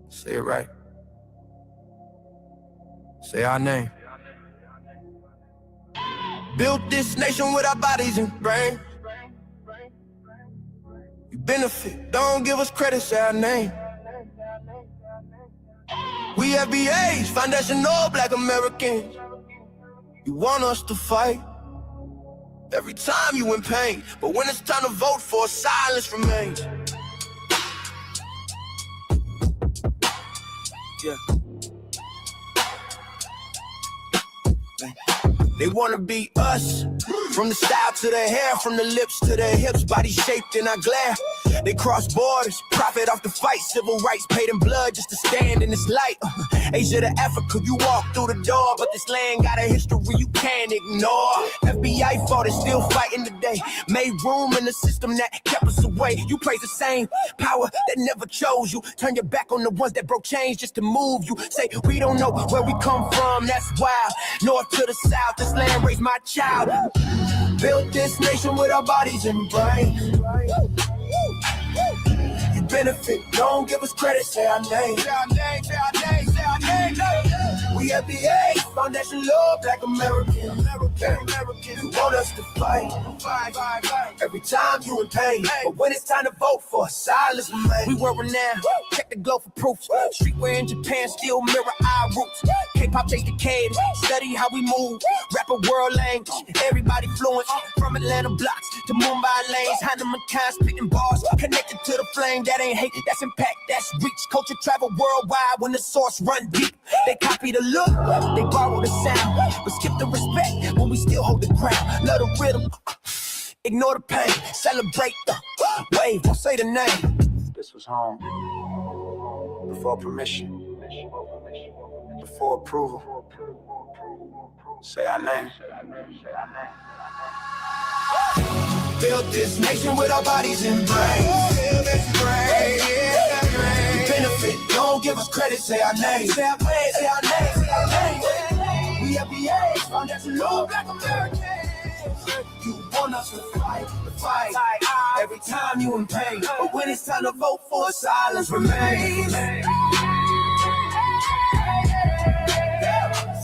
Say it right. Say our name. Built this nation with our bodies and brains. You benefit, don't give us credit, say our name. We FBAs, foundational Black Americans. You want us to fight every time you in pain, but when it's time to vote for, silence remains. Yeah. They wanna be us, from the style to the hair, from the lips to the hips, body shaped in our glare. They cross borders, profit off the fight, civil rights paid in blood just to stand in this light. Asia to Africa, you walk through the door, but this land got a history you can't ignore. FBI fought it, still fighting today, made room in the system that kept us away. You praise the same power that never chose you, turn your back on the ones that broke chains just to move you. Say we don't know where we come from, that's wild. North to the south, this land raised my child. Built this nation with our bodies and brains. You benefit, don't give us credit, say our name. Say our name, say our name, say our name. We FBA, foundation law, Black American. You want us to fight every time you in pain, but when it's time to vote for, silence remains. We were renowned, check the globe for proof. Streetwear in Japan still mirror our roots. K-pop chase the cage, study how we move. Rapper world language, everybody fluent. From Atlanta blocks to Mumbai lanes, Hannah McCann spitting bars, connected to the flame. That ain't hate, that's impact, that's reach. Culture travel worldwide when the source run deep. They copy the look, they borrow the sound, but skip the respect when we still hold the crown. Love the rhythm, ignore the pain, celebrate the wave, don't say the name. This was home, before permission, before approval. Say our name. Built this nation with our bodies and brains. Benefit, don't give us credit, say our name. Say our name, say our name, say our name. We FBA, foundational Black Americans. You want us to fight, every time you in pain, but when it's time to vote for, silence remains. Say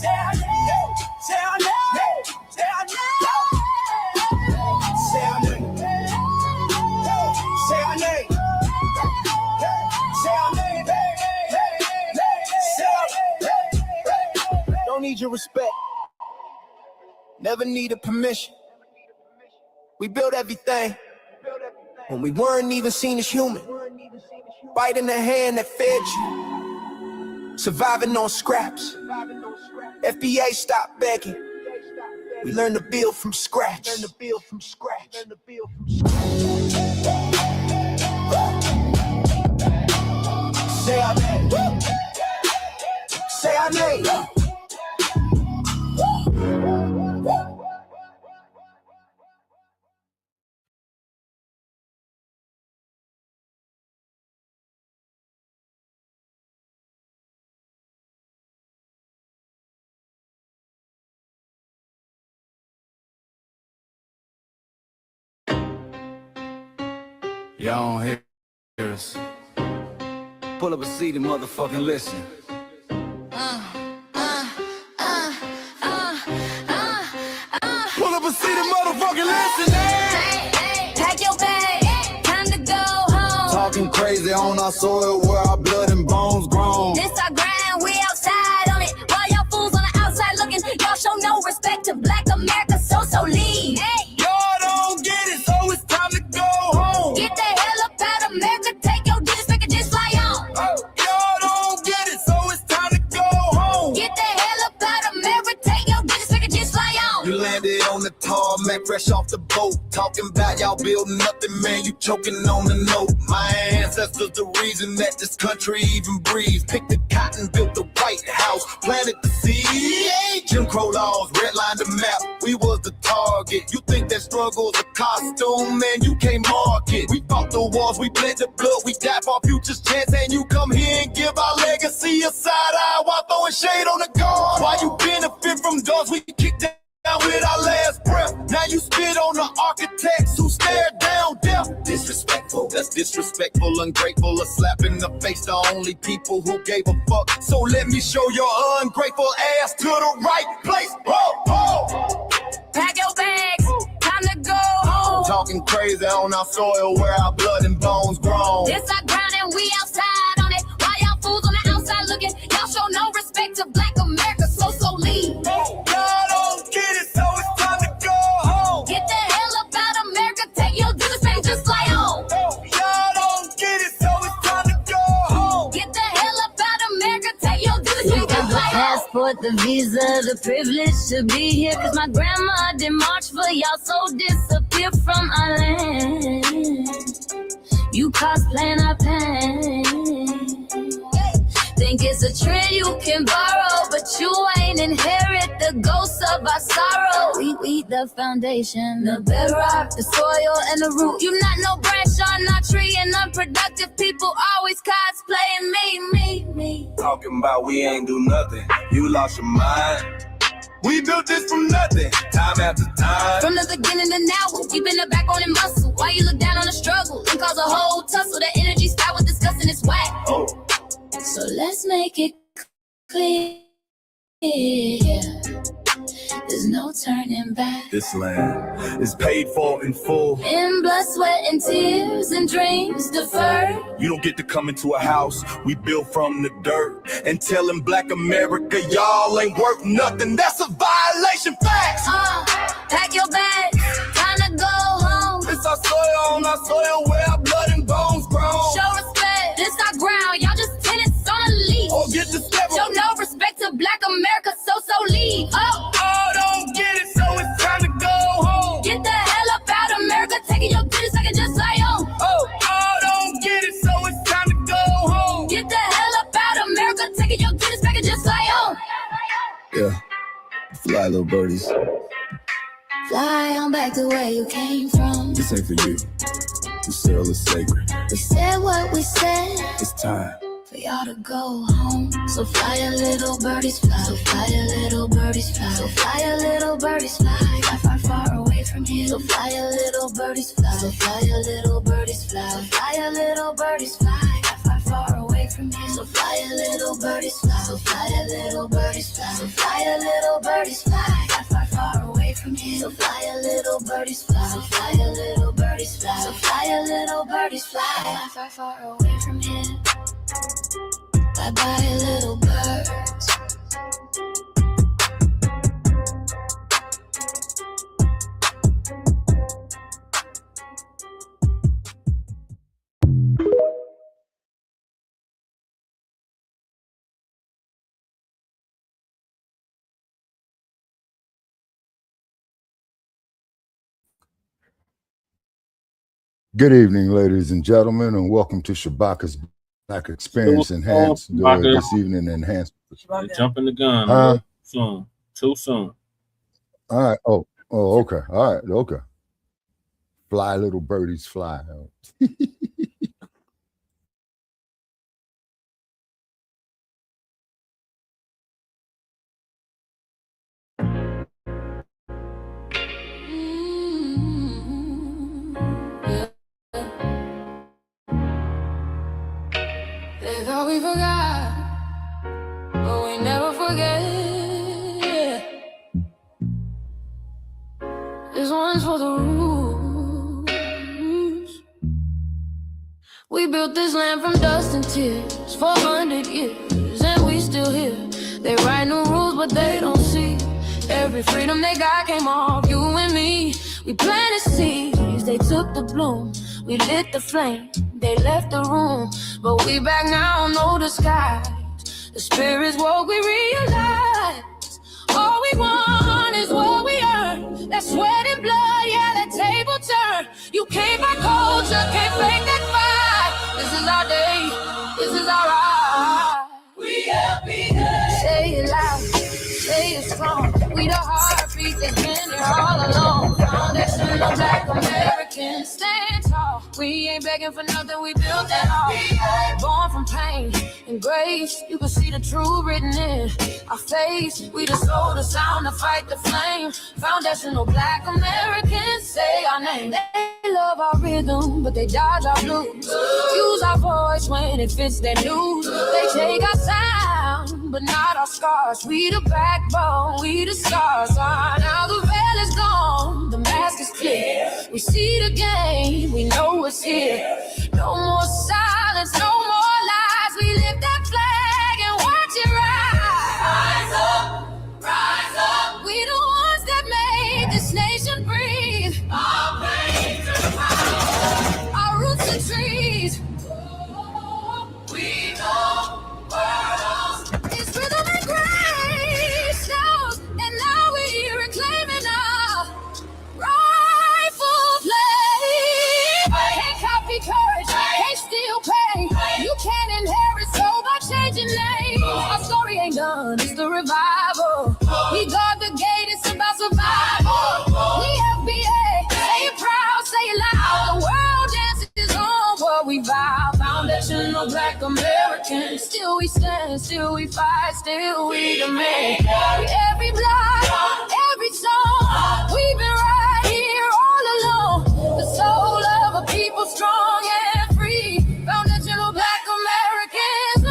our name, say our name, say our name. Say our name. Say our name. Say our name. Say our name. Don't need your respect. Never needed permission. We built everything when we weren't even seen as human. Biting the hand that fed you. Surviving on scraps. FBA stopped begging. We learn to build from scratch. Learn to build from scratch. Learn to build from scratch. Say our name. Say our name. Y'all don't hear us. Pull up a seat and motherfucking listen. Pull up a seat and motherfucking listen. Hey, pack your bag, time to go home. Talking crazy on our soil where our blood and bones grown. This our grind, we outside on it. While y'all fools on the outside looking, y'all show no respect to Black America, so leave. Hey. Y'all don't get it, so it's time to go home. Get the hell up out of America, take your digits, make it just fly on. Y'all don't get it, so it's time to go home. Get the hell up out of America, take your digits, make it just fly on. You landed on the tarmac, fresh off the boat. Talking about y'all building nothing, man, you choking on the note. My ancestors the reason that this country even breathes. Picked the cotton, built the White House, planted the seed. Jim Crow laws, redlined the map, we was the target. You think that struggle's a costume, man, you can't mark it. We fought the wars, we bled the blood, we died for our future's chance. And you come here and give our legacy a side eye while throwing shade on the guard. Why you benefit from doors we kicked down with our last breath? Now you spit on the architects who stared down death. Disrespectful, That's disrespectful, ungrateful, a slap in the face to only people who gave a fuck. So let me show your ungrateful ass to the right place. Ho, ho. Pack your bags, time to go home. Talking crazy on our soil where our blood and bones grown. This our ground and we outside on it. Why y'all fools on the outside looking? Y'all show no respect to Black America, so leave. Y'all don't get it, so it's time to go home. Get the hell up out America, take your dues and just fly home. Y'all don't get it, so it's time to go home. Get the hell up out America, take your dues and just fly home. Passport, the visa, the privilege to be here. Cause my grandma didn't march for y'all, so disappear from our land. You cosplaying our pain. Think it's a trend you can borrow, but you ain't inherit the ghosts of our sorrow. We the foundation, the bedrock, the soil, and the root. You not no branch on our tree, and unproductive people always cosplaying me. Talking about we ain't do nothing. You lost your mind. We built this from nothing, time after time. From the beginning to now, we been the backbone and muscle. Why you look down on the struggle and cause a whole tussle? The energy style was disgusting, it's whack. Oh. So let's make it clear. There's no turning back. This land is paid for in full. In blood, sweat, and tears, and dreams deferred. You don't get to come into a house we built from the dirt and telling Black America y'all ain't worth nothing. That's a violation. Facts. Pack your bags, time to go home. This our soil, on our soil where our blood and bones grown. Show respect, this our ground. Y'all just tenants on a leash. Or get the step. Show no respect to Black America, so leave. Don't get it, so it's time to go home. Get the hell up out America, taking your business, I can just fly home. Don't get it, so it's time to go home. Get the hell up out America, taking your business, I can just fly home. Yeah, fly little birdies. Fly on back to where you came from. This ain't for you. This soil is sacred. We said what we said. It's time for y'all to go home. So fly a little birdies fly. So fly a little birdies fly. So fly a little birdies fly. Fly far, far away from here. So fly a little birdies fly. So fly a little birdies fly. So fly a little birdies fly. Fly far, far away from here. So fly a little birdies fly. So fly a little birdies fly. So fly a little birdies fly. Fly far, far away from here. So fly a little birdies fly. So fly a little birdies fly. So fly a little birdies fly. Fly far, far away from here. Bye-bye, little birds. Good evening, ladies and gentlemen, and welcome to Shabaka'S Blacc Experience Enhanced this evening. Enhanced. Jumping the gun. Soon. Too soon. All right. Oh, okay. All right. Okay. Fly, little birdies, fly. They thought we forgot, but we never forget. This one's for the rules. We built this land from dust and tears, 400 years, and we still here. They write new rules, but they don't see. Every freedom they got came off you and me. We planted seeds, they took the bloom. We lit the flame, they left the room. But we back now, no disguise. The spirit's woke, we realize. All we want is what we earn. That sweat and blood, yeah, that table turn. You can't buy culture, can't fake that fight. This is our day, this is our ride. We happy day. Say it loud, say it strong. We the heartbeat that's been here all along. Foundation of Black Americans, stand tall. We ain't begging for nothing, we built that all. Born from pain and grace, you can see the truth written in our face. We the soul, the sound, to fight the flame. Foundational Black Americans, say our name. They love love our rhythm, but they dodge our blues. Use our voice when it fits their news. They take our sound, but not our scars. We the backbone, we the scars. Now the veil is gone, the mask is clear. We see the game, we know what's here. No more silence, no more lies. We lift that flag and watch it rise. Rise up, rise up. We the ones that made this nation breathe. Our veins are power, our roots are trees. We know worlds. It's rhythm and grace now, and now we're here reclaiming our rightful place. Can't copy courage, can't steal pain. You can't inherit soul by changing names. Our story ain't done, it's the revival. We guard the gate, it's about survival. We FBA, say it proud, say it loud. The world dances on what we vow. Foundational Black Americans. Still we stand, still we fight, still we demand. Every block, every song, we've been right here all along. The soul of a people strong and free. Foundational Black Americans.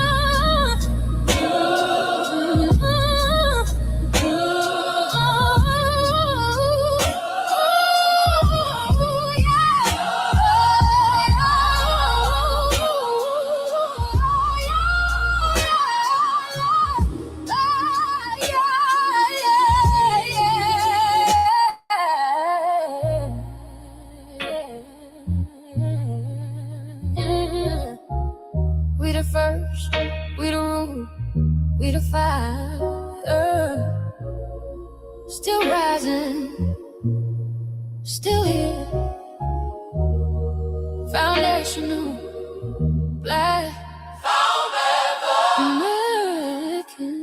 We the first, we the root, we the fire. Still rising, still here. Foundational Black American.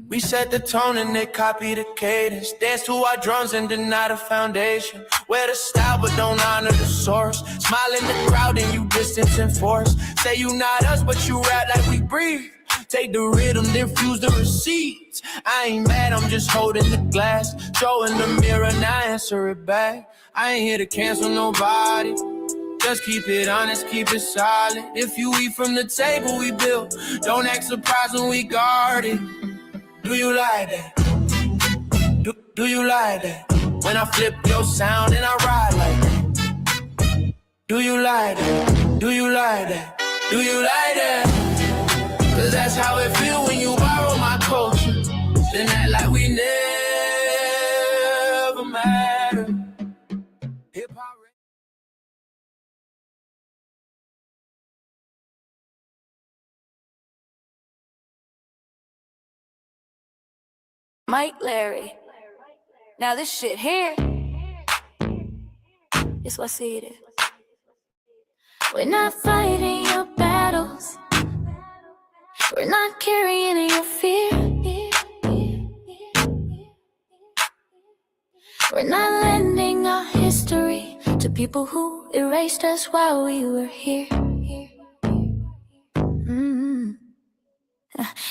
We set the tone and they copy the cadence. Dance to our drums and deny the foundation. Wear the style but don't honor the source. Smile in the crowd and you distance and force. Say you not us but you rap like we breathe. Take the rhythm, then fuse the receipts. I ain't mad, I'm just holding the glass. Throw in the mirror, now answer it back. I ain't here to cancel nobody. Just keep it honest, keep it solid. If you eat from the table we built, don't act surprised when we guard it. Do you like that? Do you like that? When I flip your sound and I ride like that. Do you like that? Do you like that? Do you like that? Cause that's how it feel when you borrow my culture. Then act like we never mattered. Hip-hop. Mike Larry. Now this shit here, it's what I see it is. We're not fighting your battles. We're not carrying your fear. We're not lending our history to people who erased us while we were here.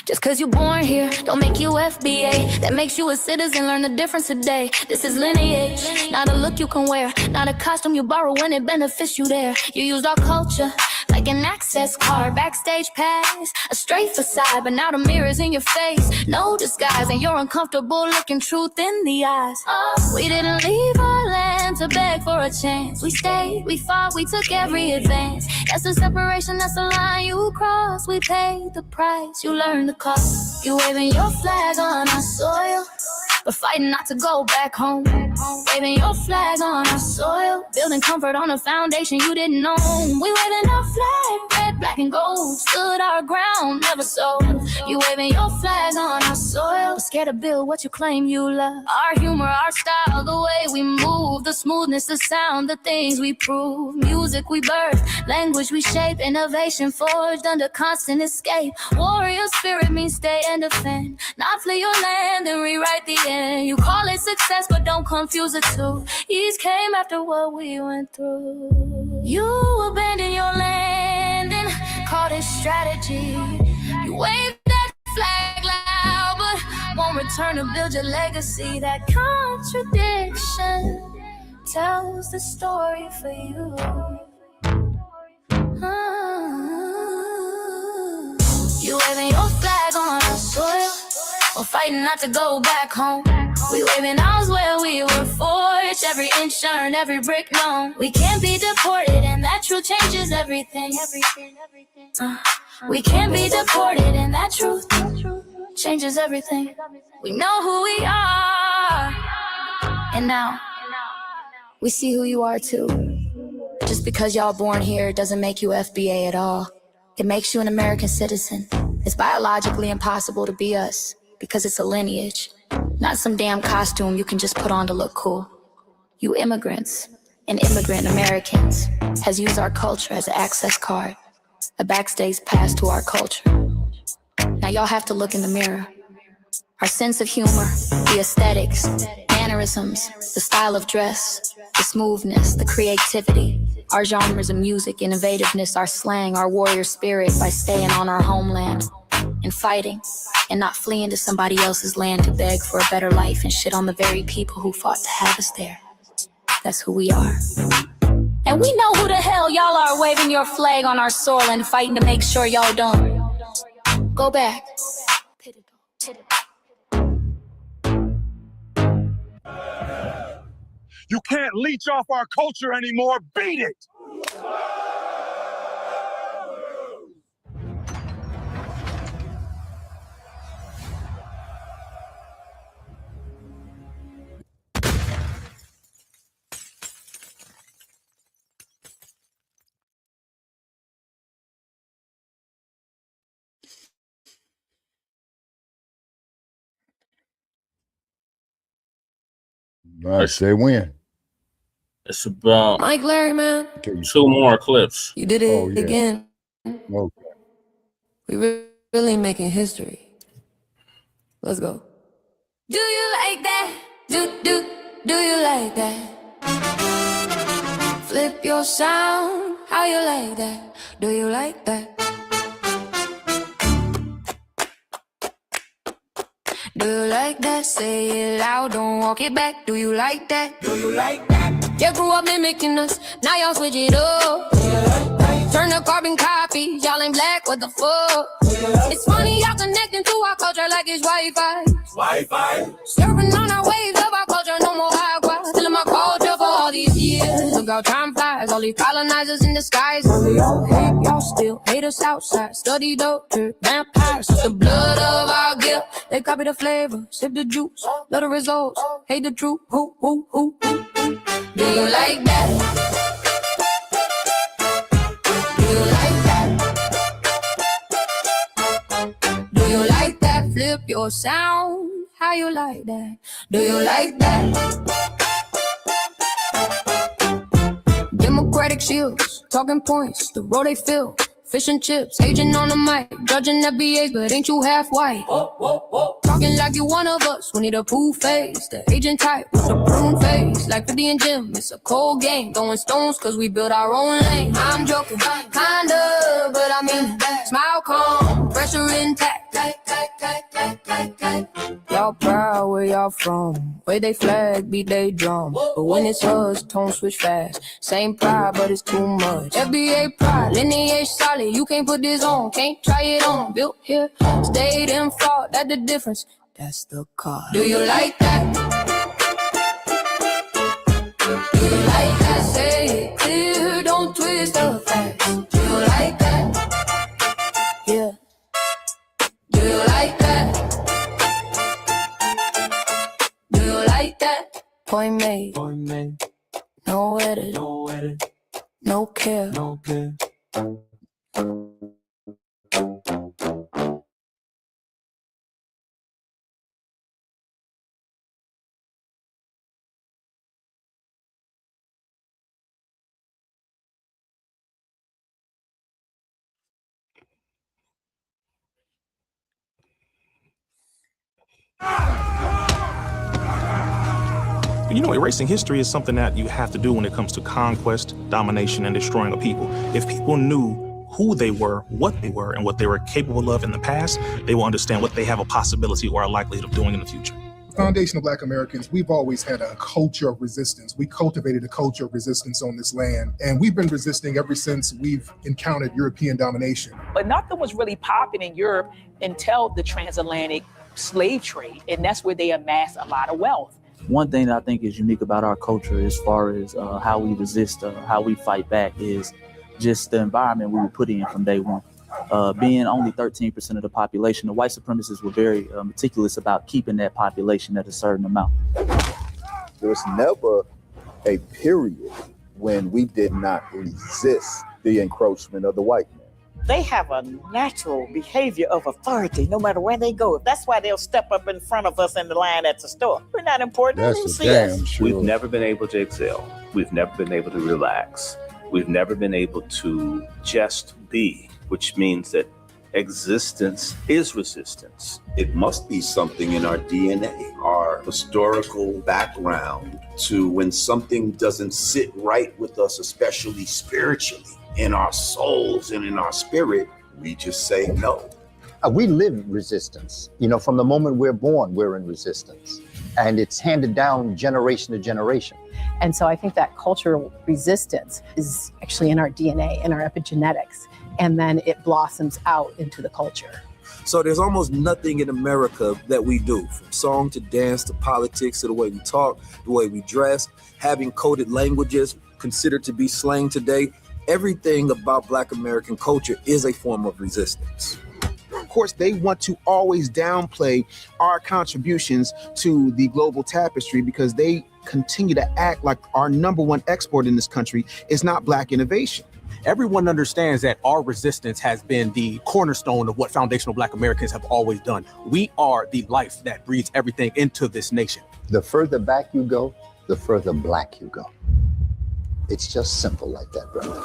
Just cause you're born here, don't make you FBA. That makes you a citizen, learn the difference today. This is lineage, not a look you can wear. Not a costume you borrow when it benefits you there. You used our culture like an access card, backstage pass, a straight facade. But now the mirror's in your face, no disguise. And you're uncomfortable looking truth in the eyes. We didn't leave our land to beg for a chance. We stayed, we fought, we took every advance. That's the separation, that's the line you cross. We paid the price, you learned the cost. You waving your flag on our soil, but fighting not to go back home. Waving your flag on our soil, building comfort on a foundation you didn't own. We waving our flag, red, black, and gold. Stood our ground, never sold. You waving your flag on our soil, but scared to build what you claim you love. Our humor, our style, the way we move, the smoothness, the sound, the things we prove. Music we birth, language we shape, innovation forged under constant escape. Warrior spirit means stay and defend, not flee your land and rewrite the end. You call it success, but don't confuse the two. East came after what we went through. You abandoned your land and called it strategy. You waved that flag loud, but won't return to build your legacy. That contradiction tells the story for you. You waving your flag on our soil, or fighting not to go back home. We waving ours where we were forged, every inch earned, every brick known. We can't be deported, and that truth changes everything. We can't be deported, and that truth changes everything. We know who we are, and now we see who you are too. Just because y'all born here doesn't make you FBA at all. It makes you an American citizen. It's biologically impossible to be us, because it's a lineage, not some damn costume you can just put on to look cool. You immigrants and immigrant Americans has used our culture as an access card, a backstage pass to our culture. Now y'all have to look in the mirror. Our sense of humor, the aesthetics, mannerisms, the style of dress, the smoothness, the creativity, our genres of music, innovativeness, our slang, our warrior spirit by staying on our homeland and fighting and not fleeing to somebody else's land to beg for a better life and shit on the very people who fought to have us there. That's who we are. And we know who the hell y'all are waving your flag on our soil and fighting to make sure y'all don't go back. You can't leech off our culture anymore. Beat it! All right, say when. It's about Mike Larry, man. 2 more clips. You did it again. Okay. We really making history. Let's go. Do you like that? Do you like that? Flip your sound. How you like that? Do you like that? Do you like that? Say it loud, don't walk it back. Do you like that? Do you like that? You grew up mimicking us, now y'all switch it up. Turn the carbon copy, y'all ain't black, what the fuck? It's funny, y'all connecting to our culture like it's Wi-Fi. Surfing on our waves of our culture, no more agua. Still my culture for all these years. Look how time flies, all these colonizers in the skies. Y'all hate, y'all still hate us outside. Study doctor, vampires, the blood of our guilt. They copy the flavor, sip the juice, love the results, hate the truth. Who? Do you like that? Do you like that? Do you like that? Flip your sound. How you like that? Do you like that? Democratic shields, talking points, the road they fill. Fish and chips, agent on the mic, judging FBAs, but ain't you half white? Talking like you one of us, we need a proof face. The agent type with a prune face, like 50 and Jim, it's a cold game. Throwing stones cause we built our own lane. I'm joking, kinda, but I mean that. Smile calm, pressure intact. Y'all proud where y'all from, where they flag, beat they drum. But when it's us, tone switch fast. Same pride, but it's too much. FBA pride, lineage solid. You can't put this on, can't try it on. Built here, stayed and fought, that's the difference. That's the car. Do you like that? Do you like that? Say it clear, don't twist the facts. Do you like that? Yeah. Do you like that? Do you like that? Point made. No edit. No care. You know, erasing history is something that you have to do when it comes to conquest, domination, and destroying a people. If people knew who they were, what they were, and what they were capable of in the past, they will understand what they have a possibility or a likelihood of doing in the future. Foundational Black Americans, we've always had a culture of resistance. We cultivated a culture of resistance on this land, and we've been resisting ever since we've encountered European domination. But nothing was really popping in Europe until the transatlantic slave trade, and that's where they amassed a lot of wealth. One thing that I think is unique about our culture as far as how we resist, how we fight back, is just the environment we were put in from day one. Being only 13% of the population, the white supremacists were very meticulous about keeping that population at a certain amount. There was never a period when we did not resist the encroachment of the white man. They have a natural behavior of authority no matter where they go. That's why they'll step up in front of us in the line at the store. We're not important. That's a damn sure. We've never been able to excel. We've never been able to relax. We've never been able to just be, which means that existence is resistance. It must be something in our DNA, our historical background, to when something doesn't sit right with us, especially spiritually, in our souls and in our spirit, we just say no. We live resistance. You know, from the moment we're born, we're in resistance. And it's handed down generation to generation. And so I think that cultural resistance is actually in our DNA, in our epigenetics, and then it blossoms out into the culture. So there's almost nothing in America that we do, from song to dance to politics to the way we talk, the way we dress, having coded languages considered to be slang today. Everything about Black American culture is a form of resistance. Of course, they want to always downplay our contributions to the global tapestry because they continue to act like our number one export in this country is not Black innovation. Everyone understands that our resistance has been the cornerstone of what foundational Black Americans have always done. We are the life that breathes everything into this nation. The further back you go, the further Black you go. It's just simple like that, brother.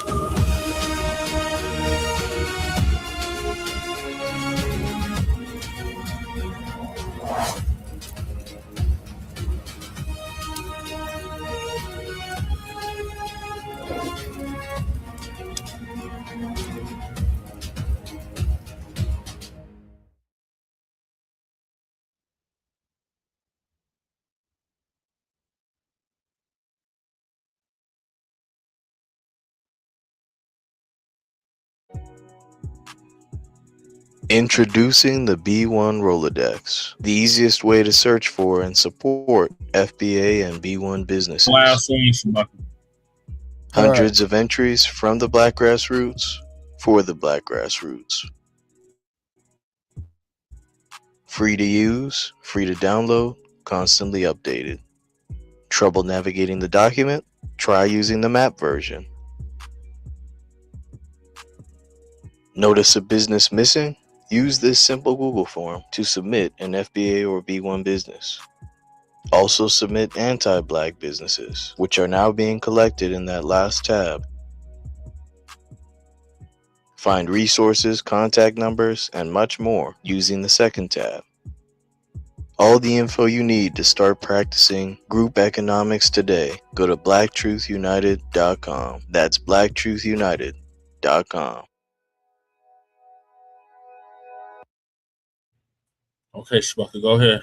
Introducing the B1 Rolodex, the easiest way to search for and support FBA and B1 businesses. Hundreds of entries from the Black grassroots for the Black grassroots. Free to use, free to download, constantly updated. Trouble navigating the document? Try using the map version. Notice a business missing? Use this simple Google form to submit an FBA or B1 business. Also submit anti-Black businesses, which are now being collected in that last tab. Find resources, contact numbers, and much more using the second tab. All the info you need to start practicing group economics today. Go to blacktruthunited.com. That's blacktruthunited.com. Okay, Shabaka, go ahead.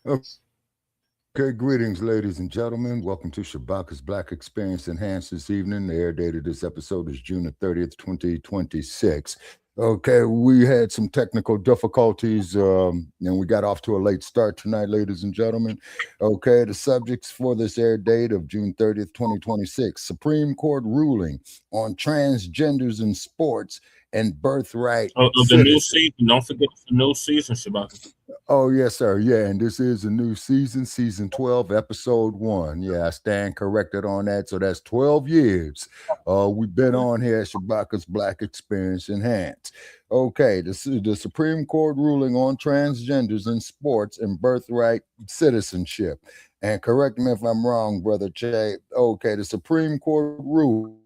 Okay, greetings, ladies and gentlemen. Welcome to Shabaka'S Blacc Experience Enhanced this evening. The air date of this episode is June the 30th, 2026. Okay, we had some technical difficulties, and we got off to a late start tonight, ladies and gentlemen. Okay, the subjects for this air date of June 30th, 2026. Supreme Court ruling on transgenders in sports and birthright. The new season. Don't forget the new season, Shabaka. Oh, yes, sir. Yeah, and this is a new season, season 12, episode 1. Yeah, I stand corrected on that. So that's 12 years. We've been on here at Shabaka'S Blacc Experience Enhanced. Okay, this is the Supreme Court ruling on transgenders in sports and birthright citizenship. And correct me if I'm wrong, Brother Che. Okay, the Supreme Court ruled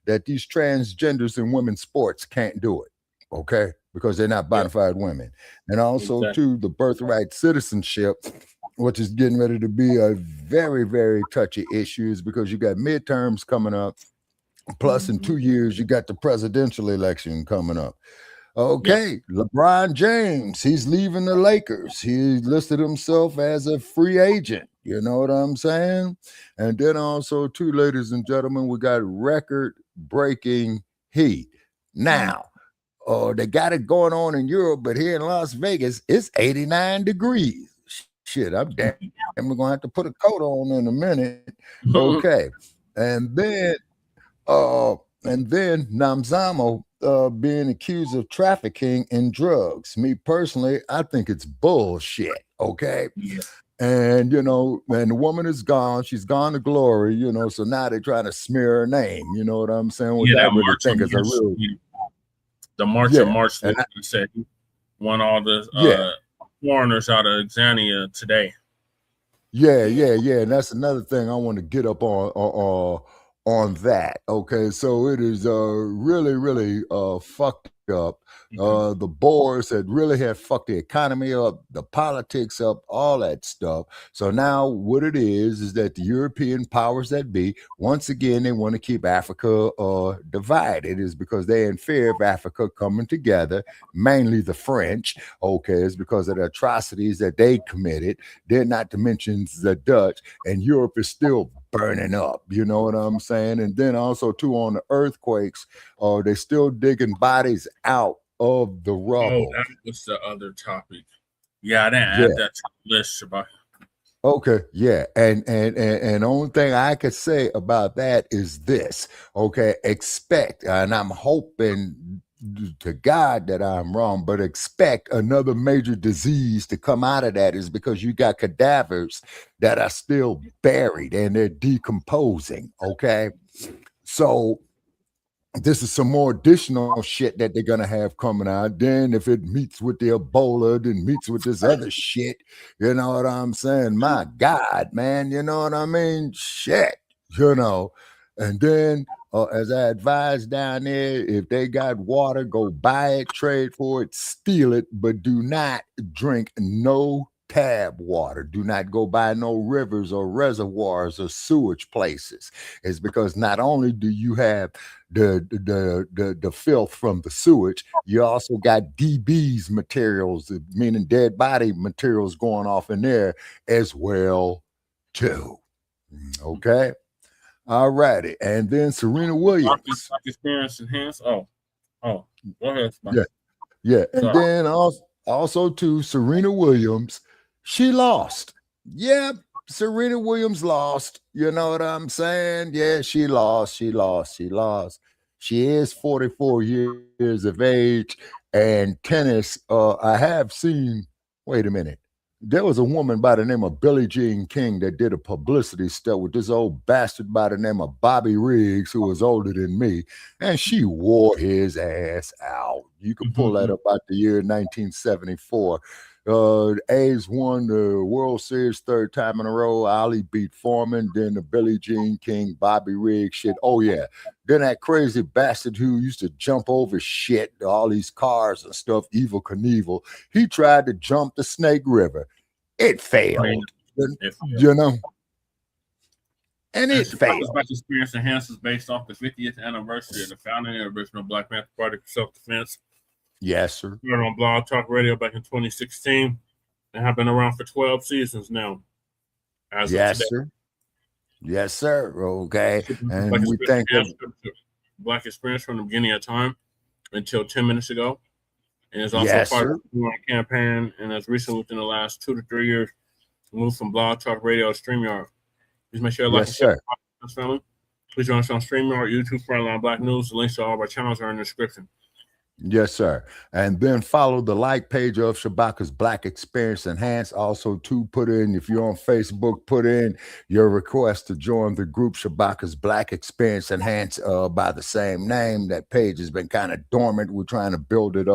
that these transgenders in women's sports can't do it, okay, because they're not bona fide women. And also, too, the birthright citizenship, which is getting ready to be a very, very touchy issue, is because you got midterms coming up, plus in 2 years, you got the presidential election coming up. Okay, LeBron James, he's leaving the Lakers. He listed himself as a free agent. You know what I'm saying? And then also, too, ladies and gentlemen, we got record-breaking heat. Now, they got it going on in Europe, but here in Las Vegas, it's 89 degrees. Shit, I'm damn we're gonna have to put a coat on in a minute. Okay, and then Namzamo being accused of trafficking in drugs. Me personally, I think it's bullshit. Okay. Yeah. And and the woman is gone. She's gone to glory. So now they're trying to smear her name. You know what I'm saying? Which I really think is a real. The March of March said he won all the foreigners out of Xania today. Yeah. And that's another thing I want to get up on that. Okay, so it is really, really fucked up. The Boers had fucked the economy up, the politics up, all that stuff. So now what it is that the European powers that be, once again, they want to keep Africa divided. Is because they're in fear of Africa coming together, mainly the French. Okay, it's because of the atrocities that they committed. They're not to mention the Dutch, and Europe is still burning up, you know what I'm saying? And then also too on the earthquakes, they're still digging bodies out of the rubble. Oh, that was the other topic. Yeah, I didn't add that to the list, Shabaka. Okay, yeah, and the only thing I could say about that is this. Okay, expect, and I'm hoping to God that I'm wrong, but expect another major disease to come out of that is because you got cadavers that are still buried and they're decomposing. Okay, so this is some more additional shit that they're gonna have coming out. Then if it meets with the Ebola, then meets with this other shit, you know what I'm saying? My God, man, you know what I mean? Shit, and then as I advise down there, if they got water, go buy it, trade for it, steal it, but do not drink no tab water. Do not go by no rivers or reservoirs or sewage places. It's because not only do you have the filth from the sewage, you also got DBs materials, meaning dead body materials going off in there as well too. Okay. All righty. And then Serena Williams. Experience enhanced. Oh, go ahead. Yeah. And then also too, Serena Williams, she lost. Yeah, Serena Williams lost. You know what I'm saying? Yeah, she lost. She is 44 years of age. And tennis, I have seen, wait a minute. There was a woman by the name of Billie Jean King that did a publicity stunt with this old bastard by the name of Bobby Riggs, who was older than me, and she wore his ass out. You can pull that up out the year 1974. A's won the World Series third time in a row. Ali beat Foreman, then the Billie Jean King, Bobby Riggs shit. Oh, yeah. Then that crazy bastard who used to jump over shit, all these cars and stuff, Evel Knievel, he tried to jump the Snake River. It failed. You know? And it failed. Black Experience Enhanced is based off the 50th anniversary of the founding of the original Blacc Panther Party for self-defense. Yes, sir. Started on Blogtalk Radio back in 2016 and have been around for 12 seasons now. Yes, sir. Yes, sir. Okay. And we thank you. Black Experience from the beginning of time until 10 minutes ago. And it's also part of the campaign. And as recently within the last 2 to 3 years, moved from Blogtalk Radio to Streamyard. Please make sure you like and share the family. Please join us on Streamyard, YouTube, Frontline Black News. The links to all of our channels are in the description. Yes, sir. And then follow the like page of Shabaka'S Blacc Experience Enhanced. Also, to put in, if you're on Facebook, put in your request to join the group Shabaka'S Blacc Experience Enhanced by the same name. That page has been kind of dormant. We're trying to build it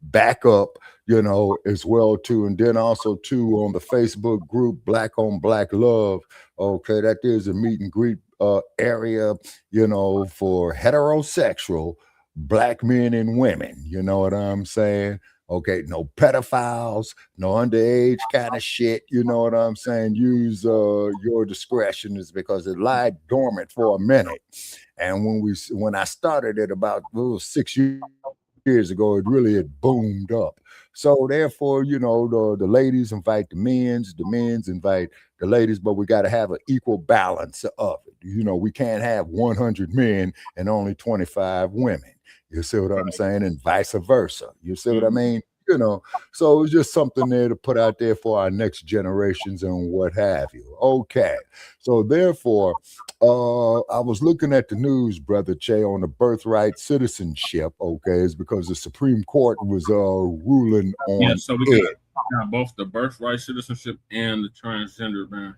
back up, as well too. And then also too on the Facebook group Black on Black Love. Okay, that is a meet and greet area, for heterosexual Black men and women, you know what I'm saying? Okay, no pedophiles, no underage kind of shit, you know what I'm saying? Use your discretion, is because it lied dormant for a minute. And when I started it about 6 years years ago, it really had boomed up. So therefore, you know, the ladies invite the men's invite the ladies, but we got to have an equal balance of it. You know, we can't have 100 men and only 25 women. You see what I'm saying? And vice versa. You see what I mean? You know, so it's just something there to put out there for our next generations and what have you. Okay. So therefore, I was looking at the news, Brother Che, on the birthright citizenship. Okay, it's because the Supreme Court was ruling on Yeah, so we got both the birthright citizenship and the transgender ban.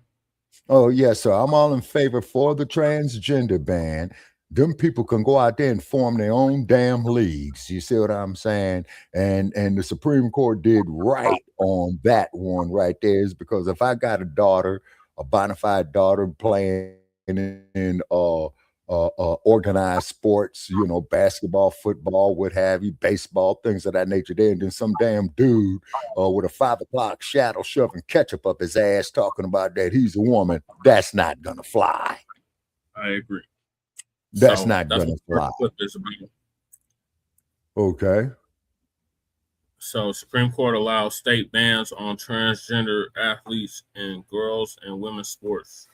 Oh, yeah. So I'm all in favor for the transgender ban. Them people can go out there and form their own damn leagues. You see what I'm saying? And the Supreme Court did right on that one right there, is because if I got a daughter, a bona fide daughter playing in organized sports, you know, basketball, football, what have you, baseball, things of that nature there, and then some damn dude with a 5 o'clock shadow shoving ketchup up his ass talking about that he's a woman, that's not gonna fly. I agree. That's not gonna fly. Okay. So Supreme Court allows state bans on transgender athletes in girls and women's sports.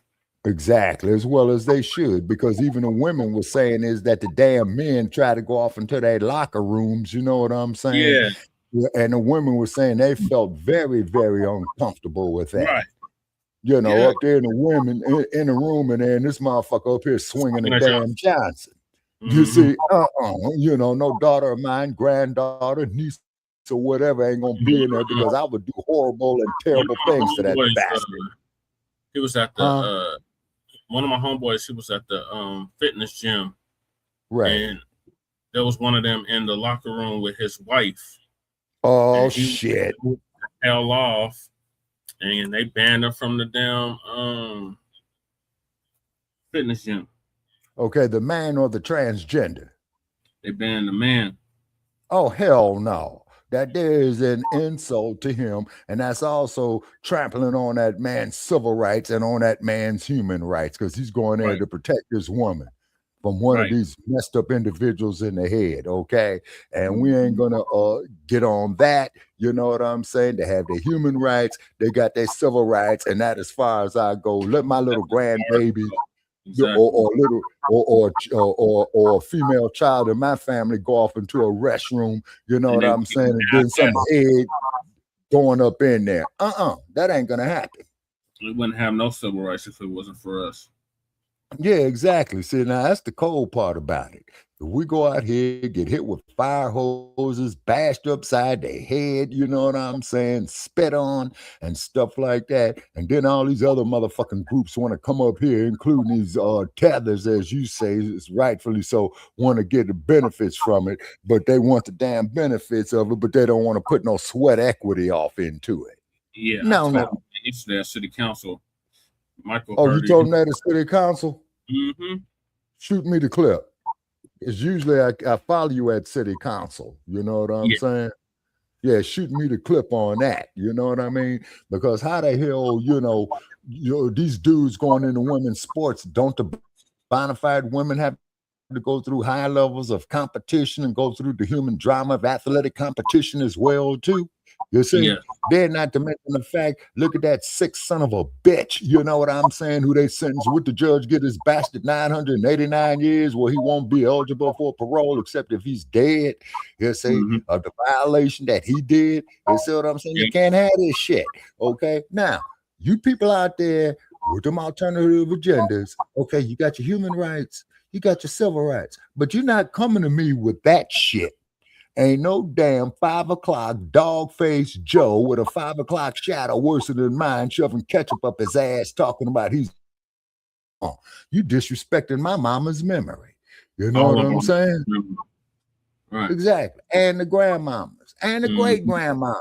Exactly, as well as they should, because even the women were saying is that the damn men try to go off into their locker rooms, you know what I'm saying? Yeah. And the women were saying they felt very, very uncomfortable with that. Right. You know, up there in the women in the room, and then this motherfucker up here swinging a damn Johnson. You see, you know, no daughter of mine, granddaughter, niece, or whatever ain't gonna be in there because I would do horrible and terrible things to that bastard. He was at the one of my homeboys. He was at the fitness gym, right? And there was one of them in the locker room with his wife. Oh shit! Hell off. And they banned her from the damn fitness gym. Okay, the man or the transgender? They banned the man. Oh, hell no. That there is an insult to him, and that's also trampling on that man's civil rights and on that man's human rights, because he's going there to protect this woman from one of these messed up individuals in the head, okay? And we ain't gonna get on that, you know what I'm saying? They have their human rights, they got their civil rights, and that as far as I go. Let my little grandbaby or a female child in my family go off into a restroom, you know what I'm saying? And then some head going up in there. That ain't gonna happen. We wouldn't have no civil rights if it wasn't for us. Yeah, exactly. See, now that's the cold part about it. If we go out here, get hit with fire hoses, bashed upside the head, you know what I'm saying, spit on and stuff like that, and then all these other motherfucking groups want to come up here, including these tethers, as you say, is rightfully so, want to get the benefits from it, but they want the damn benefits of it, but they don't want to put no sweat equity off into it. Yeah, no. Yesterday at City Council, Michael. Oh, you told them that at City Council? Mm-hmm. Shoot me the clip. It's usually I follow you at City Council. You know what I'm saying? Yeah, shoot me the clip on that. You know what I mean? Because how the hell, you know, these dudes going into women's sports, don't the bona fide women have to go through high levels of competition and go through the human drama of athletic competition as well, too? You see, they're not to mention the fact, look at that sick son of a bitch, you know what I'm saying, who they sentenced with the judge get his bastard 989 years where he won't be eligible for parole except if he's dead. You see, the violation that he did. You see what I'm saying? You can't have this shit, okay? Now, you people out there with them alternative agendas, okay, you got your human rights, you got your civil rights, but you're not coming to me with that shit. Ain't no damn 5 o'clock dog-faced Joe with a 5 o'clock shadow worse than mine shoving ketchup up his ass talking about he's you disrespecting my mama's memory. You know what I'm saying? Right. Exactly. And the grandmamas and the great-grandmamas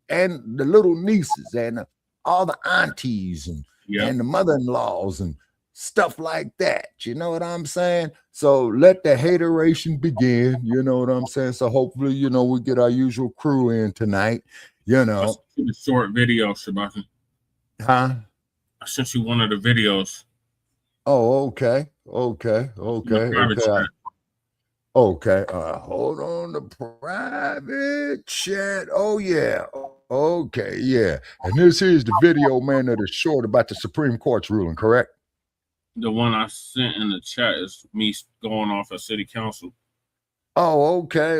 and the little nieces and all the aunties and the mother-in-laws and stuff like that. You know what I'm saying? So let the hateration begin. You know what I'm saying? So hopefully, you know, we get our usual crew in tonight. You know, a short video, Shabaka. Huh? I sent you one of the videos. Oh, okay. Okay, hold on the private chat. Oh yeah. Okay, yeah. And this is the video, man, that is short about the Supreme Court's ruling, correct? The one I sent in the chat is me going off at city council. Oh, okay.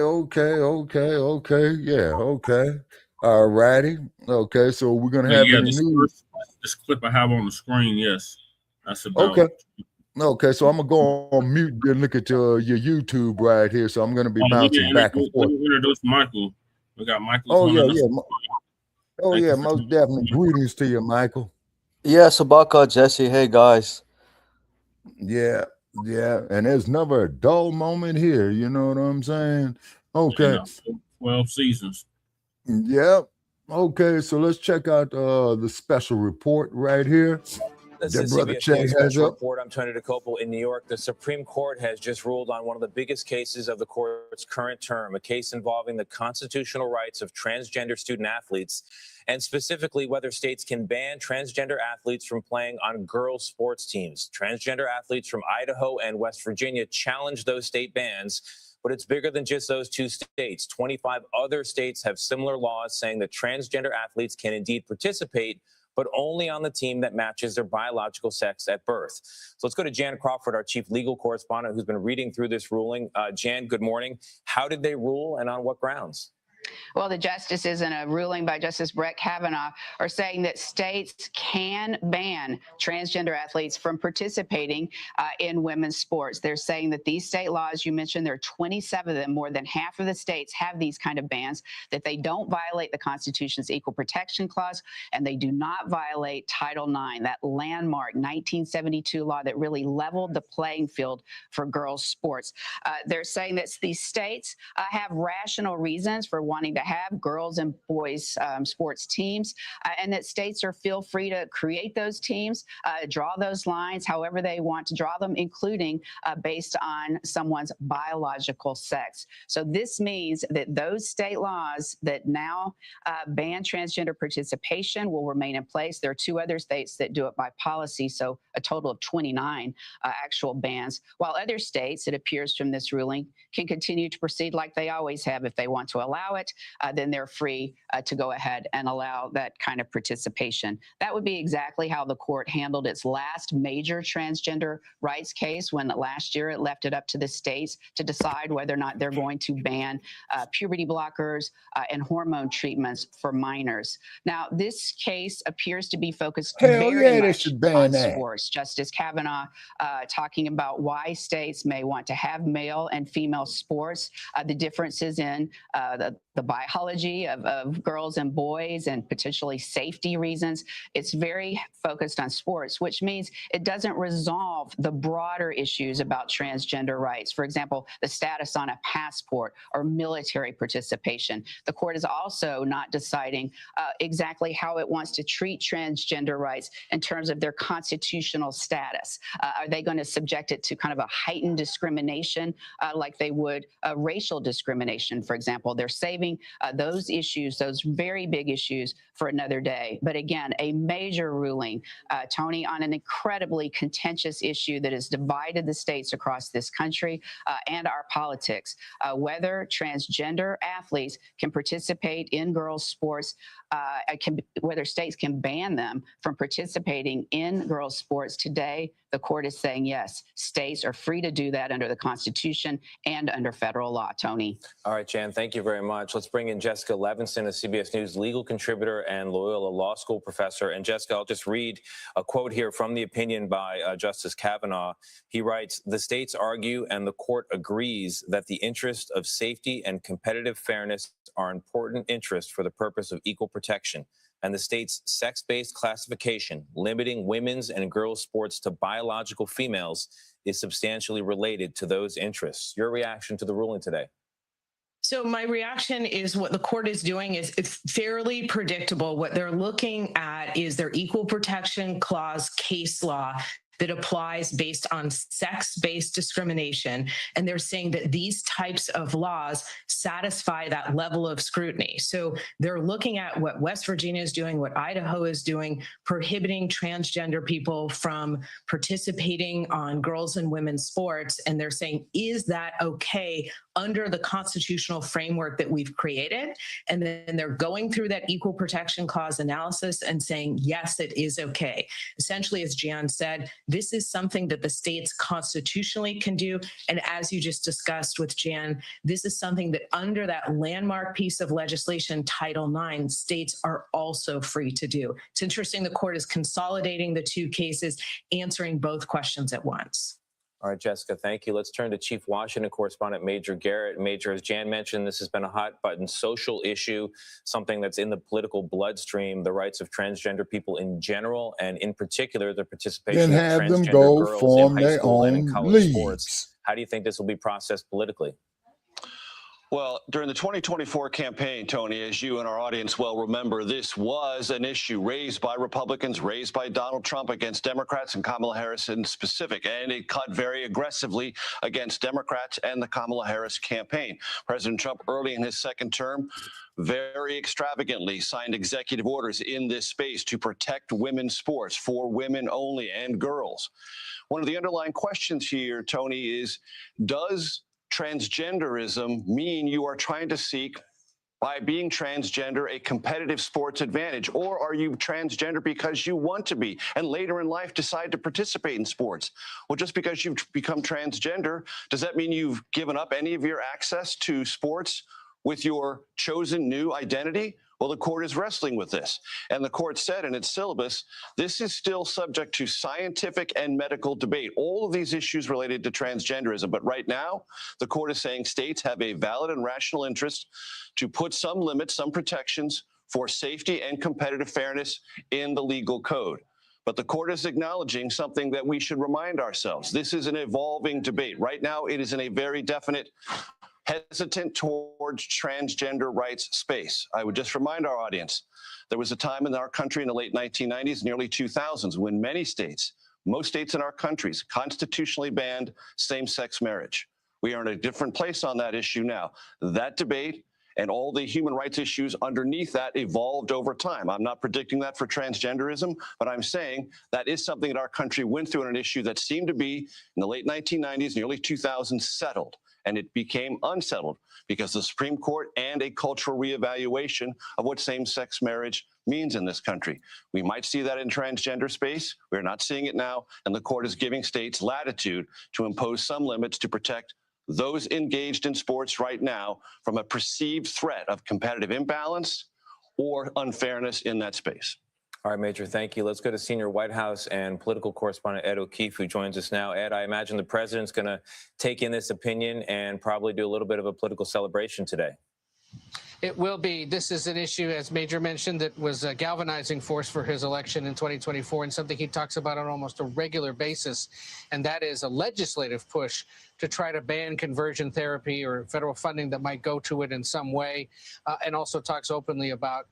Yeah, okay. All righty. Okay, so we're gonna have any news. This clip I have on the screen, yes. That's about Okay, so I'm gonna go on mute and look at your YouTube right here. So I'm gonna be bouncing back and forth. Let me introduce Michael. We got Michael. Oh yeah. Most definitely. Greetings to you, Michael. Yeah, Shabaka, Jesse. Hey guys. Yeah. And there's never a dull moment here. You know what I'm saying? Okay. Yeah, 12 seasons. Yep. Okay, so let's check out the special report right here. This is CBS News special report. I'm Tony DeCopo in New York. The Supreme Court has just ruled on one of the biggest cases of the court's current term, a case involving the constitutional rights of transgender student athletes, and specifically whether states can ban transgender athletes from playing on girls' sports teams. Transgender athletes from Idaho and West Virginia challenged those state bans, but it's bigger than just those two states. 25 other states have similar laws saying that transgender athletes can indeed participate, but only on the team that matches their biological sex at birth. So let's go to Jan Crawford, our chief legal correspondent, who's been reading through this ruling. Jan, good morning. How did they rule and on what grounds? Well, the justices in a ruling by Justice Brett Kavanaugh are saying that states can ban transgender athletes from participating in women's sports. They're saying that these state laws, you mentioned there are 27 of them, more than half of the states have these kind of bans, that they don't violate the Constitution's Equal Protection Clause, and they do not violate Title IX, that landmark 1972 law that really leveled the playing field for girls' sports. They're saying that these states have rational reasons for wanting to have girls and boys sports teams, and that states feel free to create those teams, draw those lines however they want to draw them, including based on someone's biological sex. So this means that those state laws that now ban transgender participation will remain in place. There are 2 other states that do it by policy, so a total of 29 actual bans, while other states, it appears from this ruling, can continue to proceed like they always have. If they want to allow it, then they're free to go ahead and allow that kind of participation. That would be exactly how the court handled its last major transgender rights case, when last year it left it up to the states to decide whether or not they're going to ban puberty blockers and hormone treatments for minors. Now, this case appears to be focused very much on sports. Justice Kavanaugh talking about why states may want to have male and female sports, the differences in the biology of girls and boys, and potentially safety reasons. It's very focused on sports, which means it doesn't resolve the broader issues about transgender rights. For example, the status on a passport or military participation. The court is also not deciding exactly how it wants to treat transgender rights in terms of their constitutional status. Are they going to subject it to kind of a heightened discrimination like they would racial discrimination, for example? They're saving those issues, those very big issues, for another day. But again, a major ruling, Tony, on an incredibly contentious issue that has divided the states across this country and our politics. Whether transgender athletes can participate in girls' sports, whether states can ban them from participating in girls' sports. Today, the court is saying yes, states are free to do that under the Constitution and under federal law. Tony. All right, Jan, thank you very much. Let's bring in Jessica Levinson, a CBS News legal contributor and Loyola Law School professor. And Jessica, I'll just read a quote here from the opinion by Justice Kavanaugh. He writes, "The states argue and the court agrees that the interest of safety and competitive fairness are important interests for the purpose of equal protection. And the state's sex-based classification, limiting women's and girls' sports to biological females, is substantially related to those interests." Your reaction to the ruling today? So my reaction is what the court is doing is it's fairly predictable. What they're looking at is their Equal Protection Clause case law that applies based on sex-based discrimination. And they're saying that these types of laws satisfy that level of scrutiny. So they're looking at what West Virginia is doing, what Idaho is doing, prohibiting transgender people from participating on girls and women's sports. And they're saying, is that okay under the constitutional framework that we've created? And then they're going through that equal protection clause analysis and saying, yes, it is okay. Essentially, as Gian said, this is something that the states constitutionally can do. And as you just discussed with Jan, this is something that under that landmark piece of legislation, Title IX, states are also free to do. It's interesting the court is consolidating the two cases, answering both questions at once. All right, Jessica, thank you. Let's turn to Chief Washington Correspondent Major Garrett. Major, as Jan mentioned, this has been a hot-button social issue, something that's in the political bloodstream, the rights of transgender people in general, and in particular, the participation of transgender girls in high school and in college sports. How do you think this will be processed politically? Well, during the 2024 campaign, Tony, as you and our audience well remember, this was an issue raised by Republicans, raised by Donald Trump against Democrats and Kamala Harris in specific, and it cut very aggressively against Democrats and the Kamala Harris campaign. President Trump, early in his second term, very extravagantly signed executive orders in this space to protect women's sports for women only and girls. One of the underlying questions here, Tony, is does transgenderism mean you are trying to seek, by being transgender, a competitive sports advantage? Or are you transgender because you want to be and later in life decide to participate in sports? Well, just because you've become transgender, does that mean you've given up any of your access to sports with your chosen new identity? Well, the court is wrestling with this. And the court said in its syllabus, this is still subject to scientific and medical debate, all of these issues related to transgenderism. But right now, the court is saying states have a valid and rational interest to put some limits, some protections for safety and competitive fairness in the legal code. But the court is acknowledging something that we should remind ourselves. This is an evolving debate. Right now, it is in a very definite hesitant towards transgender rights space. I would just remind our audience, there was a time in our country in the late 1990s and early 2000s when many states, most states in our countries, constitutionally banned same-sex marriage. We are in a different place on that issue now. That debate and all the human rights issues underneath that evolved over time. I'm not predicting that for transgenderism, but I'm saying that is something that our country went through on an issue that seemed to be in the late 1990s and the early 2000s settled. And it became unsettled because the Supreme Court and a cultural reevaluation of what same-sex marriage means in this country. We might see that in transgender space. We're not seeing it now, and the court is giving states latitude to impose some limits to protect those engaged in sports right now from a perceived threat of competitive imbalance or unfairness in that space. All right, Major, thank you. Let's go to senior White House and political correspondent Ed O'Keefe, who joins us now. Ed, I imagine the president's going to take in this opinion and probably do a little bit of a political celebration today. It will be. This is an issue, as Major mentioned, that was a galvanizing force for his election in 2024 and something he talks about on almost a regular basis, and that is a legislative push to try to ban conversion therapy or federal funding that might go to it in some way, and also talks openly about,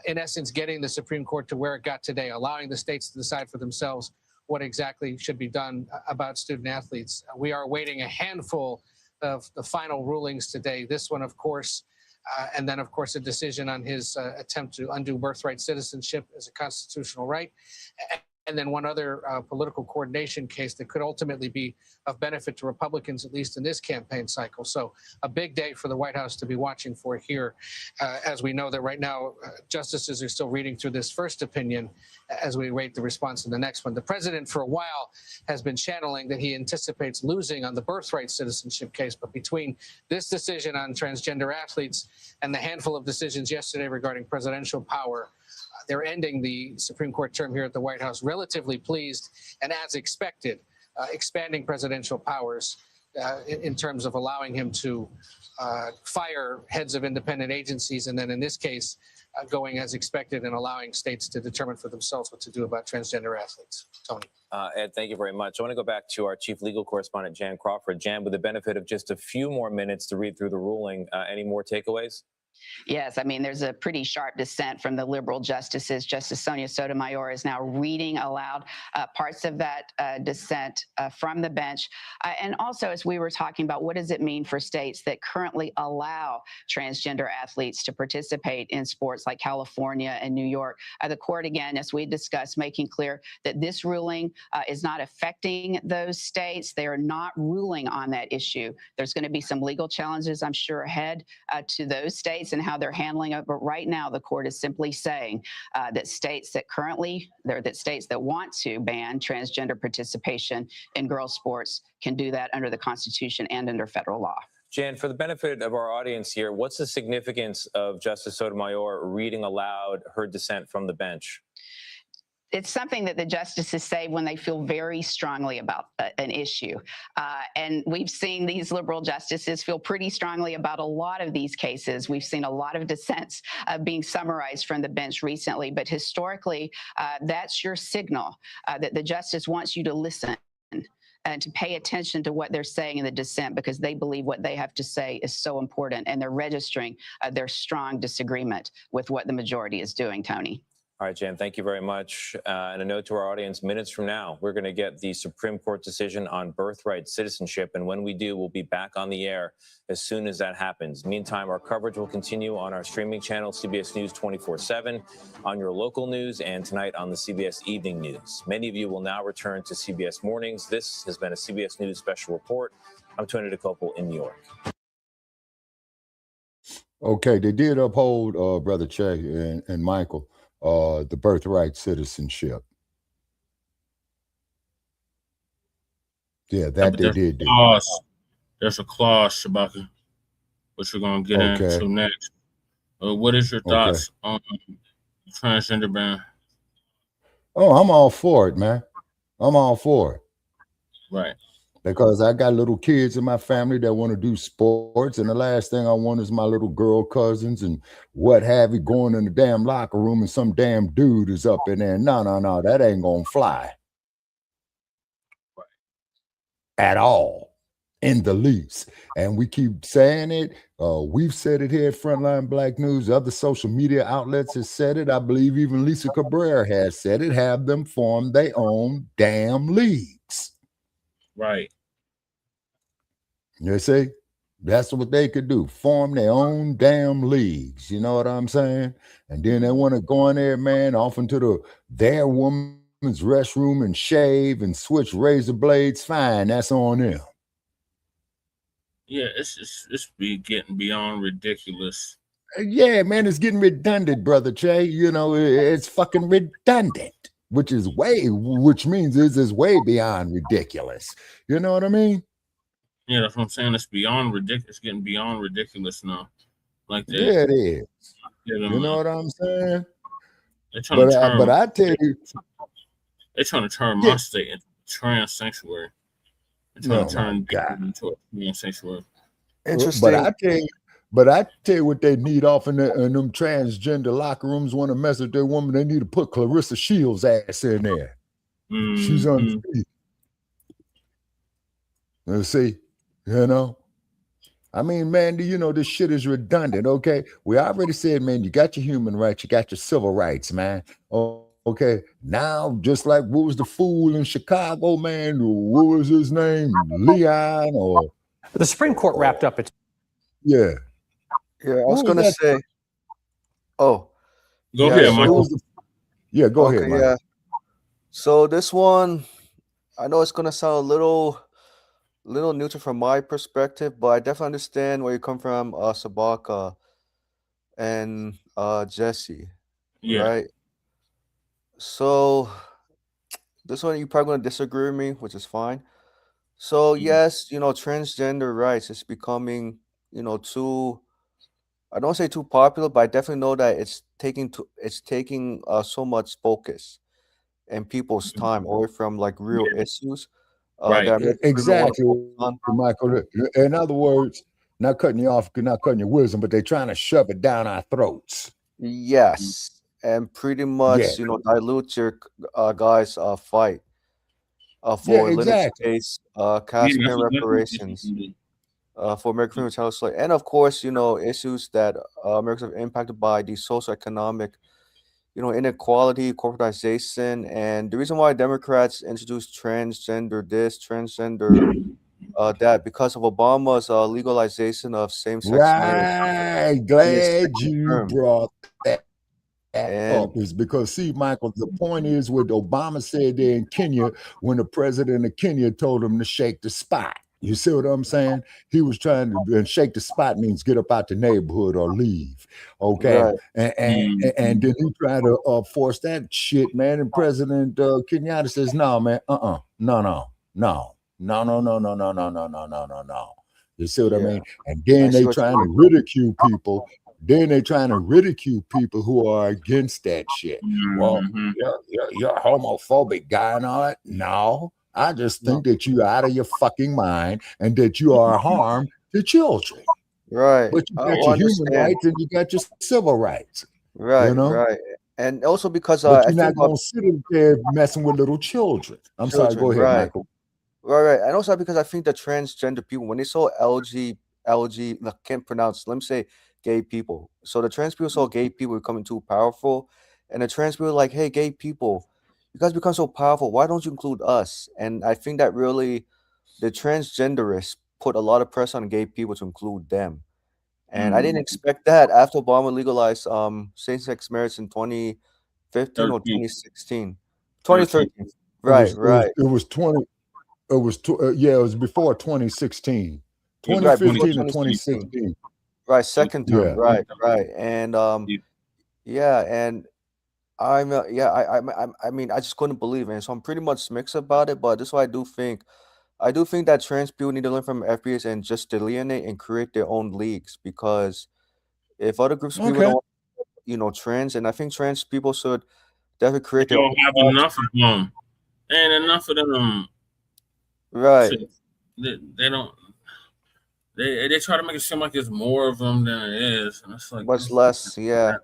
in essence, getting the Supreme Court to where it got today, allowing the states to decide for themselves what exactly should be done about student athletes. We are awaiting a handful of the final rulings today. This one, of course, and then, of course, a decision on his attempt to undo birthright citizenship as a constitutional right. And then one other political coordination case that could ultimately be of benefit to Republicans, at least in this campaign cycle. So a big day for the White House to be watching for here, as we know that right now justices are still reading through this first opinion as we await the response in the next one. The president for a while has been channeling that he anticipates losing on the birthright citizenship case, but between this decision on transgender athletes and the handful of decisions yesterday regarding presidential power, they're ending the Supreme Court term here at the White House relatively pleased and, as expected, expanding presidential powers in terms of allowing him to fire heads of independent agencies, and then in this case, going as expected and allowing states to determine for themselves what to do about transgender athletes. Tony. Ed, thank you very much. I want to go back to our chief legal correspondent, Jan Crawford. Jan, with the benefit of just a few more minutes to read through the ruling, any more takeaways? Yes, I mean, there's a pretty sharp dissent from the liberal justices. Justice Sonia Sotomayor is now reading aloud parts of that dissent from the bench. And also, as we were talking about, what does it mean for states that currently allow transgender athletes to participate in sports like California and New York? The court, again, as we discussed, making clear that this ruling is not affecting those states. They are not ruling on that issue. There's going to be some legal challenges, I'm sure, ahead to those states and how they're handling it. But right now, the court is simply saying that states that want to ban transgender participation in girls' sports can do that under the Constitution and under federal law. Jan, for the benefit of our audience here, what's the significance of Justice Sotomayor reading aloud her dissent from the bench? It's something that the justices say when they feel very strongly about an issue. And we've seen these liberal justices feel pretty strongly about a lot of these cases. We've seen a lot of dissents being summarized from the bench recently, but historically, that's your signal that the justice wants you to listen and to pay attention to what they're saying in the dissent, because they believe what they have to say is so important, and they're registering their strong disagreement with what the majority is doing, Tony. All right, Jan, thank you very much. And a note to our audience, minutes from now, we're going to get the Supreme Court decision on birthright citizenship. And when we do, we'll be back on the air as soon as that happens. Meantime, our coverage will continue on our streaming channel, CBS News 24/7, on your local news, and tonight on the CBS Evening News. Many of you will now return to CBS Mornings. This has been a CBS News Special Report. I'm Tony DeCoppel in New York. Okay, they did uphold, Brother Che and Michael, the birthright citizenship. Yeah, that they did do. There's a clause, Shabaka, which we're going to get into next. What is your thoughts on transgender ban? Oh, I'm all for it, man. I'm all for it. Right. Because I got little kids in my family that want to do sports, and the last thing I want is my little girl cousins and what have you going in the damn locker room and some damn dude is up in there. No, that ain't gonna fly. Right. At all, in the least. And we keep saying it. We've said it here at Frontline Black News. Other social media outlets have said it. I believe even Lisa Cabrera has said it. Have them form their own damn leagues. Right. You see, that's what they could do. Form their own damn leagues. You know what I'm saying? And then they want to go in there, man, off into their woman's restroom and shave and switch razor blades. Fine, that's on them. Yeah, it's getting beyond ridiculous. Yeah, man, it's getting redundant, Brother Che. You know, it's fucking redundant. Which means it's way beyond ridiculous. You know what I mean? Yeah, that's what I'm saying. It's beyond ridiculous. It's getting beyond ridiculous now. Like that. Yeah, it is. You know what I'm saying? But I tell you, they're trying to turn my state into a trans sanctuary. They're trying to turn into a trans sanctuary. Interesting. But I tell you what they need off in them transgender locker rooms. Want to mess with their woman? They need to put Clarissa Shields' ass in there. She's undefeated. Let's see, you know. I mean, man, do you know this shit is redundant? Okay, we already said, man, you got your human rights, you got your civil rights, man. Oh, okay, now just like what was the fool in Chicago, man? What was his name? Leon or the Supreme Court wrapped up it. Yeah. Yeah, I was gonna say. Oh, go ahead, Michael. Yeah, go ahead, Michael. Yeah. So this one, I know it's gonna sound a little neutral from my perspective, but I definitely understand where you come from, Sabaka and Jesse. Yeah. Right. So this one, you're probably gonna disagree with me, which is fine. So yes, transgender rights is becoming, too. I don't say too popular, but I definitely know that it's taking so much focus and people's time away from like real issues. Right. Exactly, Michael. In other words, not cutting you off, not cutting your wisdom, but they're trying to shove it down our throats. Yes, and pretty much, dilute your guys' fight for limited space, casting reparations. for American freedom to tell us, like, and of course, issues that Americans are impacted by the socioeconomic, inequality, corporatization, and the reason why Democrats introduced transgender this, transgender that, because of Obama's legalization of same-sex marriage. Right. Glad you brought that up, is because, see, Michael, the point is what Obama said there in Kenya when the president of Kenya told him to shake the spot. You see what I'm saying? He was trying to, and shake the spot means get up out the neighborhood or leave. Okay. Right. And then he tried to force that shit, man. And President Kenyatta says, no, man, no. You see what I mean? And then they trying to ridicule people. Then they trying to ridicule people who are against that shit. Well, you're a homophobic guy and all that. No. I just think that you're out of your fucking mind and that you are harm to children. Right. But you got your human rights and you got your civil rights. Right. You know? Right. And also because but you're not going to sit in there messing with little children. I'm sorry. Go ahead, Michael. Right. And also because I think the transgender people, when they saw LG, I can't pronounce, let me say gay people. So the trans people saw gay people becoming too powerful. And the trans people were like, hey, gay people, you guys become so powerful. Why don't you include us? And I think that really the transgenderists put a lot of pressure on gay people to include them. And I didn't expect that after Obama legalized same-sex marriage in 2015 or 2016. 2013. Right. It was before 2016. 2015 to 2016. Right, second term. Yeah. Right. And and I mean, I just couldn't believe it. So I'm pretty much mixed about it, but this is what I do think. I do think that trans people need to learn from FBS and just delineate and create their own leagues, because if other groups of people don't, trans, and I think trans people should definitely create They their don't have enough of them. And enough of them. Right. They don't. They try to make it seem like there's more of them than it is, and it's like much less. Yeah.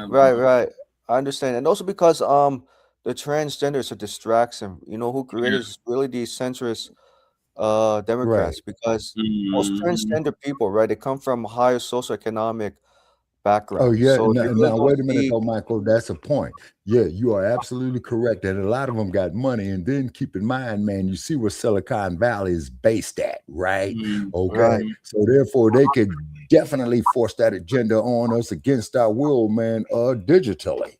Right. I understand, and also because the transgenders are distraction. Who created is really the centrist Democrats, because most transgender people, right, they come from higher socioeconomic background. Oh yeah. So Now wait a minute, though, Michael. That's a point. Yeah, you are absolutely correct. And a lot of them got money. And then keep in mind, man, you see where Silicon Valley is based at, right? Okay. Right. So therefore, they could definitely force that agenda on us against our will, man, digitally.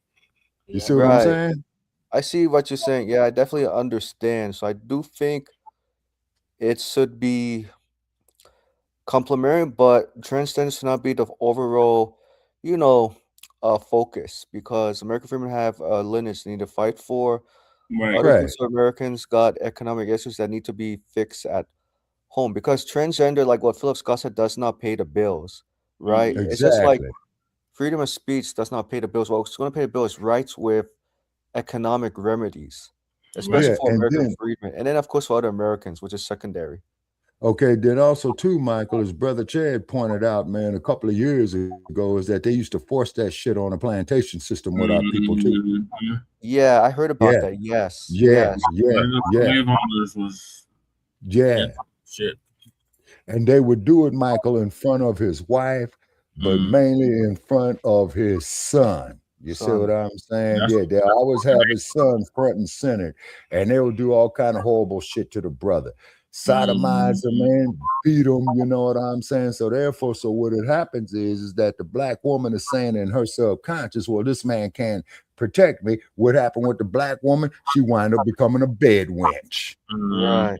You see what I'm saying? I see what you're saying. Yeah, I definitely understand. So I do think it should be complementary, but transgender should not be the overall, focus, because American freedom have lineage they need to fight for. Other groups of Americans got economic issues that need to be fixed at home, because transgender, like what Philip Scott said, does not pay the bills, right? Exactly. It's just like freedom of speech does not pay the bills. What's going to pay the bill is rights with economic remedies, especially for American freedom, and then of course for other Americans, which is secondary. Okay, then also too, Michael, as Brother Chad pointed out, man, a couple of years ago, is that they used to force that shit on a plantation system with our people too. Yeah, I heard about that. Yes. Shit. And they would do it, Michael, in front of his wife, but mainly in front of his son. You see what I'm saying? Yeah, they always have his son front and center, and they would do all kind of horrible shit to the brother. Sodomize him, man, beat him, you know what I'm saying? So therefore, what it happens is that the black woman is saying in her subconscious, well, this man can't protect me. What happened with the black woman? She wound up becoming a bed wench. Right.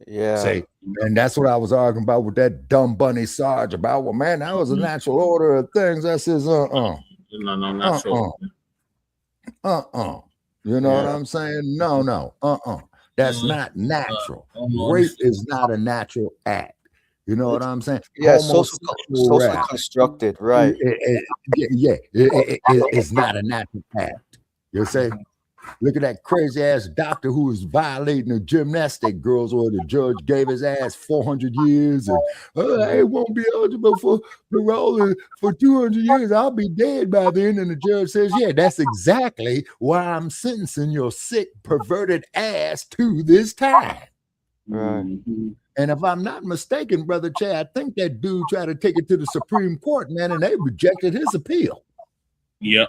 Yeah. See, and that's what I was arguing about with that dumb Bunny Sarge about, well, man, that was a natural order of things. I says, No, natural. You know what I'm saying? No. That's not natural. Rape is not a natural act. You know what I'm saying? Yeah, socially constructed, right? It's not a natural act. You say? Look at that crazy ass doctor who was violating the gymnastic girls, or the judge gave his ass 400 years, and I won't be eligible for parole for 200 years. I'll be dead by then. And the judge says, yeah, that's exactly why I'm sentencing your sick, perverted ass to this time. Right. And if I'm not mistaken, Brother Chad, I think that dude tried to take it to the Supreme Court, man, and they rejected his appeal. Yep.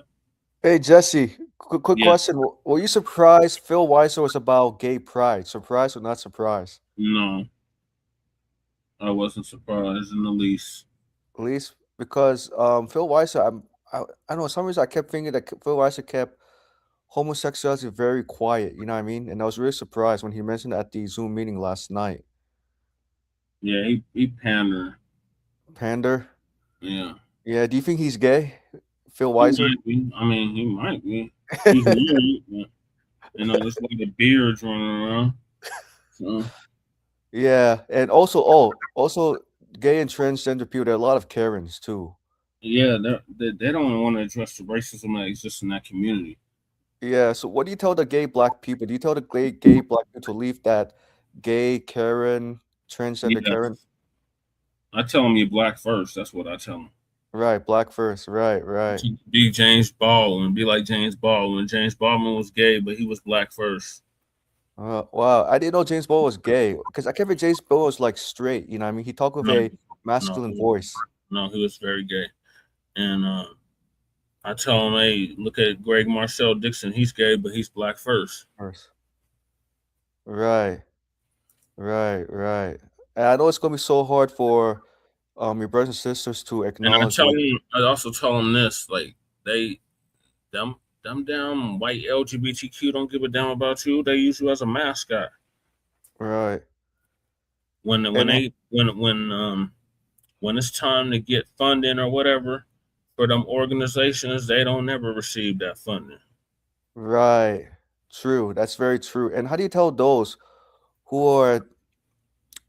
Hey, Jesse, quick question. Were you surprised Phil Weiser was about gay pride? Surprised or not surprised? No. I wasn't surprised in the least. At least because Phil Weiser, I don't know, for some reason I kept thinking that Phil Weiser kept homosexuality very quiet, you know what I mean? And I was really surprised when he mentioned it at the Zoom meeting last night. Yeah, he pander. Pander? Yeah. Yeah, do you think he's gay? Phil Weiser? I mean, he might be. He's married, but, you know, there's a lot of beards running around. So. Yeah, and also gay and transgender people, there are a lot of Karens too. Yeah, they don't want to address the racism that exists in that community. Yeah, so what do you tell the gay Black people? Do you tell the gay Black people to leave that gay Karen, transgender Karen? I tell them you're Black first. That's what I tell them. Right, Black first. Right. Be James Baldwin. Be like James Baldwin. James Baldwin was gay, but he was Black first. Wow, I didn't know James Baldwin was gay because I kept thinking James Baldwin was like straight. You know what I mean? He talked with a masculine voice. No, he was very gay. And I tell him, hey, look at Greg Marcel Dixon. He's gay, but he's Black first. Right. And I know it's gonna be so hard for your brothers and sisters to acknowledge. And I also tell them this, like them damn white LGBTQ don't give a damn about you. They use you as a mascot. Right. When it's time to get funding or whatever for them organizations, they don't never receive that funding. Right. True. That's very true. And how do you tell those who are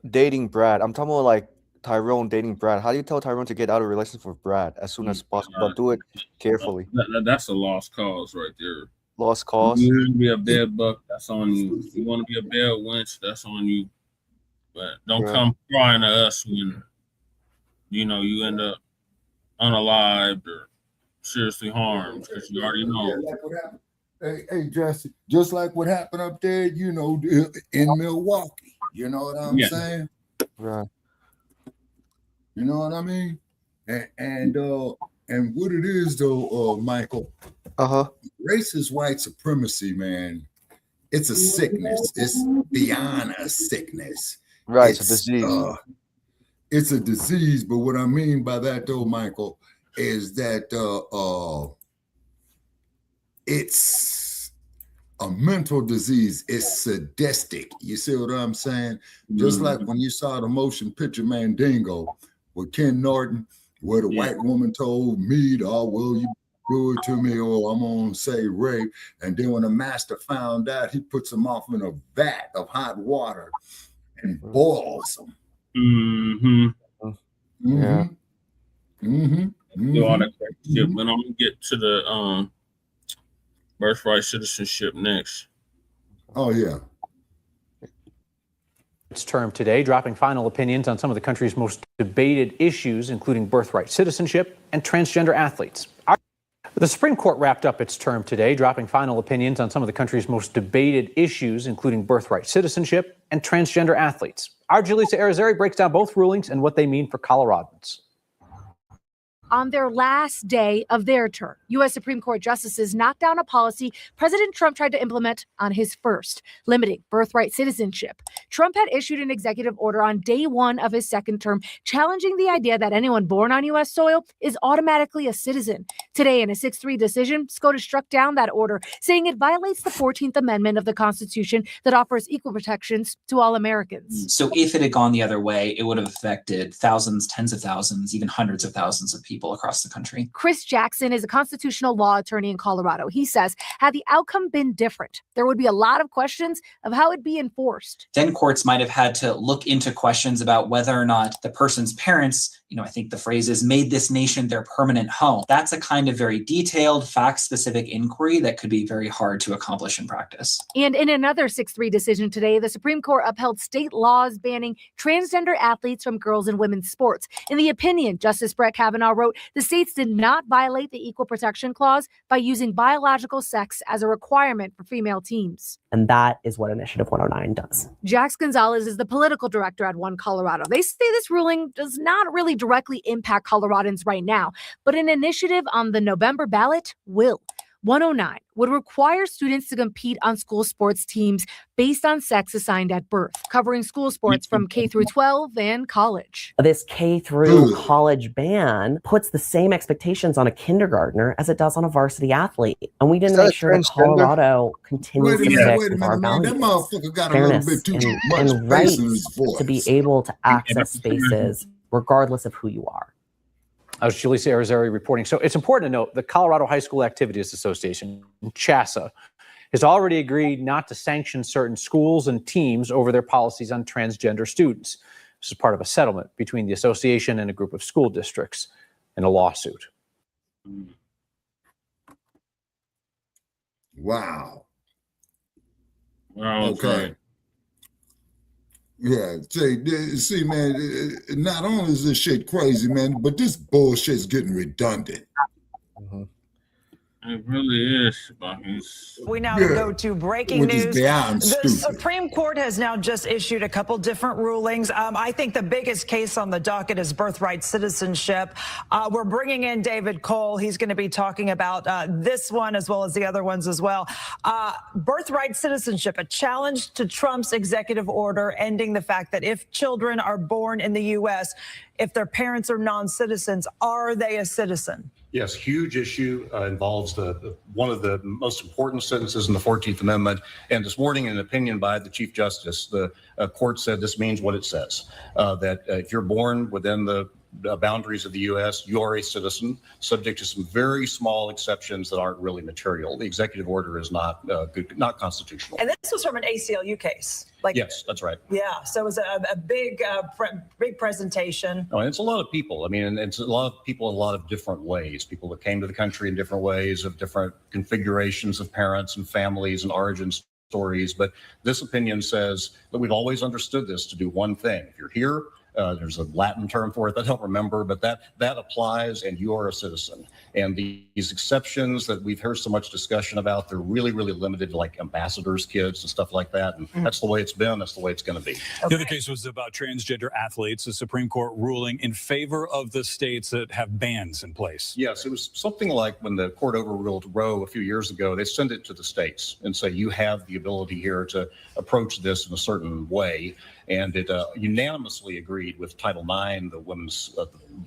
dating Brad? I'm talking about like Tyrone dating Brad. How do you tell Tyrone to get out of a relationship with Brad as soon as possible? But do it carefully. That's a lost cause right there. Lost cause? You want to be a bed buck, that's on you. You want to be a bed wench, that's on you. But don't come crying to us when you end up unalived or seriously harmed, because you already know. Hey, Jesse, just like what happened up there, in Milwaukee. You know what I'm saying? Right. You know what I mean? And what it is though, Michael. Racist white supremacy, man. It's a sickness. It's beyond a sickness. Right, it's a disease. It's a disease, but what I mean by that though, Michael, is that it's a mental disease. It's sadistic. You see what I'm saying? Just like when you saw the motion picture Mandingo with Ken Norton, where the white woman told Meade, oh, well, you do it to me, or I'm gonna say rape. And then when the master found out, he puts them off in a vat of hot water and boils them. Do all that crazy shit, but I'm gonna get to the birthright citizenship next. Oh yeah. Its term today, dropping final opinions on some of the country's most debated issues, including birthright citizenship and transgender athletes. The Supreme Court wrapped up its term today, dropping final opinions on some of the country's most debated issues, including birthright citizenship and transgender athletes. Our Julissa Arizari breaks down both rulings and what they mean for Coloradans. On their last day of their term, U.S. Supreme Court justices knocked down a policy President Trump tried to implement on his first, limiting birthright citizenship. Trump had issued an executive order on day one of his second term, challenging the idea that anyone born on U.S. soil is automatically a citizen. Today, in a 6-3 decision, SCOTUS struck down that order, saying it violates the 14th Amendment of the Constitution that offers equal protections to all Americans. So if it had gone the other way, it would have affected thousands, tens of thousands, even hundreds of thousands of people across the country. Chris Jackson is a constitutional law attorney in Colorado. He says, had the outcome been different, there would be a lot of questions of how it'd be enforced. Then courts might have had to look into questions about whether or not the person's parents, I think the phrase is, made this nation their permanent home. That's a kind of very detailed, fact-specific inquiry that could be very hard to accomplish in practice. And in another 6-3 decision today, the Supreme Court upheld state laws banning transgender athletes from girls and women's sports. In the opinion, Justice Brett Kavanaugh wrote, quote, the states did not violate the Equal Protection Clause by using biological sex as a requirement for female teams. And that is what Initiative 109 does. Jax Gonzalez is the political director at One Colorado. They say this ruling does not really directly impact Coloradans right now, but an initiative on the November ballot will. 109 would require students to compete on school sports teams based on sex assigned at birth, covering school sports from K through 12 and college. This K through college ban puts the same expectations on a kindergartner as it does on a varsity athlete. And we didn't make sure that Colorado continues to stick with our values, That motherfucker got a fairness, little bit too much and bass in rights his voice. to be able to access spaces regardless of who you are. I was Julissa Arizari reporting. So it's important to note the Colorado High School Activities Association, CHASA, has already agreed not to sanction certain schools and teams over their policies on transgender students. This is part of a settlement between the association and a group of school districts in a lawsuit. Wow. Wow. Okay. Yeah, see, man, not only is this shit crazy, man, but this bullshit's getting redundant. It really is. We now go to breaking news. The Supreme Court has now just issued a couple different rulings. I think the biggest case on the docket is birthright citizenship. We're bringing in David Cole. He's going to be talking about this one as well as the other ones as well. Birthright citizenship, a challenge to Trump's executive order ending the fact that if children are born in the U.S., if their parents are non-citizens, are they a citizen? Yes, huge issue, involves one of the most important sentences in the 14th Amendment. And this morning, in an opinion by the Chief Justice, the court said this means what it says, that if you're born within the boundaries of the U.S., you are a citizen, subject to some very small exceptions that aren't really material. The executive order is not not constitutional. And this was from an ACLU case. Yes, that's right. Yeah, so it was a big presentation. Oh, and it's a lot of people. I mean, and it's a lot of people in a lot of different ways. People that came to the country in different ways, of different configurations of parents and families and origin stories. But this opinion says that we've always understood this to do one thing. If you're here, there's a Latin term for it that I don't remember, but that applies, and you are a citizen. And these exceptions that we've heard so much discussion about, they're really, really limited to like ambassadors' kids and stuff like that. And that's the way it's been. That's the way it's going to be. The other case was about transgender athletes. The Supreme Court ruling in favor of the states that have bans in place. Yes, it was something like when the court overruled Roe a few years ago, they send it to the states and say, you have the ability here to approach this in a certain way. And it unanimously agreed with Title IX,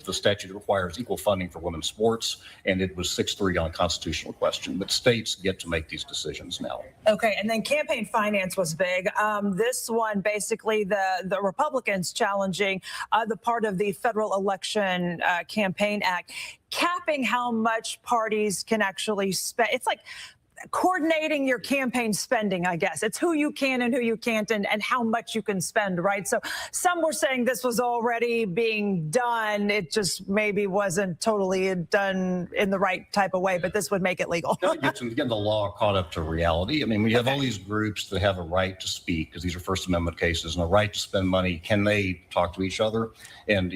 the statute that requires equal funding for women's sports, and it was 6-3 on a constitutional question. But states get to make these decisions now. Okay, and then campaign finance was big. This one, basically, the Republicans challenging the part of the Federal Election Campaign Act, capping how much parties can actually spend. It's like coordinating your campaign spending, I guess. It's who you can and who you can't and how much you can spend, right? So some were saying this was already being done. It just maybe wasn't totally done in the right type of way, but this would make it legal. Getting the law caught up to reality. I mean, we have all these groups that have a right to speak, because these are First Amendment cases, and a right to spend money. Can they talk to each other? And,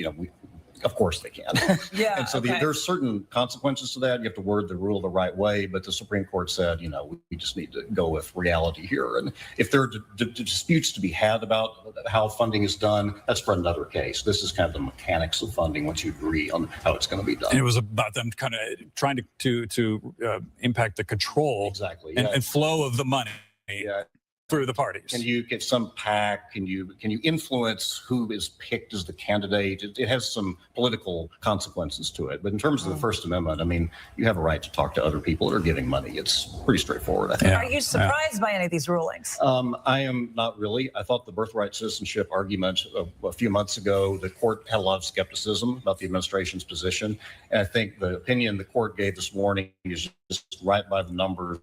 of course they can. Yeah. And so there's certain consequences to that. You have to word the rule the right way. But the Supreme Court said, we just need to go with reality here. And if there are disputes to be had about how funding is done, that's for another case. This is kind of the mechanics of funding once you agree on how it's going to be done. And it was about them kind of trying to impact the control and flow of the money. Yeah. Through the parties. Can you get some PAC? Can you influence who is picked as the candidate? It has some political consequences to it. But in terms of the First Amendment, I mean, you have a right to talk to other people that are giving money. It's pretty straightforward, I think. Are you surprised by any of these rulings? I am not really. I thought the birthright citizenship argument a few months ago, the court had a lot of skepticism about the administration's position. And I think the opinion the court gave this morning is just right by the numbers,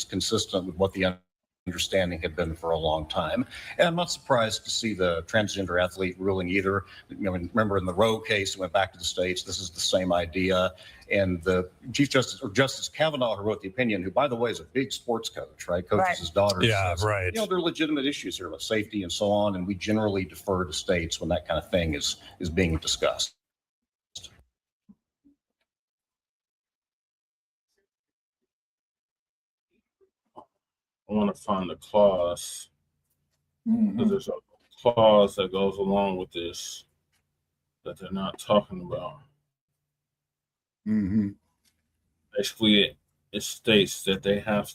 consistent with what the understanding had been for a long time. And I'm not surprised to see the transgender athlete ruling either. Remember in the Roe case, it went back to the states. This is the same idea. And the Chief Justice, or Justice Kavanaugh, who wrote the opinion, who, by the way, is a big sports coach, right? Coaches his daughters. Yeah, says, right. There are legitimate issues here with safety and so on. And we generally defer to states when that kind of thing is being discussed. I want to find the clause because there's a clause that goes along with this that they're not talking about. Basically, it states that they have,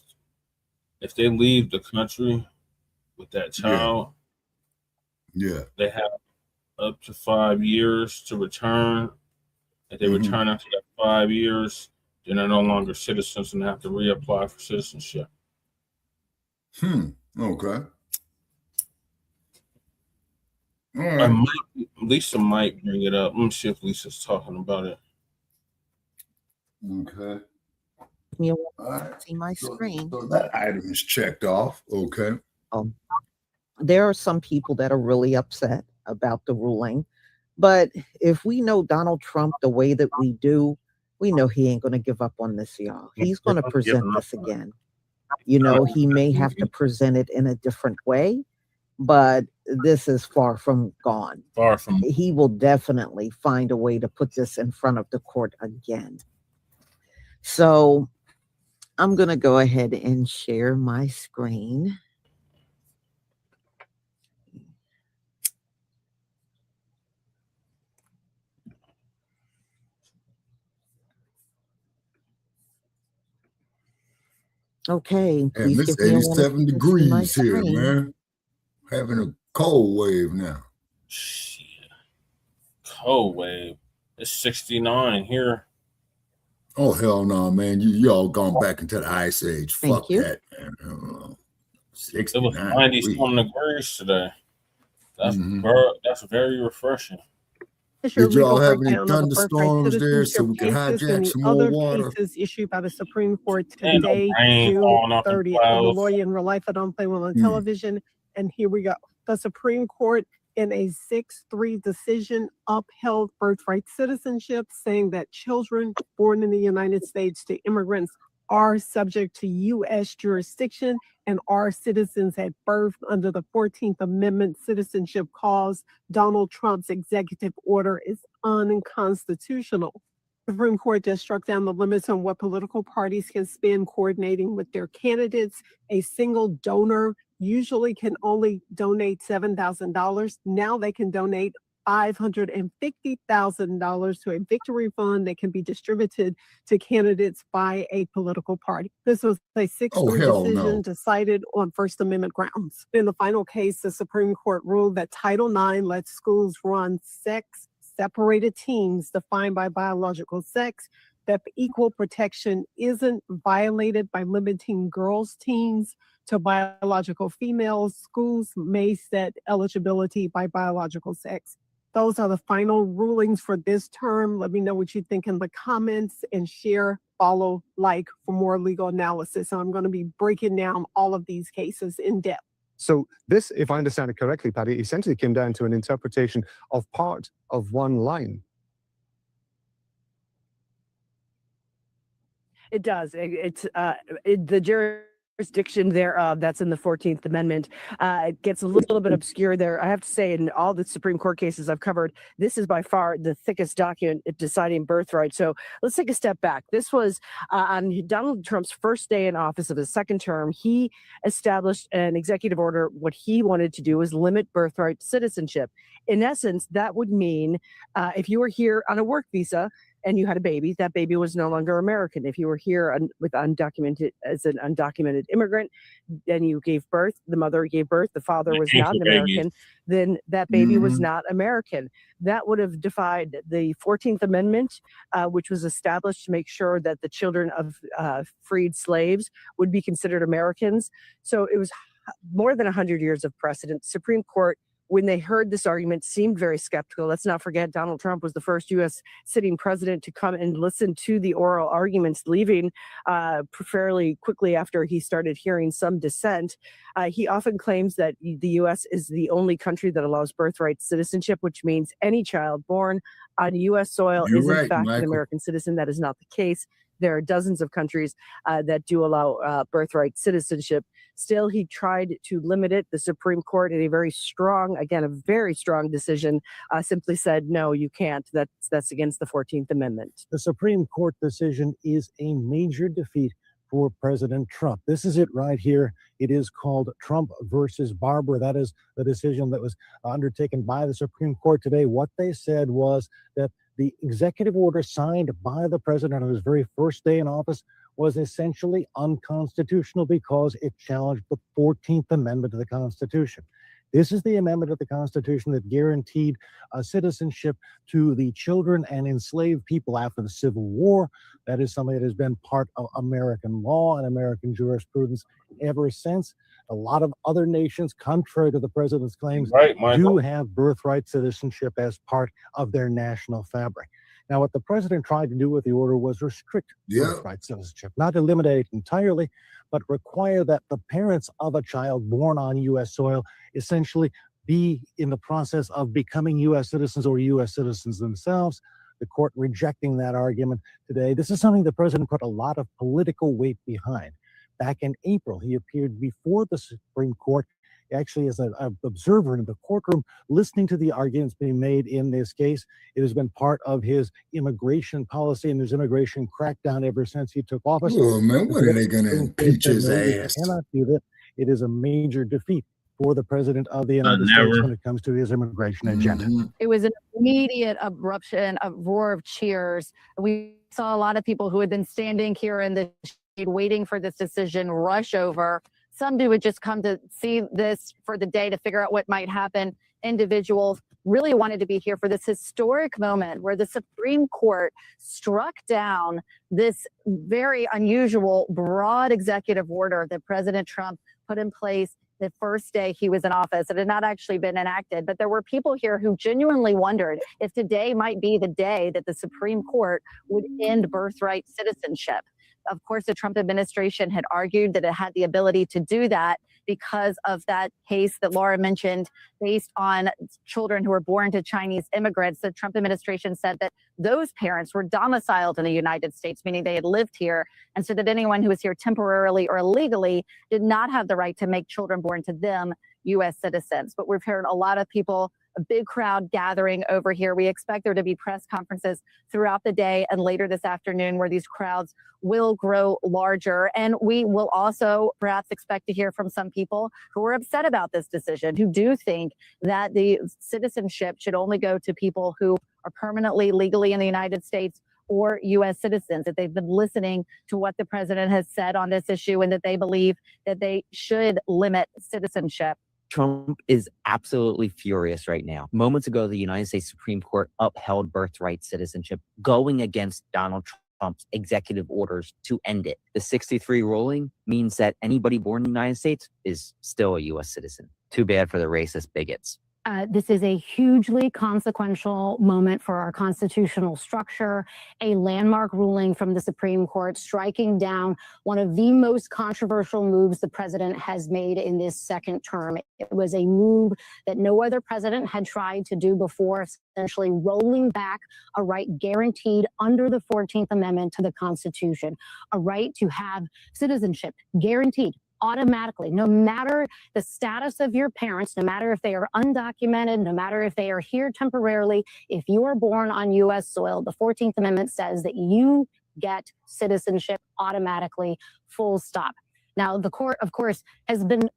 if they leave the country with that child, they have up to 5 years to return. If they return after that 5 years, then they're no longer citizens and have to reapply for citizenship. Okay. Lisa might bring it up. Let me see if Lisa's talking about it. Okay. You All right. see my screen. So that item is checked off. Okay. There are some people that are really upset about the ruling, but if we know Donald Trump the way that we do, we know he ain't going to give up on this, y'all. He's going to present this again. You know, he may have to present it in a different way, but this is far from gone. Far from. He will definitely find a way to put this in front of the court again. So I'm going to go ahead and share my screen. Okay, And please it's give me a moment 87 to see my degrees here, screen. man. Having a cold wave now. Shit. Cold wave. It's 69 here. Oh, hell no, man. Y'all gone back into the ice age. Thank Fuck you. that, man. It 69 was 90 degrees. something degrees today. That's very refreshing. Your Did y'all legal have any breakdown of the birthright thunderstorms there so citizenship we could cases hijack and the some more other water? cases issued by the Supreme Court Ain't no today, rain June falling off the 30th. clouds. Malloy and Relifa don't play well on television. And here we go. The Supreme Court, in a 6-3 decision, upheld birthright citizenship, saying that children born in the United States to immigrants are subject to U.S. jurisdiction and are citizens at birth under the 14th Amendment Citizenship Clause. Donald Trump's executive order is unconstitutional. The Supreme Court just struck down the limits on what political parties can spend coordinating with their candidates. A single donor usually can only donate $7,000. Now they can donate $550,000 to a victory fund that can be distributed to candidates by a political party. This was a 6-3 decision decided on First Amendment grounds. In the final case, the Supreme Court ruled that Title IX lets schools run sex-separated teams defined by biological sex, that equal protection isn't violated by limiting girls' teams to biological females. Schools may set eligibility by biological sex. Those are the final rulings for this term. Let me know what you think in the comments and share, follow, like for more legal analysis. So I'm going to be breaking down all of these cases in depth. So this, if I understand it correctly, Patty, essentially came down to an interpretation of part of one line. It does. The jurisdiction thereof that's in the 14th Amendment. It gets a little bit obscure there. I have to say, in all the Supreme Court cases I've covered, this is by far the thickest document deciding birthright. So let's take a step back. This was on Donald Trump's first day in office of his second term. He established an executive order. What he wanted to do was limit birthright citizenship. In essence, that would mean if you were here on a work visa and you had a baby, that baby was no longer American. If you were here with undocumented as an undocumented immigrant, and you gave birth, the mother gave birth, the father was not an American, then that baby was not American. That would have defied the 14th Amendment, which was established to make sure that the children of freed slaves would be considered Americans. So it was more than 100 years of precedent. Supreme Court, when they heard this argument, seemed very skeptical. Let's not forget, Donald Trump was the first U.S. sitting president to come and listen to the oral arguments, leaving fairly quickly after he started hearing some dissent. He often claims that the U.S. is the only country that allows birthright citizenship, which means any child born on U.S. soil is in fact an American citizen. That is not the case. There are dozens of countries that do allow birthright citizenship. Still, he tried to limit it. The Supreme Court, in a very strong decision, simply said, no, you can't. That's against the 14th Amendment. The Supreme Court decision is a major defeat for President Trump. This is it right here. It is called Trump versus Barber. That is the decision that was undertaken by the Supreme Court today. What they said was that the executive order signed by the president on his very first day in office was essentially unconstitutional because it challenged the 14th Amendment to the Constitution. This is the amendment of the Constitution that guaranteed citizenship to the children and enslaved people after the Civil War. That is something that has been part of American law and American jurisprudence ever since. A lot of other nations, contrary to the president's claims, do have birthright citizenship as part of their national fabric. Now, what the president tried to do with the order was restrict birthright citizenship, not eliminate it entirely, but require that the parents of a child born on U.S. soil essentially be in the process of becoming U.S. citizens or U.S. citizens themselves. The court rejecting that argument today. This is something the president put a lot of political weight behind. Back in April, he appeared before the Supreme Court, actually as an observer in the courtroom, listening to the arguments being made in this case. It has been part of his immigration policy and his immigration crackdown ever since he took office. Oh, man, when are they going to impeach his ass? Cannot do that. It is a major defeat for the president of the United States when it comes to his immigration agenda. It was an immediate eruption, a roar of cheers. We saw a lot of people who had been standing here in the shade waiting for this decision rush over. Some who had just come to see this for the day to figure out what might happen. Individuals really wanted to be here for this historic moment where the Supreme Court struck down this very unusual, broad executive order that President Trump put in place the first day he was in office. It had not actually been enacted, but there were people here who genuinely wondered if today might be the day that the Supreme Court would end birthright citizenship. Of course, the Trump administration had argued that it had the ability to do that because of that case that Laura mentioned based on children who were born to Chinese immigrants. The Trump administration said that those parents were domiciled in the United States, meaning they had lived here, and so that anyone who was here temporarily or illegally did not have the right to make children born to them U.S. citizens. But we've heard a lot of people, a big crowd gathering over here. We expect there to be press conferences throughout the day and later this afternoon where these crowds will grow larger. And we will also perhaps expect to hear from some people who are upset about this decision, who do think that the citizenship should only go to people who are permanently legally in the United States or U.S. citizens, that they've been listening to what the president has said on this issue and that they believe that they should limit citizenship. Trump is absolutely furious right now. Moments ago, the United States Supreme Court upheld birthright citizenship, going against Donald Trump's executive orders to end it. The 63 ruling means that anybody born in the United States is still a U.S. citizen. Too bad for the racist bigots. This is a hugely consequential moment for our constitutional structure, a landmark ruling from the Supreme Court striking down one of the most controversial moves the president has made in this second term. It was a move that no other president had tried to do before, essentially rolling back a right guaranteed under the 14th Amendment to the Constitution, a right to have citizenship guaranteed automatically, no matter the status of your parents, no matter if they are undocumented, no matter if they are here temporarily, if you are born on U.S. soil, the 14th Amendment says that you get citizenship automatically, full stop. Now, the court, of course, has been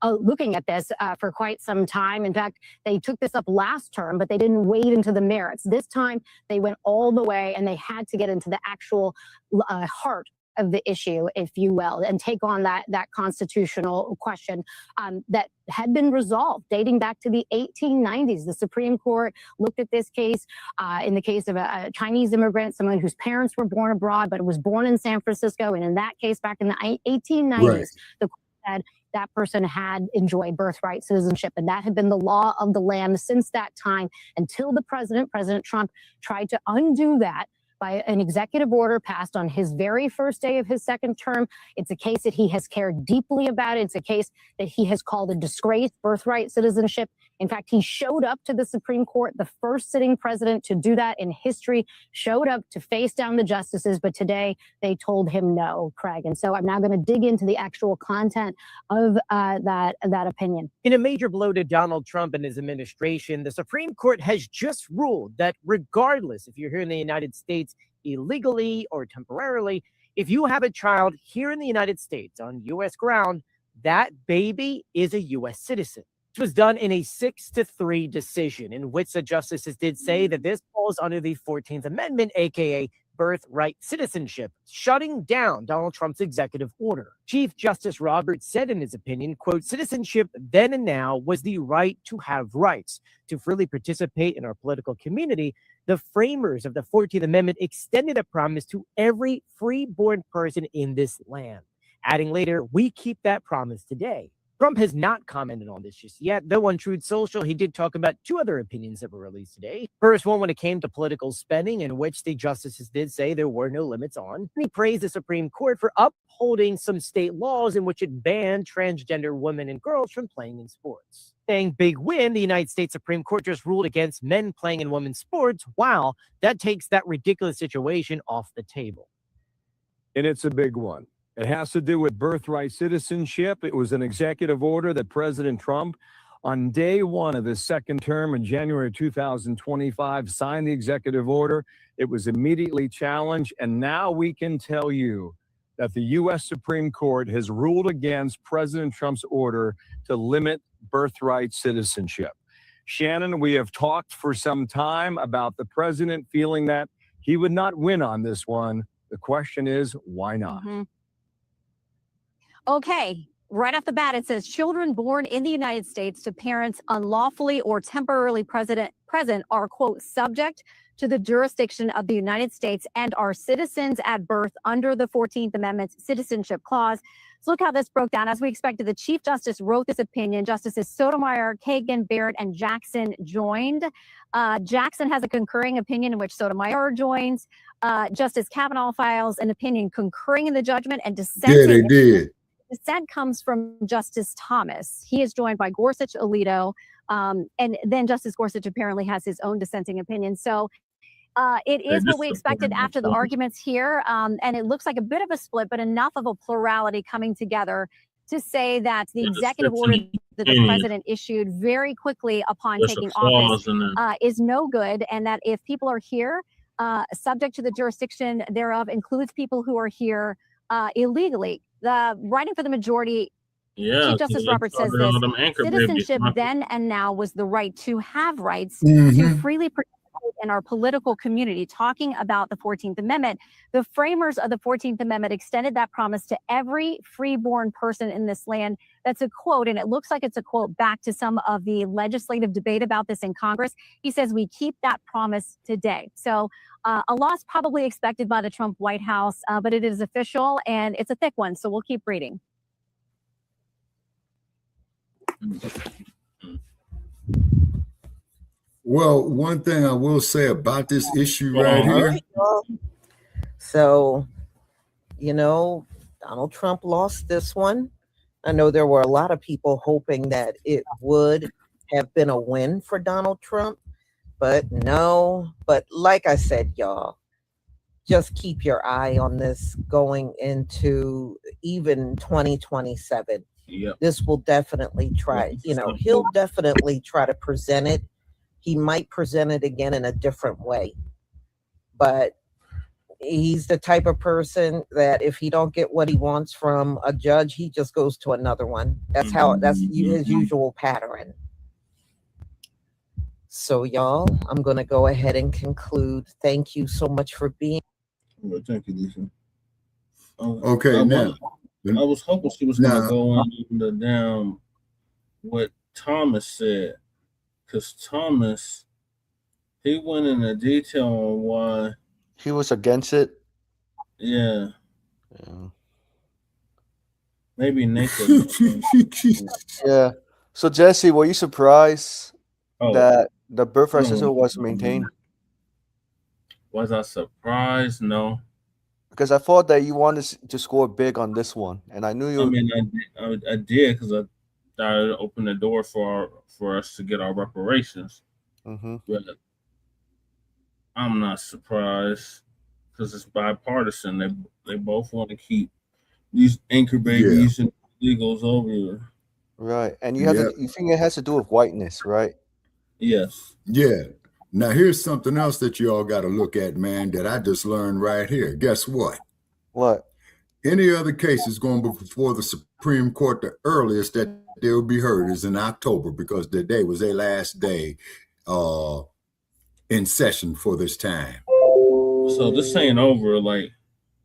looking at this for quite some time. In fact, they took this up last term, but they didn't wade into the merits. This time, they went all the way and they had to get into the actual heart of the issue, if you will, and take on that constitutional question that had been resolved dating back to the 1890s. The Supreme Court looked at this case in the case of a Chinese immigrant, someone whose parents were born abroad, but was born in San Francisco. And in that case, back in the 1890s, the court said that person had enjoyed birthright citizenship. And that had been the law of the land since that time until the President Trump, tried to undo that by an executive order passed on his very first day of his second term. It's a case that he has cared deeply about. It's a case that he has called a disgrace, birthright citizenship. In fact, he showed up to the Supreme Court, the first sitting president to do that in history, showed up to face down the justices, but today they told him no, Craig. And so I'm now going to dig into the actual content of that opinion. In a major blow to Donald Trump and his administration, the Supreme Court has just ruled that regardless if you're here in the United States illegally or temporarily, If you have a child here in the United States on U.S. ground, that baby is a U.S. citizen. This was done in a 6-3 decision in which the justices did say that this falls under the 14th Amendment, aka birthright citizenship, shutting down Donald Trump's executive order. Chief Justice Roberts said in his opinion, quote, citizenship then and now was the right to have rights, to freely participate in our political community. The framers of the 14th Amendment extended a promise to every free-born person in this land. Adding later, we keep that promise today. Trump has not commented on this just yet, though on Truth Social, he did talk about two other opinions that were released today. First one when it came to political spending, in which the justices did say there were no limits on. He praised the Supreme Court for upholding some state laws in which it banned transgender women and girls from playing in sports. Saying big win, the United States Supreme Court just ruled against men playing in women's sports. Wow, that takes that ridiculous situation off the table. And it's a big one. It has to do with birthright citizenship. It was an executive order that President Trump, on day one of his second term in January 2025, signed the executive order. It was immediately challenged, and now we can tell you that the U.S. Supreme Court has ruled against President Trump's order to limit birthright citizenship. Shannon, we have talked for some time about the president feeling that he would not win on this one. The question is, why not? Okay, right off the bat, it says children born in the United States to parents unlawfully or temporarily present are, quote, subject to the jurisdiction of the United States and are citizens at birth under the 14th Amendment's Citizenship Clause. So look how this broke down. As we expected, the Chief Justice wrote this opinion. Justices Sotomayor, Kagan, Barrett, and Jackson joined. Jackson has a concurring opinion in which Sotomayor joins. Justice Kavanaugh files an opinion concurring in the judgment and dissenting. Yeah, they did. Dissent comes from Justice Thomas. He is joined by Gorsuch, Alito, and then Justice Gorsuch apparently has his own dissenting opinion. So it is what we expected after the arguments here, and it looks like a bit of a split, but enough of a plurality coming together to say that the executive order that the president issued very quickly upon taking office is no good, and that if people are here, subject to the jurisdiction thereof includes people who are here illegally. The writing for the majority, Chief Justice Roberts says this, citizenship then and now was the right to have rights to freely participate in our political community. Talking about the 14th Amendment, the framers of the 14th Amendment extended that promise to every freeborn person in this land. That's a quote, and it looks like it's a quote back to some of the legislative debate about this in Congress. He says, we keep that promise today. So a loss probably expected by the Trump White House, but it is official and it's a thick one. So we'll keep reading. Well, one thing I will say about this issue right here. So, you know, Donald Trump lost this one. I know there were a lot of people hoping that it would have been a win for Donald Trump. But no, but like I said, y'all, just keep your eye on this going into even 2027. Yep. This will definitely try, you know, he'll definitely try to present it. He might present it again in a different way. But he's the type of person that if he don't get what he wants from a judge, he just goes to another one. That's his usual pattern. So, y'all, I'm going to go ahead and conclude. Thank you so much for being. Well, thank you, Lisa. Okay, now. I was hoping she was going to go on down what Thomas said, because Thomas, he went into detail on why he was against it. Yeah. Maybe Nathan. Yeah. So, Jesse, were you surprised that the birthright system was maintained? Was I surprised? No. Because I thought that you wanted to score big on this one, and I knew you. I mean, I did because I thought it opened the door for us to get our reparations. But I'm not surprised because it's bipartisan. They both want to keep these anchor babies and illegals over here. Right, and you think it has to do with whiteness, right? Yes. Yeah. Now, here's something else that you all got to look at, man, that I just learned right here. Guess what? What? Any other cases going before the Supreme Court, the earliest that they will be heard is in October, because the day was their last day in session for this time. So this ain't over. Like,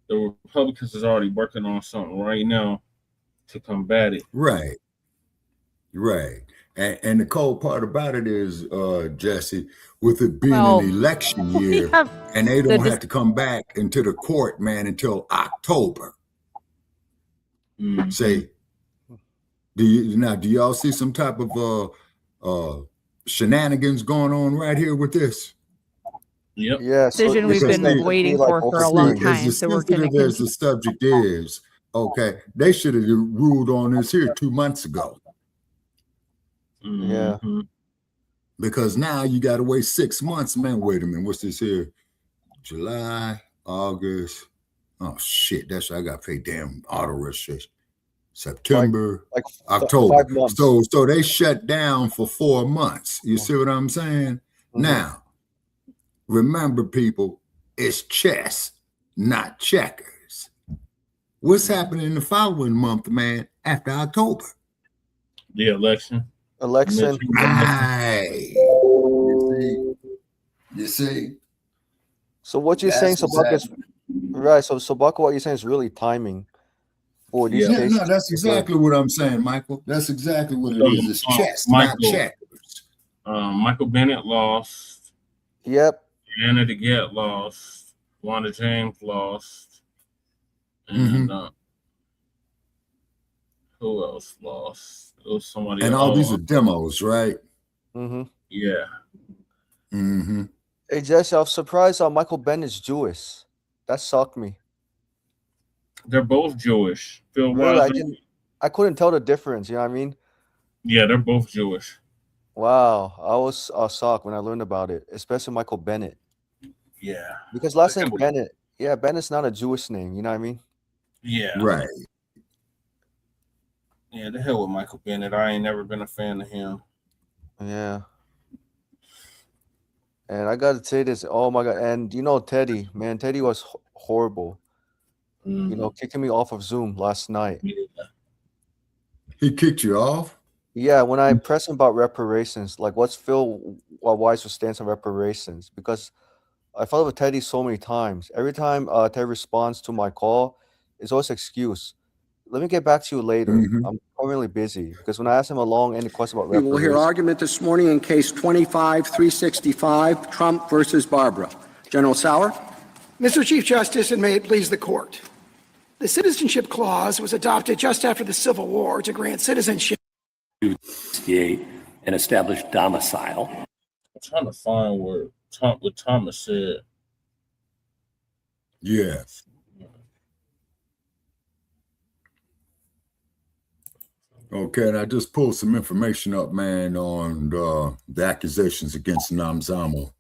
the Republicans is already working on something right now to combat it. Right. And the cold part about it is, Jesse, with it being an election year, and they don't have to come back into the court, man, until October. Say, do y'all see some type of shenanigans going on right here with this? Yep. Yeah. Decision we've been waiting for a long time. So we're going to as the subject is, okay, they should have ruled on this here 2 months ago. Yeah. Because now you got to wait 6 months, man. Wait a minute, what's this here? July, August. Oh shit, that's I got to pay damn auto registration. September, like October. 5 months. So they shut down for 4 months. You see what I'm saying? Now, remember, people, it's chess, not checkers. What's happening the following month, man, after October? The election. Right. You see? So what you're saying, Sabak, is right. So Sabak, what you're saying is really timing for these cases. No, that's exactly what I'm saying, Michael. That's exactly what it is. It's chess, not checkers. Michael Bennett lost. Yep. Anna DeGette lost. Wanda James lost. And who else lost? It was somebody And else. all these are demos, right? Yeah. Hey, Jesse, I was surprised Michael Bennett's Jewish. That shocked me. They're both Jewish. Phil Really, I couldn't tell the difference. You know what I mean? Yeah, they're both Jewish. Wow, I was shocked when I learned about it, especially Michael Bennett. Yeah. Because last name Bennett, Bennett's not a Jewish name. You know what I mean? Yeah. Right. Yeah, the hell with Michael Bennett. I ain't never been a fan of him. Yeah. And I got to say this. Oh, my God. And, Teddy, man, Teddy was horrible. Kicking me off of Zoom last night. He kicked you off? Yeah, when I pressed him about reparations, like what's Phil Wise's stance on reparations? Because I followed with Teddy so many times. Every time Teddy responds to my call, it's always excuse. Let me get back to you later. I'm really busy. Because when I asked him a long-ended question about We reparations, will hear argument this morning in case 25-365, Trump versus Barbara. General Sauer. Mr. Chief Justice, and may it please the court. The Citizenship Clause was adopted just after the Civil War to grant citizenship. And establish domicile. I'm trying to find what Thomas said. Yeah. Okay, and I just pulled some information up, man, on the accusations against Namzamo.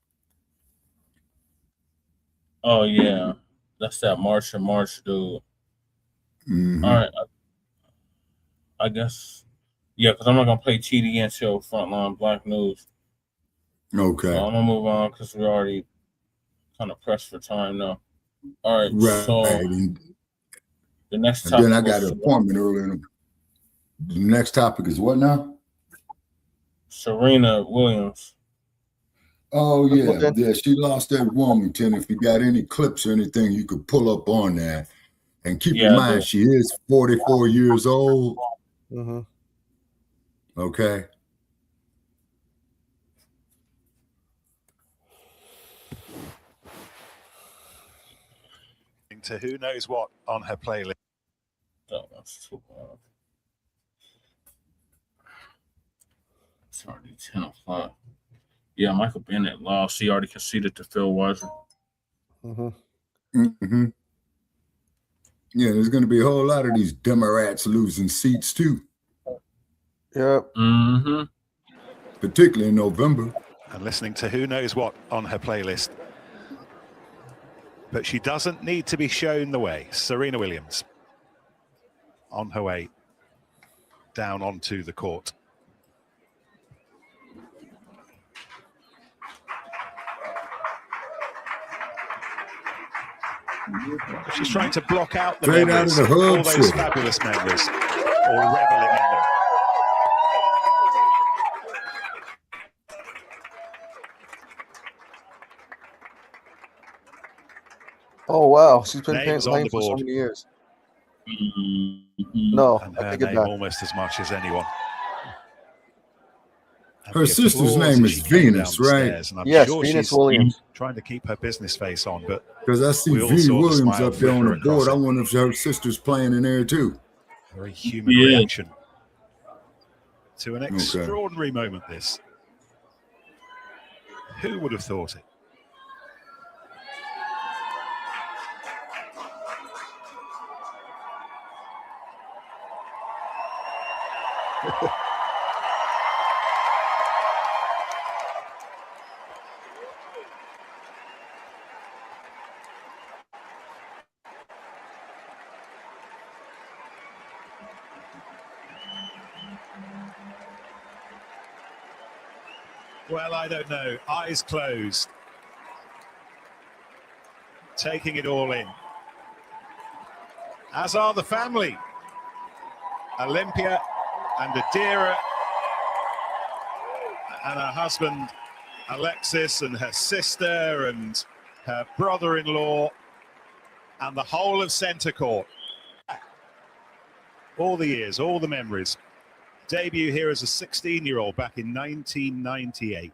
Oh, yeah. That's that March dude. All right. I guess. Yeah, because I'm not going to play TD until Frontline Black News. Okay. So I'm going to move on because we're already kind of pressed for time now. All right. Right. So the next and topic. then I got an appointment earlier. The next topic is what now? Serena Williams. Oh, yeah. Yeah, she lost at Wilmington. If you got any clips or anything, you could pull up on that. And keep in mind, she is 44 years old. Okay. To who knows what on her playlist. Oh, that's too bad. It's already 10 o'clock. Yeah, Michael Bennett lost. He already conceded to Phil Weiser. Yeah, there's going to be a whole lot of these Democrats losing seats too. Yep. Particularly in November. And listening to who knows what on her playlist. But she doesn't need to be shown the way. Serena Williams on her way down onto the court. She's trying to block out the Straight out of members, the all hub those shit. fabulous members, or reveling in them. Oh wow, she's been Names on playing the for so board. many years. No, And I her take it name back. almost as much as anyone. And Her the sister's applause name as is she came Venus, down the right? stairs, and I'm Yes, sure Venus she's Williams. trying to keep her business face on, but Because I see we all V. saw the Williams smile up there on flicker the across board. I it. wonder if her sister's playing in there too. Very human Yeah. reaction to an extraordinary moment, this. Who would have thought it? Well, I don't know. Eyes closed. Taking it all in. As are the family. Olympia and Adira and her husband Alexis and her sister and her brother-in-law and the whole of Centre Court. All the years, all the memories. Debut here as a 16-year-old back in 1998.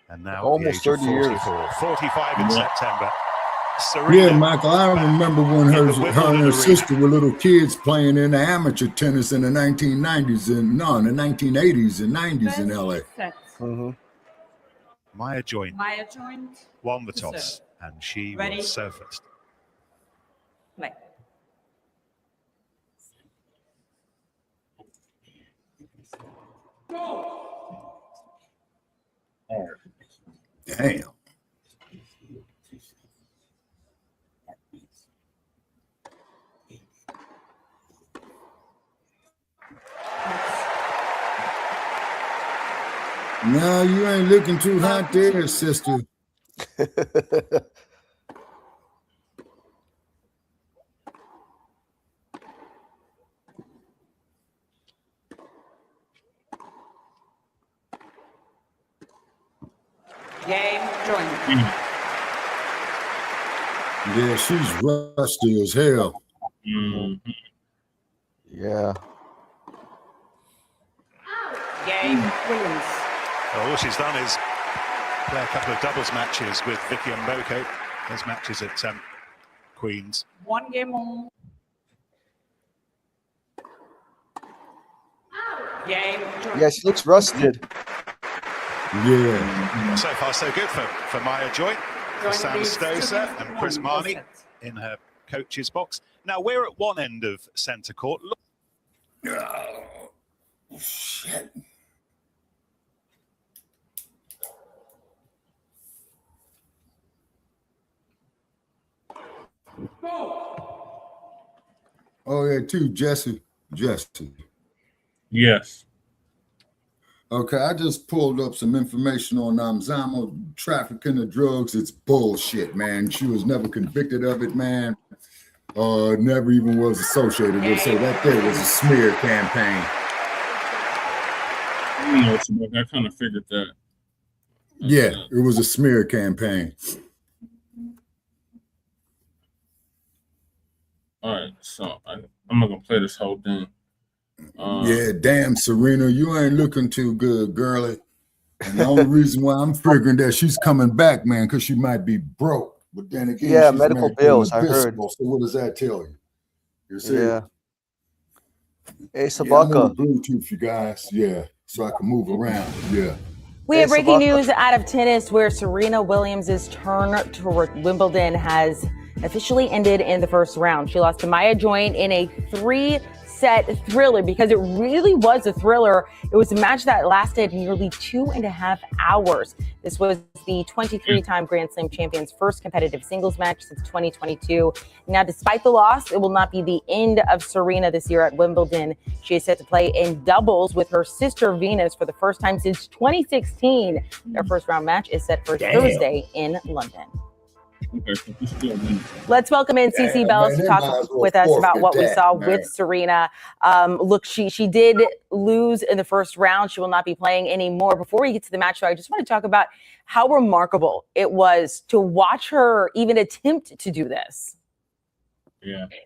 And now Almost at the age 30 years. of 44, 45 in September. Yeah, Serena, Michael, I remember when her the and Wimbledon her arena. sister were little kids playing in the amateur tennis in the 1990s and in the 1980s and 90s in LA. Maya Joint Maya Joint. won the to toss, serve. and she Ready? will serve first. Play. Damn. No, you ain't looking too hot there, sister. Game joint. Yeah, she's rusty as hell. Yeah. Game Williams. Well, all she's done is play a couple of doubles matches with Vicky and Mboko. Those matches at Queen's. 1 game on. Game joint. Yeah, she looks rusted. Yeah. So far, so good for Maya Joint, for Sam Stoser and Chris Marnie in her coach's box. Now, we're at one end of Centre Court. Look. Oh, shit. Oh, yeah, too, Jesse. Yes. Okay, I just pulled up some information on Zamo trafficking of drugs. It's bullshit, man. She was never convicted of it, man. Never even was associated with it. So that there was a smear campaign. I kind of figured that. Yeah, it was a smear campaign. All right, so I'm not gonna play this whole thing. Yeah, damn, Serena, you ain't looking too good, girlie. And the only reason why I'm figuring that she's coming back, man, because she might be broke. But then again, Yeah, she's medical married to an bills, I heard. Episcopal, so what does that tell you? You see? Yeah. Hey, Yeah, I'm Shabaka. on Bluetooth, you guys. Yeah, so I can move around. Yeah. We have breaking news out of tennis where Serena Williams' turn to Wimbledon has officially ended in the first round. She lost to Maya Joint in a 3-set thriller because it really was a thriller. It was a match that lasted nearly 2.5 hours. This was the 23-time Grand Slam champion's first competitive singles match since 2022. Now, despite the loss, it will not be the end of Serena this year at Wimbledon. She is set to play in doubles with her sister Venus for the first time since 2016. Their first round match is set for Thursday in London. Okay, so this still wins. Let's welcome in CC Damn, Bells man, to they talk might as well with us about forfeit what we that, saw man. with Serena. Look, she did lose in the first round. She will not be playing anymore. Before we get to the match, though, I just want to talk about how remarkable it was to watch her even attempt to do this.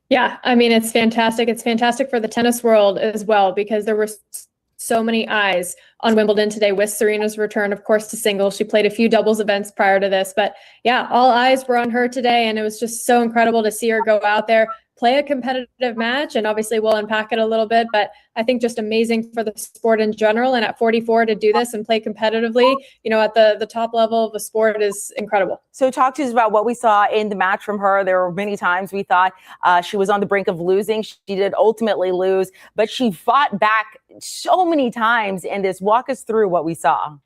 Yeah, I mean, it's fantastic. It's fantastic for the tennis world as well, because there were so many eyes on Wimbledon today with Serena's return, of course, to singles. She played a few doubles events prior to this, but yeah, all eyes were on her today, and it was just so incredible to see her go out there, play a competitive match, and obviously we'll unpack it a little bit, but I think just amazing for the sport in general. And at 44 to do this and play competitively, you know, at the top level of the sport is incredible. So talk to us about what we saw in the match from her. There were many times we thought she was on the brink of losing. She did ultimately lose, but she fought back so many times in this. Walk us through what we saw.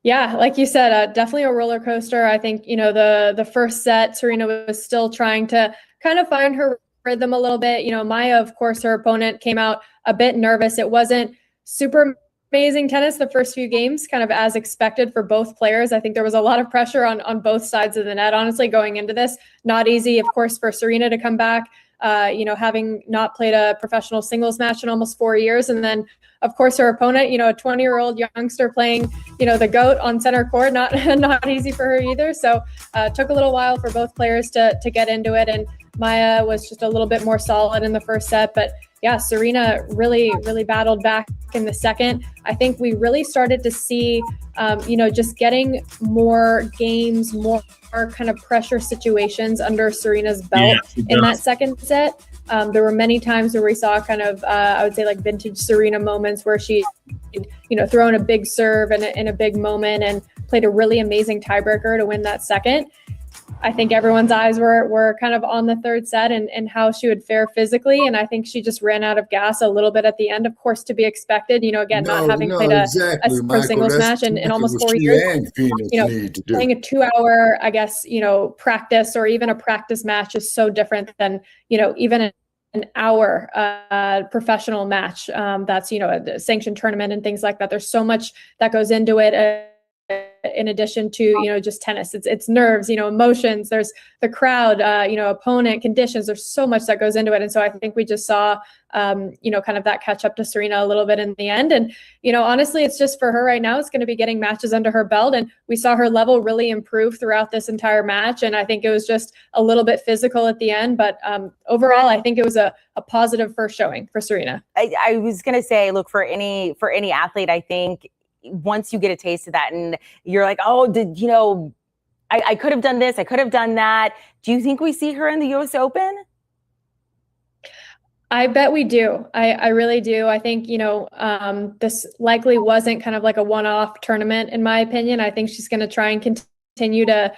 Yeah, like you said, definitely a roller coaster. I think, you know, the first set, Serena was still trying to kind of find her rhythm a little bit. You know, Maya, of course, her opponent came out a bit nervous. It wasn't super amazing tennis the first few games, kind of as expected for both players. I think there was a lot of pressure on both sides of the net, honestly, going into this. Not easy, of course, for Serena to come back, you know, having not played a professional singles match in almost 4 years. And then, of course, her opponent, you know, a 20-year-old youngster playing, you know, the GOAT on center court, not easy for her either. So took a little while for both players to get into it. And Maya was just a little bit more solid in the first set. But yeah, Serena really battled back in the second. I think we really started to see, you know, just getting more games, more kind of pressure situations under Serena's belt in that second set. There were many times where we saw kind of, I would say, like vintage Serena moments where she, you know, thrown a big serve in a big moment and played a really amazing tiebreaker to win that second. I think everyone's eyes were kind of on the third set and how she would fare physically. And I think she just ran out of gas a little bit at the end, of course, to be expected. You know, again, not having played a pro singles match in almost 4 years. You know, playing a 2-hour, I guess, you know, practice or even a practice match is so different than, you know, even an hour professional match that's, you know, a sanctioned tournament and things like that. There's so much that goes into it. In addition to, you know, just tennis, it's nerves, you know, emotions, there's the crowd, you know, opponent, conditions, there's so much that goes into it. And so I think we just saw, you know, kind of that catch up to Serena a little bit in the end. And, you know, honestly, it's just for her right now, it's going to be getting matches under her belt. And we saw her level really improve throughout this entire match. And I think it was just a little bit physical at the end. But overall, I think it was a positive first showing for Serena. I was going to say, look, for any athlete, I think once you get a taste of that and you're like, oh, you know, I could have done this, I could have done that. Do you think we see her in the US Open? I bet we do. I really do. I think, you know, this likely wasn't kind of like a one-off tournament, in my opinion. I think she's going to try and continue to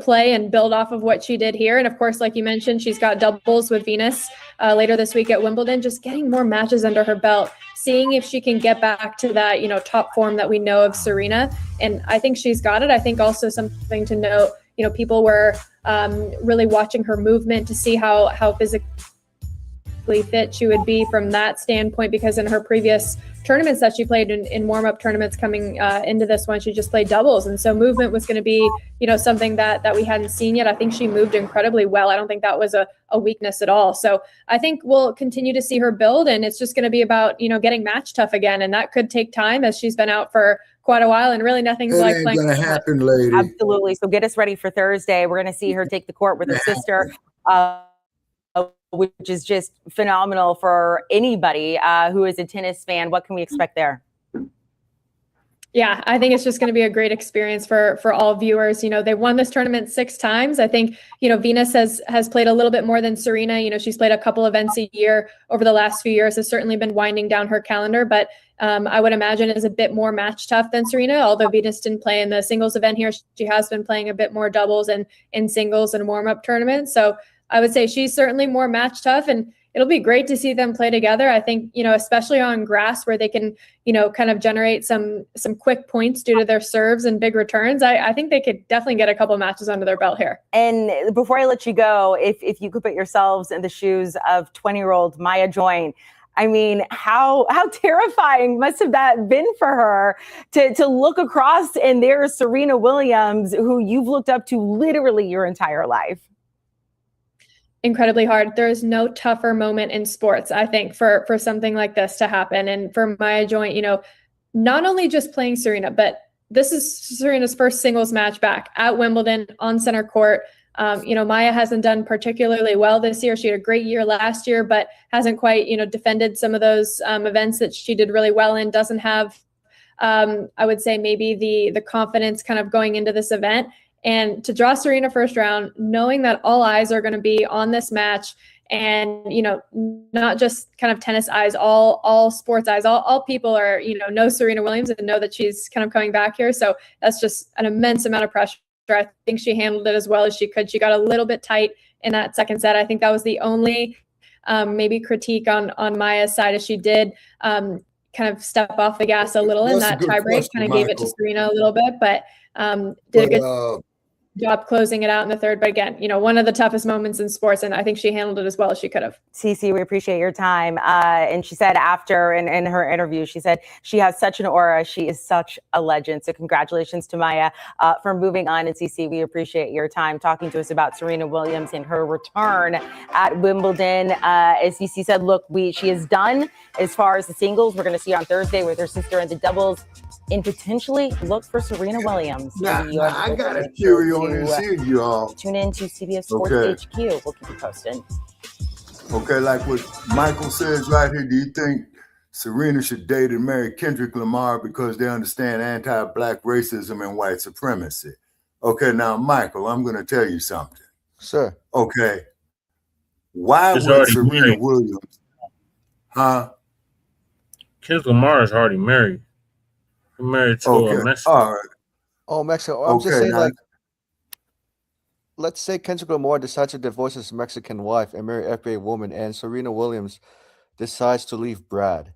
play and build off of what she did here. And of course, like you mentioned, she's got doubles with Venus later this week at Wimbledon, just getting more matches under her belt, seeing if she can get back to that, you know, top form that we know of Serena. And I think she's got it. I think also something to note, you know, people were really watching her movement to see how physically fit she would be from that standpoint, because in her previous tournaments that she played in warm-up tournaments coming into this one, she just played doubles. And so movement was going to be, you know, something that we hadn't seen yet. I think she moved incredibly well. I don't think that was a weakness at all. So I think we'll continue to see her build, and it's just going to be about, you know, getting match tough again. And that could take time, as she's been out for quite a while, and really nothing's like playing. It's going to happen, lady. Absolutely. So get us ready for Thursday. We're going to see her take the court with her sister, which is just phenomenal for anybody who is a tennis fan. What can we expect there? Yeah, I think it's just going to be a great experience for all viewers. You know, they won this tournament 6 times. I think, you know, Venus has played a little bit more than Serena. You know, she's played a couple events a year over the last few years, has certainly been winding down her calendar, but I would imagine is a bit more match tough than Serena. Although Venus didn't play in the singles event here, she has been playing a bit more doubles and in singles and warm-up tournaments. So I would say she's certainly more match tough, and it'll be great to see them play together. I think, you know, especially on grass where they can, you know, kind of generate some quick points due to their serves and big returns. I think they could definitely get a couple matches under their belt here. And before I let you go, if you could put yourselves in the shoes of 20-year-old Maya Join, I mean, how terrifying must have that been for her to look across and there's Serena Williams, who you've looked up to literally your entire life. Incredibly hard. There is no tougher moment in sports, I think, for something like this to happen. And for Maya Joint, you know, not only just playing Serena, but this is Serena's first singles match back at Wimbledon on center court. You know, Maya hasn't done particularly well this year. She had a great year last year, but hasn't quite, you know, defended some of those events that she did really well in. Doesn't have, I would say, maybe the confidence kind of going into this event. And to draw Serena first round, knowing that all eyes are going to be on this match, and, you know, not just kind of tennis eyes, all sports eyes, all people are, you know Serena Williams and know that she's kind of coming back here. So that's just an immense amount of pressure. I think she handled it as well as she could. She got a little bit tight in that second set. I think that was the only maybe critique on Maya's side, as she did kind of step off the gas a little in that tiebreak, kind of gave it to Serena a little bit, but did a good job closing it out in the third. But again, you know, one of the toughest moments in sports, and I think she handled it as well as she could have. Cece, we appreciate your time. And she said after in her interview, she said she has such an aura. She is such a legend. So congratulations to Maya for moving on. And Cece, we appreciate your time talking to us about Serena Williams and her return at Wimbledon. As Cece said, look, she is done as far as the singles. We're going to see her on Thursday with her sister in the doubles, and potentially look for Serena Williams. Now, I got a theory on this here, y'all. Tune in to CBS Sports HQ. We'll keep you posted. Okay, like what Michael says right here, do you think Serena should date and marry Kendrick Lamar because they understand anti-Black racism and white supremacy? Okay, now, Michael, I'm going to tell you something. Sure. Okay. Why would Serena Williams? Huh? Kendrick Lamar is already married. He's married to a Mexican. All right. Oh, Mexico. I'm just saying, like, let's say Kendrick Lamar decides to divorce his Mexican wife and marry FBA woman, and Serena Williams decides to leave Brad.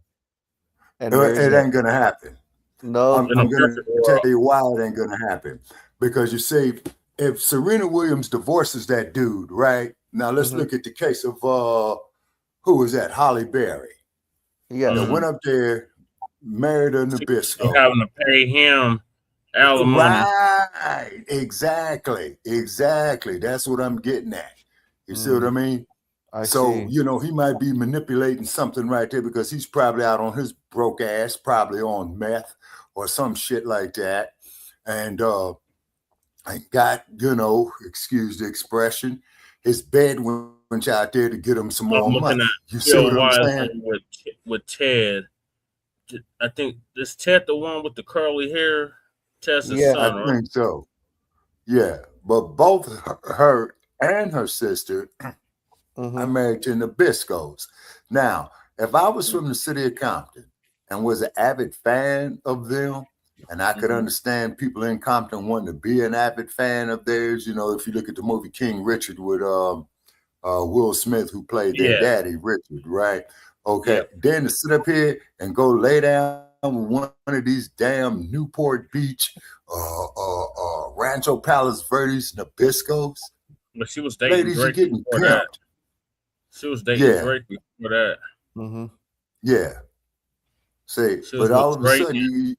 And it ain't gonna happen. No, I'm gonna tell you why it ain't gonna happen. Because you see, if Serena Williams divorces that dude, right? Now let's look at the case of who was that? Holly Berry. Yeah. That went up there, married a Nabisco. Having to pay him alimony. Right. Exactly. That's what I'm getting at. You see what I mean? I see. You know, he might be manipulating something right there because he's probably out on his broke ass, probably on meth or some shit like that. And I got, you know, excuse the expression, his bed went out there to get him some more money. You see what I'm saying? With Ted. I think, is Ted the one with the curly hair? Ted's son, I think so. Yeah, but both her and her sister are married to Nabiscos. Now, if I was from the city of Compton and was an avid fan of them, and I could understand people in Compton wanting to be an avid fan of theirs, you know, if you look at the movie King Richard with Will Smith, who played their daddy, Richard, right? Okay, then to sit up here and go lay down with one of these damn Newport Beach, Rancho Palos Verdes Nabiscos. But she was dating Ladies, Drake you're getting before that. She was dating Drake before that. Yeah. See, but all of a sudden,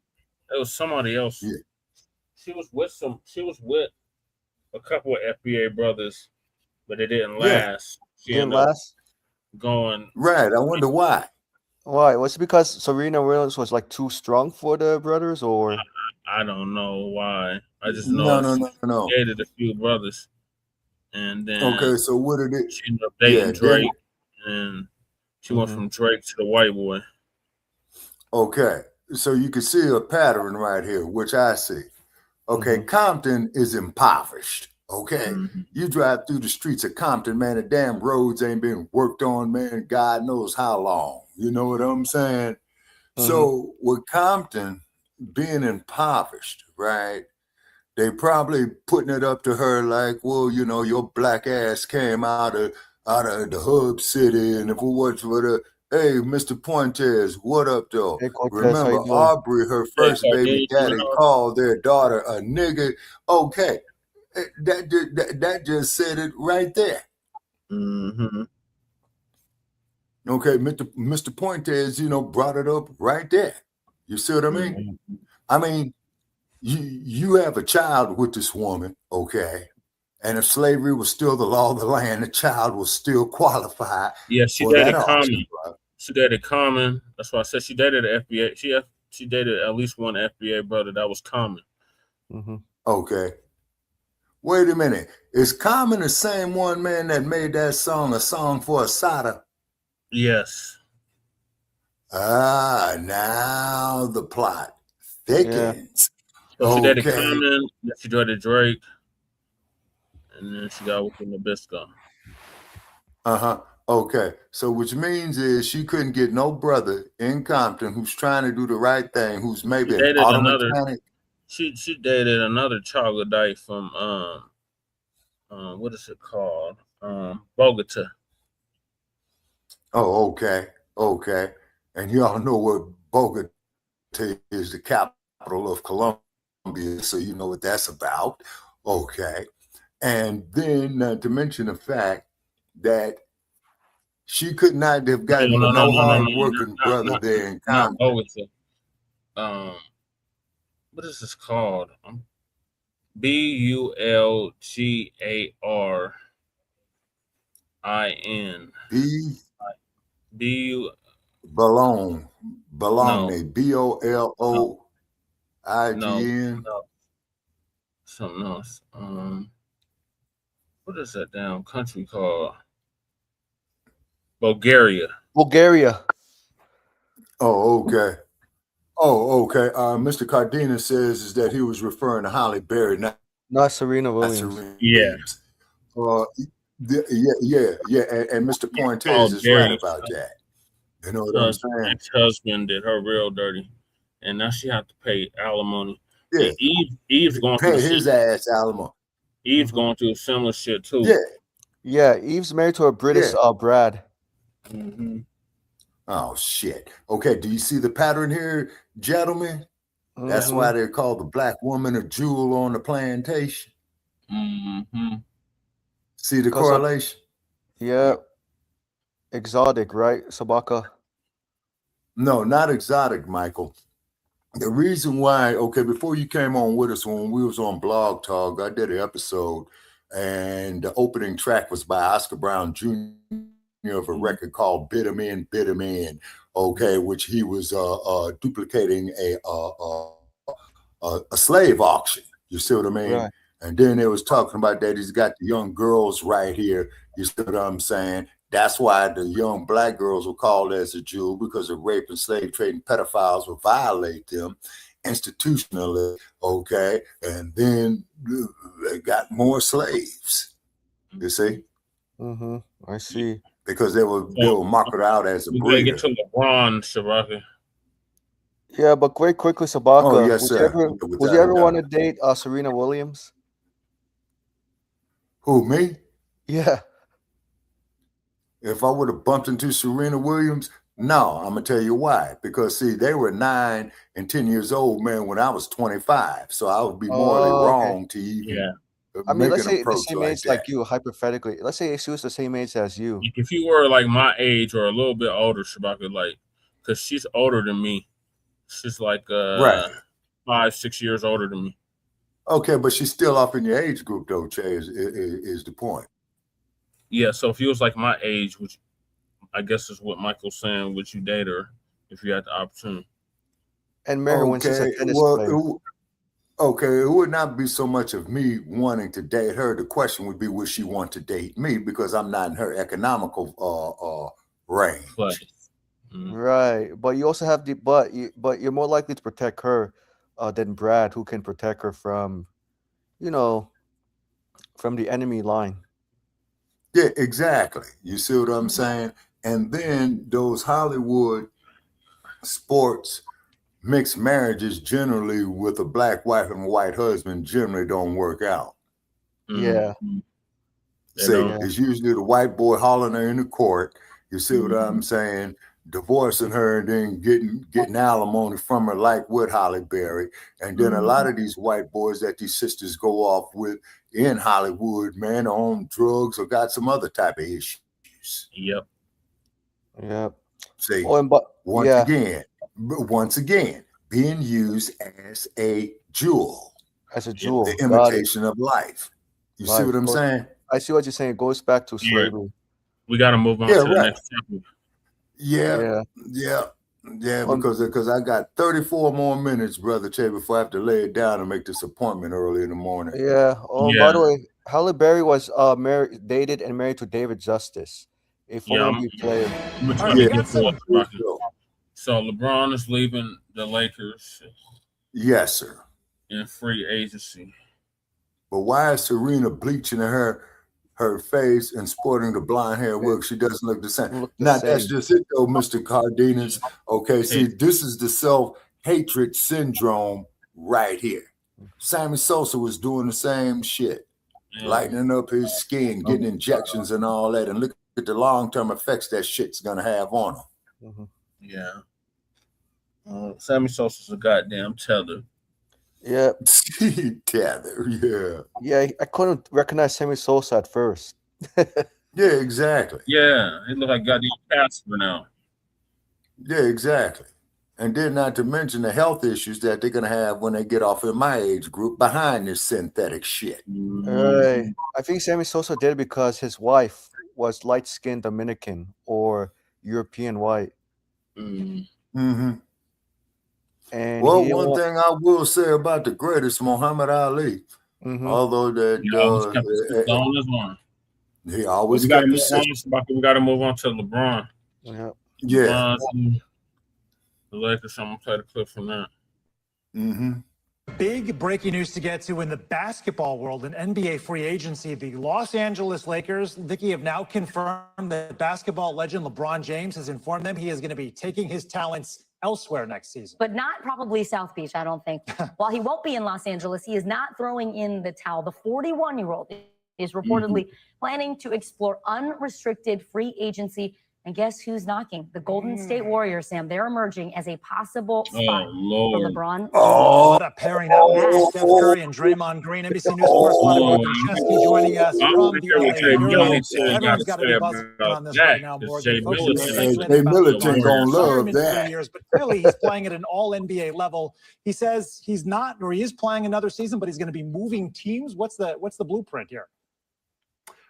it was somebody else. Yeah. She was with a couple of FBA brothers, but it didn't last. She Didn't ended up last? going. Right. I wonder why. Why? Was it because Serena Williams was like too strong for the brothers, or? I don't know why. I just know No. she dated a few brothers, and then Okay, so what did it? she ended up dating Drake, and she went from Drake to the white boy. Okay, so you can see a pattern right here, which I see. Okay, Compton is impoverished. Okay, you drive through the streets of Compton, man, the damn roads ain't been worked on, man, God knows how long. You know what I'm saying? So with Compton being impoverished, right, they probably putting it up to her like, well, you know, your black ass came out of the hub city, and if it was for the, hey, Mr. Pointez, what up, though? Hey, Cortez, Remember Aubrey, her first baby daddy, called their daughter a nigga. Okay, that just said it right there. Okay, Mr. Pointez, brought it up right there. You see what I mean? I mean, you have a child with this woman, okay? And if slavery was still the law of the land, the child was still qualified. Yeah, she for dated that Common. option, bro. She dated Common. That's why I said she dated an FBA. She dated at least one FBA brother. That was Common. Okay. Wait a minute. Is Common the same one, man, that made that song a song for Asada? Yes. Now the plot thickens. So she dated Common, then she dated Drake, and then she got with Nabisco. Okay. So which means is she couldn't get no brother in Compton who's trying to do the right thing, who's maybe an auto mechanic. She dated another troglodyte from what is it called? Bogota. Oh, okay. Okay. And y'all know what Bogota is, the capital of Colombia, so you know what that's about. Okay. And then to mention the fact that she could not have gotten no hard-working brother there in Compton. Bogota. What is this called? Bulgarin. Bologna. Bologna. No. Something else. What is that damn country called? Bulgaria. Oh, okay. Mr. Cardenas says is that he was referring to Holly Berry, not Serena Williams. Yeah. And Mr. Pointez is right about that. You know what I'm saying? Ex-husband did her real dirty, and now she had to pay alimony. Yeah. Eve's going pay through his ass alimony. Eve's going through similar shit too. Yeah. Eve's married to a British Brad. Oh shit. Okay, do you see the pattern here, gentlemen? That's why they're called the black woman, a jewel on the plantation. See the correlation? Yeah. Exotic, right, Shabaka? No, not exotic, Michael. The reason why, before you came on with us when we was on Blog Talk, I did an episode, and the opening track was by Oscar Brown Jr. of a record called Bid 'Em In, which he was duplicating a slave auction. You see what I mean? Right. And then it was talking about that he's got the young girls right here. You see what I'm saying? That's why the young black girls were called as a Jew, because of rape and slave trading pedophiles would violate them institutionally. Okay. And then they got more slaves. You see? I see. Because they were marked out as a breeder. We gotta get to LeBron, Shabaka. Yeah, but very quickly, Shabaka. Oh, yes, sir. Would you ever want to date Serena Williams? Who, me? Yeah. If I would have bumped into Serena Williams, no, I'm gonna tell you why. Because see, they were 9 and 10 years old, man, when I was 25. So I would be morally wrong to even make let's an say the approach same like age that. like you, hypothetically. Let's say she was the same age as you. If you were like my age or a little bit older, Shabaka, because she's older than me. She's like 5-6 years older than me. Okay, but she's still off in your age group, though, Che, is the point. Yeah, so if you was like my age, which I guess is what Michael's saying, would you date her if you had the opportunity? And marry her when she's a tennis player. It would not be so much of me wanting to date her. The question would be, would she want to date me? Because I'm not in her economical range. Right, but you also have but you're more likely to protect her than Brad, who can protect her from, from the enemy line. Yeah, exactly. You see what I'm saying? And then those Hollywood sports mixed marriages generally with a black wife and a white husband generally don't work out. Yeah. See, it's usually the white boy hauling her into court. You see what I'm saying? Divorcing her and then getting alimony from her, like with Halle Berry. And then a lot of these white boys that these sisters go off with in Hollywood, man, are on drugs or got some other type of issues. Yep. Yeah. See, Oh, and but once again, being used as a jewel, as a jewel, the imitation of life. You see what I'm saying? I see what you're saying. It goes back to slavery. We got to move on to the next topic. Yeah. Because I got 34 more minutes, Brother Che, before I have to lay it down and make this appointment early in the morning. Yeah. Oh, by the way, Halle Berry was dated and married to David Justice, a former NBA player. So LeBron is leaving the Lakers. Yes, sir. In free agency. But why is Serena bleaching her face and sporting the blonde hair wig? She doesn't look the same. That's just it, though, Mr. Cardenas. Okay, see, this is the self-hatred syndrome right here. Sammy Sosa was doing the same shit, lightening up his skin, getting injections and all that, and look at the long-term effects that shit's gonna have on him. Yeah. Sammy Sosa's a goddamn tether. Yeah. Tether, yeah. Yeah, I couldn't recognize Sammy Sosa at first. Yeah, exactly. Yeah, he look like goddamn Casper now. Yeah, exactly. And then not to mention the health issues that they're gonna have when they get off in my age group behind this synthetic shit. Right. I think Sammy Sosa did it because his wife was light-skinned Dominican or European white. Mm-hmm. And well, one thing I will say about the greatest Muhammad Ali, although that he always got the system. We got to move on to LeBron. Yeah. The Lakers. I'm gonna play the clip from that. Big breaking news to get to in the basketball world and NBA free agency. The Los Angeles Lakers, Vicky, have now confirmed that basketball legend LeBron James has informed them he is going to be taking his talents elsewhere next season. But not probably South Beach, I don't think. While he won't be in Los Angeles, he is not throwing in the towel. The 41-year-old is reportedly planning to explore unrestricted free agency. And guess who's knocking? The Golden State Warriors, Sam. They're emerging as a possible spot for LeBron. What a pairing that was. Steph Curry and Draymond Green. NBC News Sports Vladimir Krzyzewski joining us from the LA. Everyone's got to be buzzing on this right now, Morgan. Jay Middleton gonna love that. Years, but clearly he's playing at an all-NBA level. He says he's not, or he is playing another season, but he's going to be moving teams. What's the blueprint here?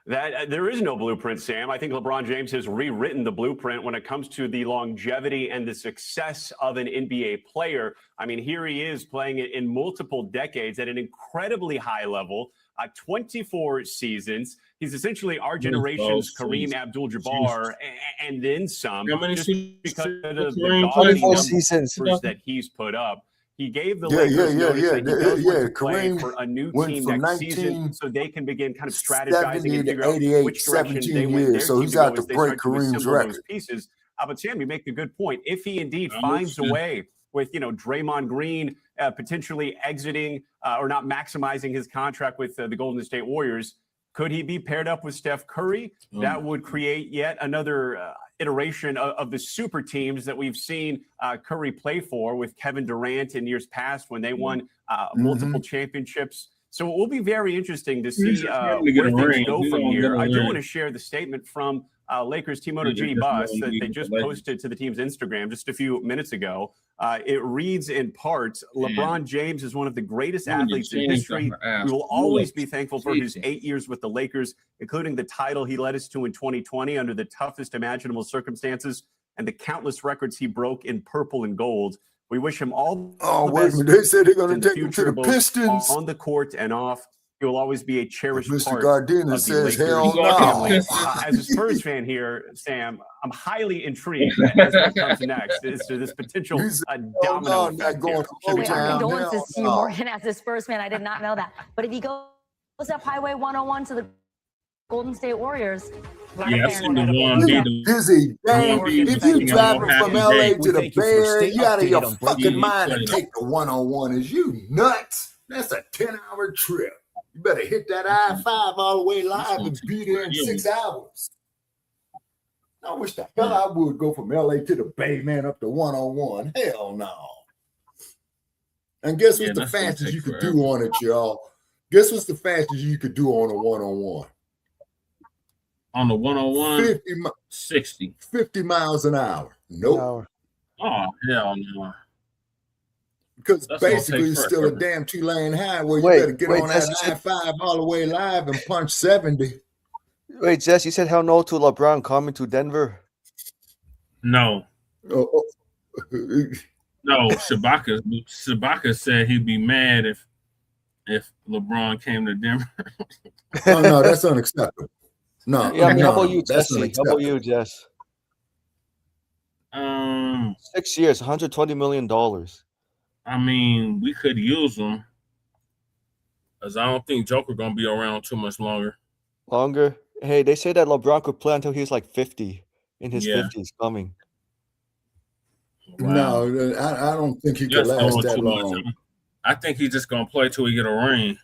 That there is no blueprint, Sam. I think LeBron James has rewritten the blueprint when it comes to the longevity and the success of an NBA player. I mean, here he is playing in multiple decades at an incredibly high level, 24 seasons. He's essentially our generation's Kareem Abdul-Jabbar and then some. How many just seasons? because of the 24 seasons that he's put up. He gave the Kareem for a new went team from next 19 season, so they can begin kind of strategizing and to figure out 88, which direction 17 they want their years. So team he's to go out to as they break start to Kareem's assemble record. those pieces. But Sam, you make a good point. If he indeed finds a way with Draymond Green potentially exiting or not maximizing his contract with the Golden State Warriors, could he be paired up with Steph Curry? That would create yet another iteration of the super teams that we've seen Curry play for with Kevin Durant in years past when they won multiple championships. So it will be very interesting to see where things go from here. I do want to share the statement from Lakers team owner Jeannie Buss that they just posted to the team's Instagram just a few minutes ago. It reads in part, LeBron James is one of the greatest athletes in history. We will always be thankful for his 8 years with the Lakers, including the title he led us to in 2020 under the toughest imaginable circumstances and the countless records he broke in purple and gold. We wish him all the best. They said they're going in to the take him to future, the both Pistons. on the court and off. He will always be a cherished Mr. part Gardena of says, the hell Lakers family. no. As a Spurs fan here, Sam, I'm highly intrigued as what comes next is to this potential domino effect here. Wait, our condolences to you, Morgan, as a Spurs fan. I did not know that. But if he goes up Highway 101 to the Golden State Warriors, Busy, dang. If you driving from LA to the Bay Area, you out of your fucking mind to take the 101. Is you nuts? That's a 10-hour trip. You better hit that I-5 all the way live and be there in 6 hours. I wish the hell I would go from LA to the Bay, man, up to 101. Hell no. And guess what's the fastest you could do on it, y'all? Guess what's the fastest you could do on a 101? On the 101, 60. 50 miles an hour. Nope. Oh, hell no. Because That's gonna basically take it's still a forever. damn 2-lane highway. You Wait, better get wait, on Jess, that you said- 95 all the way live and punch 70. Wait, Jess, you said hell no to LeBron coming to Denver? No. Oh, No, Shabaka said he'd be mad if LeBron came to Denver. oh no, that's unacceptable. No, Yeah, I mean, no, how about you, that's Jesse? How unacceptable. about you, Jess? 6 years, $120 million. I mean, we could use him, as I don't think Joker gonna be around too much longer. Longer? Hey, they say that LeBron could play until he's like 50, in his Yeah. 50s coming. No, I don't think he could That's last going that too much. long. I think he's just gonna play till he get a ring.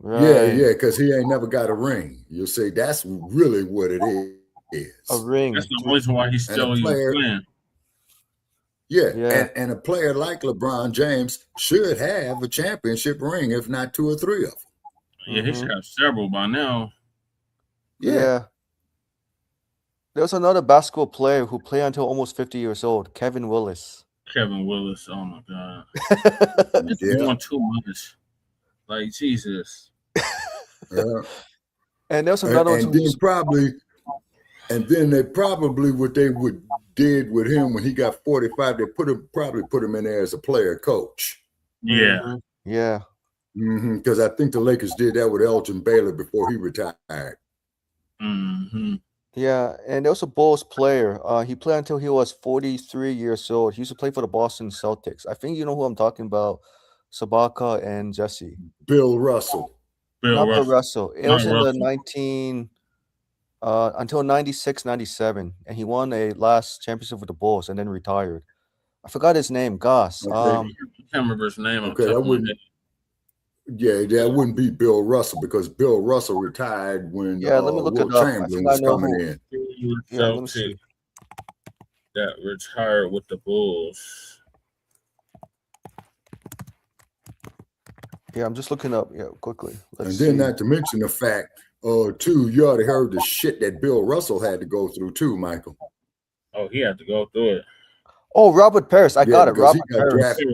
Yeah, because he ain't never got a ring. You'll say that's really what it is. A ring. That's the reason why he's And a still even player- playing. Yeah, and a player like LeBron James should have a championship ring, if not 2 or 3 of them. Yeah, he should have several by now. Yeah. There's another basketball player who played until almost 50 years old, Kevin Willis. Kevin Willis, oh my God. It's Yeah. doing too much. Like, Jesus. Yeah. And there's another and one. then they probably what they would did with him when he got 45, they probably put him in there as a player coach. Yeah. Yeah. Because I think the Lakers did that with Elgin Baylor before he retired. Yeah, and there was a Bulls player. He played until he was 43 years old. He used to play for the Boston Celtics. I think you know who I'm talking about, Sabaka and Jesse. Bill Russell. Not Bill Russell. It was in Russell. the until 96, 97. And he won a last championship with the Bulls and then retired. I forgot his name, Goss. Okay. I can't remember his name. Okay, that wouldn't be Bill Russell because Bill Russell retired when let me look Will it up. Chamberlain was coming in. Yeah, let me see. That retired with the Bulls. Yeah, I'm just looking up. Yeah, quickly. And then not to mention the fact, too, you already heard the shit that Bill Russell had to go through too, Michael. Oh, he had to go through it. Oh, Robert Parrish. I got it. because he Robert got Parrish. drafted.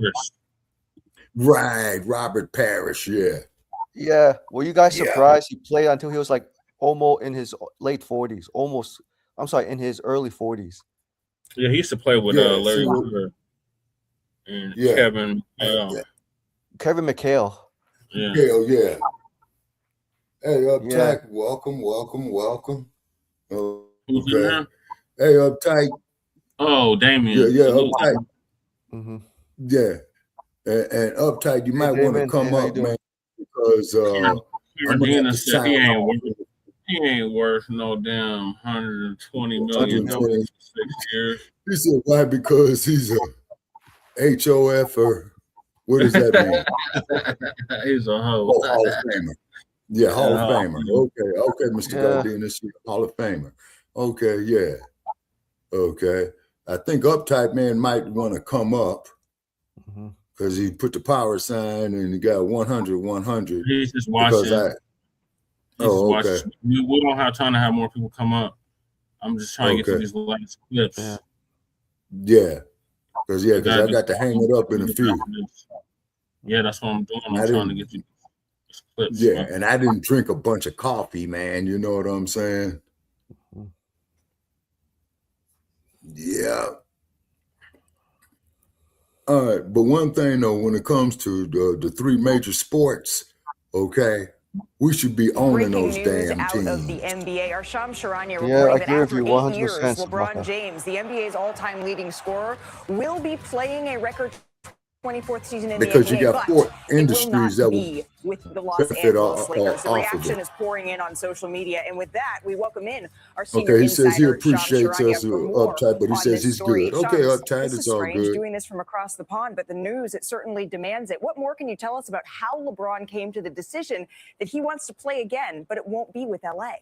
Right, Robert Parrish, yeah. Yeah. Were you guys surprised he played until he was like almost in his late 40s? In his early 40s. Yeah, he used to play with Larry Hoover and Kevin. Kevin McHale. Yeah. Hell yeah. Hey, Yeah. Uptight, welcome. Who's in there? Hey, Uptight. Oh, Damien. Yeah, Salute. Uptight. Yeah. And Uptight, you might want to Damien, come hey, how you up, doing? man, because I'm gonna have Cardina to said sign off. he ain't worth no damn $120 million for 6 years. He said, why? Because he's a HOF or what does that mean? He's a hoe. Oh, Hall of Famer. Yeah, Hall of Yeah, Famer. Okay, Mr. Godinez, Hall of Famer. Okay, yeah. Okay. I think Uptight Man might want to come up because he put the power sign and he got 100. He's just watching. Okay. We don't have time to have more people come up. I'm just trying to get through these last clips. Yeah. Because I got to hang it up in a few. Yeah, that's what I'm doing. I'm trying to get you these clips. Yeah, and I didn't drink a bunch of coffee, man. You know what I'm saying? Yeah. All right, but one thing though, when it comes to the 3 major sports, okay, we should be owning those damn out teams. of the NBA. Our Shams Charania Yeah, reporting I that agree with after you 8 years, 100%, LeBron Samantha. James, the NBA's all-time leading scorer, will be playing a record 24th season in Because the you NBA, got but 4 it will industries not that will be with the Los benefit Angeles Lakers. The off of reaction it. is pouring in on social media, and with that, we welcome in our senior Okay, he says he insider, Shams appreciates Charania, us for more Uptight, but he on says this he's story. good. Okay, Shams, Uptight, this it's is all strange good. doing this from across the pond, but the news, it certainly demands it. What more can you tell us about how LeBron came to the decision that he wants to play again, but it won't be with LA?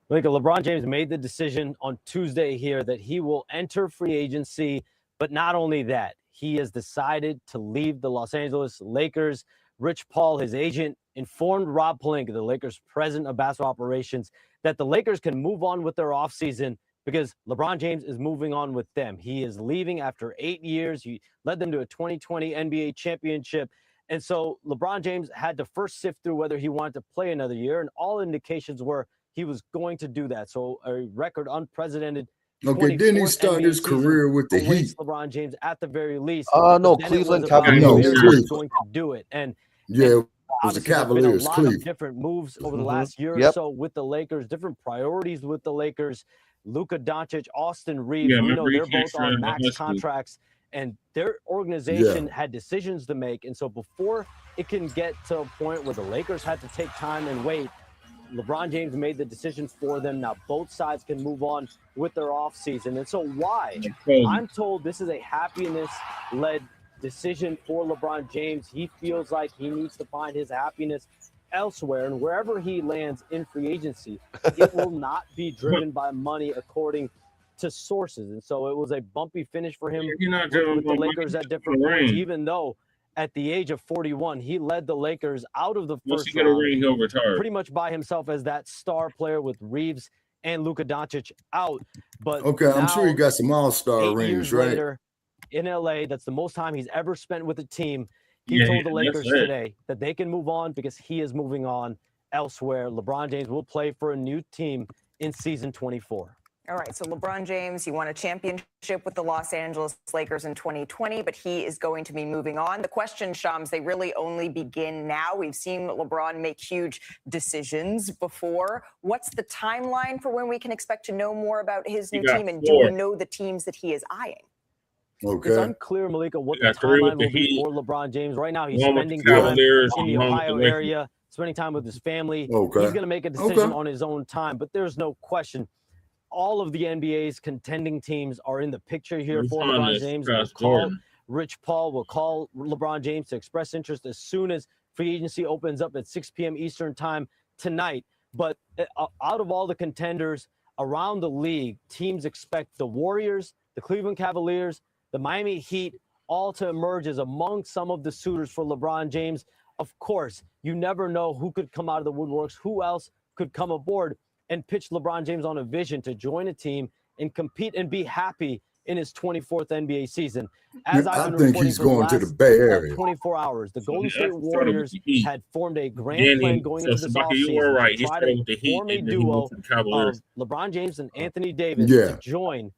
Like LeBron James made the decision on Tuesday here that he will enter free agency, but not only that, he has decided to leave the Los Angeles Lakers. Rich Paul, his agent, informed Rob Pelinka, the Lakers president of basketball operations, that the Lakers can move on with their offseason because LeBron James is moving on with them. He is leaving after 8 years. He led them to a 2020 NBA championship. And so LeBron James had to first sift through whether he wanted to play another year, and all indications were he was going to do that. So a record unprecedented. Okay, then he started his career with the Heat. LeBron James at the very least. No, Then it Cleveland was about Cavaliers. where he was going to do it. And Yeah, it was the obviously, there's been Cavaliers, a lot Cleveland. of different moves over the last year or Yep. so with the Lakers, different priorities with the Lakers. Luka Doncic, Austin Reeves, Yeah, we know remember he they're came both straight on out of max high school. contracts, and their organization had decisions to make. And so before it can get to a point where the Lakers had to take time and wait, LeBron James made the decision for them. Now both sides can move on with their offseason. And so why? I'm told this is a happiness-led decision for LeBron James. He feels like he needs to find his happiness elsewhere, and wherever he lands in free agency, it will not be driven by money, according to sources. And so it was a bumpy finish for him You're not with driven the by money, Lakers at it's different the points, ring. even though at the age of 41, he led the Lakers out of the Once first he get a round ring, he'll retire. pretty much by himself as that star player with Reeves and Luka Doncic out. But Okay, I'm sure he now, got some all-star 8 rings, years right? later, in LA, that's the most time he's ever spent with a team. He Yeah, told the that's Lakers it. today that they can move on because he is moving on elsewhere. LeBron James will play for a new team in season 24. All right, so LeBron James, he won a championship with the Los Angeles Lakers in 2020, but he is going to be moving on. The question, Shams, they really only begin now. We've seen LeBron make huge decisions before. What's the timeline for when we can expect to know more about his He new got team, and 4. do we know the teams that he is eyeing? It's Okay. unclear, Malika, what He the got 3 with timeline the will be Heat, for LeBron James. Right now, he's 1 with spending the time Cavaliers, in the and 1 with the Ohio Lakers. area, spending time with his family. Okay. He's going to make a decision Okay. on his own time, but there's no question. All of the NBA's contending teams are in the picture here Who's for on LeBron this? James. Josh We'll call Jordan. Rich Paul will call LeBron James to express interest as soon as free agency opens up at 6 p.m. Eastern time tonight. But out of all the contenders around the league, teams expect the Warriors, the Cleveland Cavaliers, the Miami Heat, all to emerge as among some of the suitors for LeBron James. Of course, you never know who could come out of the woodworks, who else could come aboard and pitch LeBron James on a vision to join a team and compete and be happy in his 24th NBA season. As I I've been think reporting he's for the going to last, the Bay Area. 24 hours, the Golden Yeah, State he started with Warriors the Heat. had formed a grand Then plan he, going so into this Shabaka, you were offseason right. to He try started to with the Heat, form a and then he duo moved to the Cavaliers. of LeBron James and Anthony Davis Yeah. to join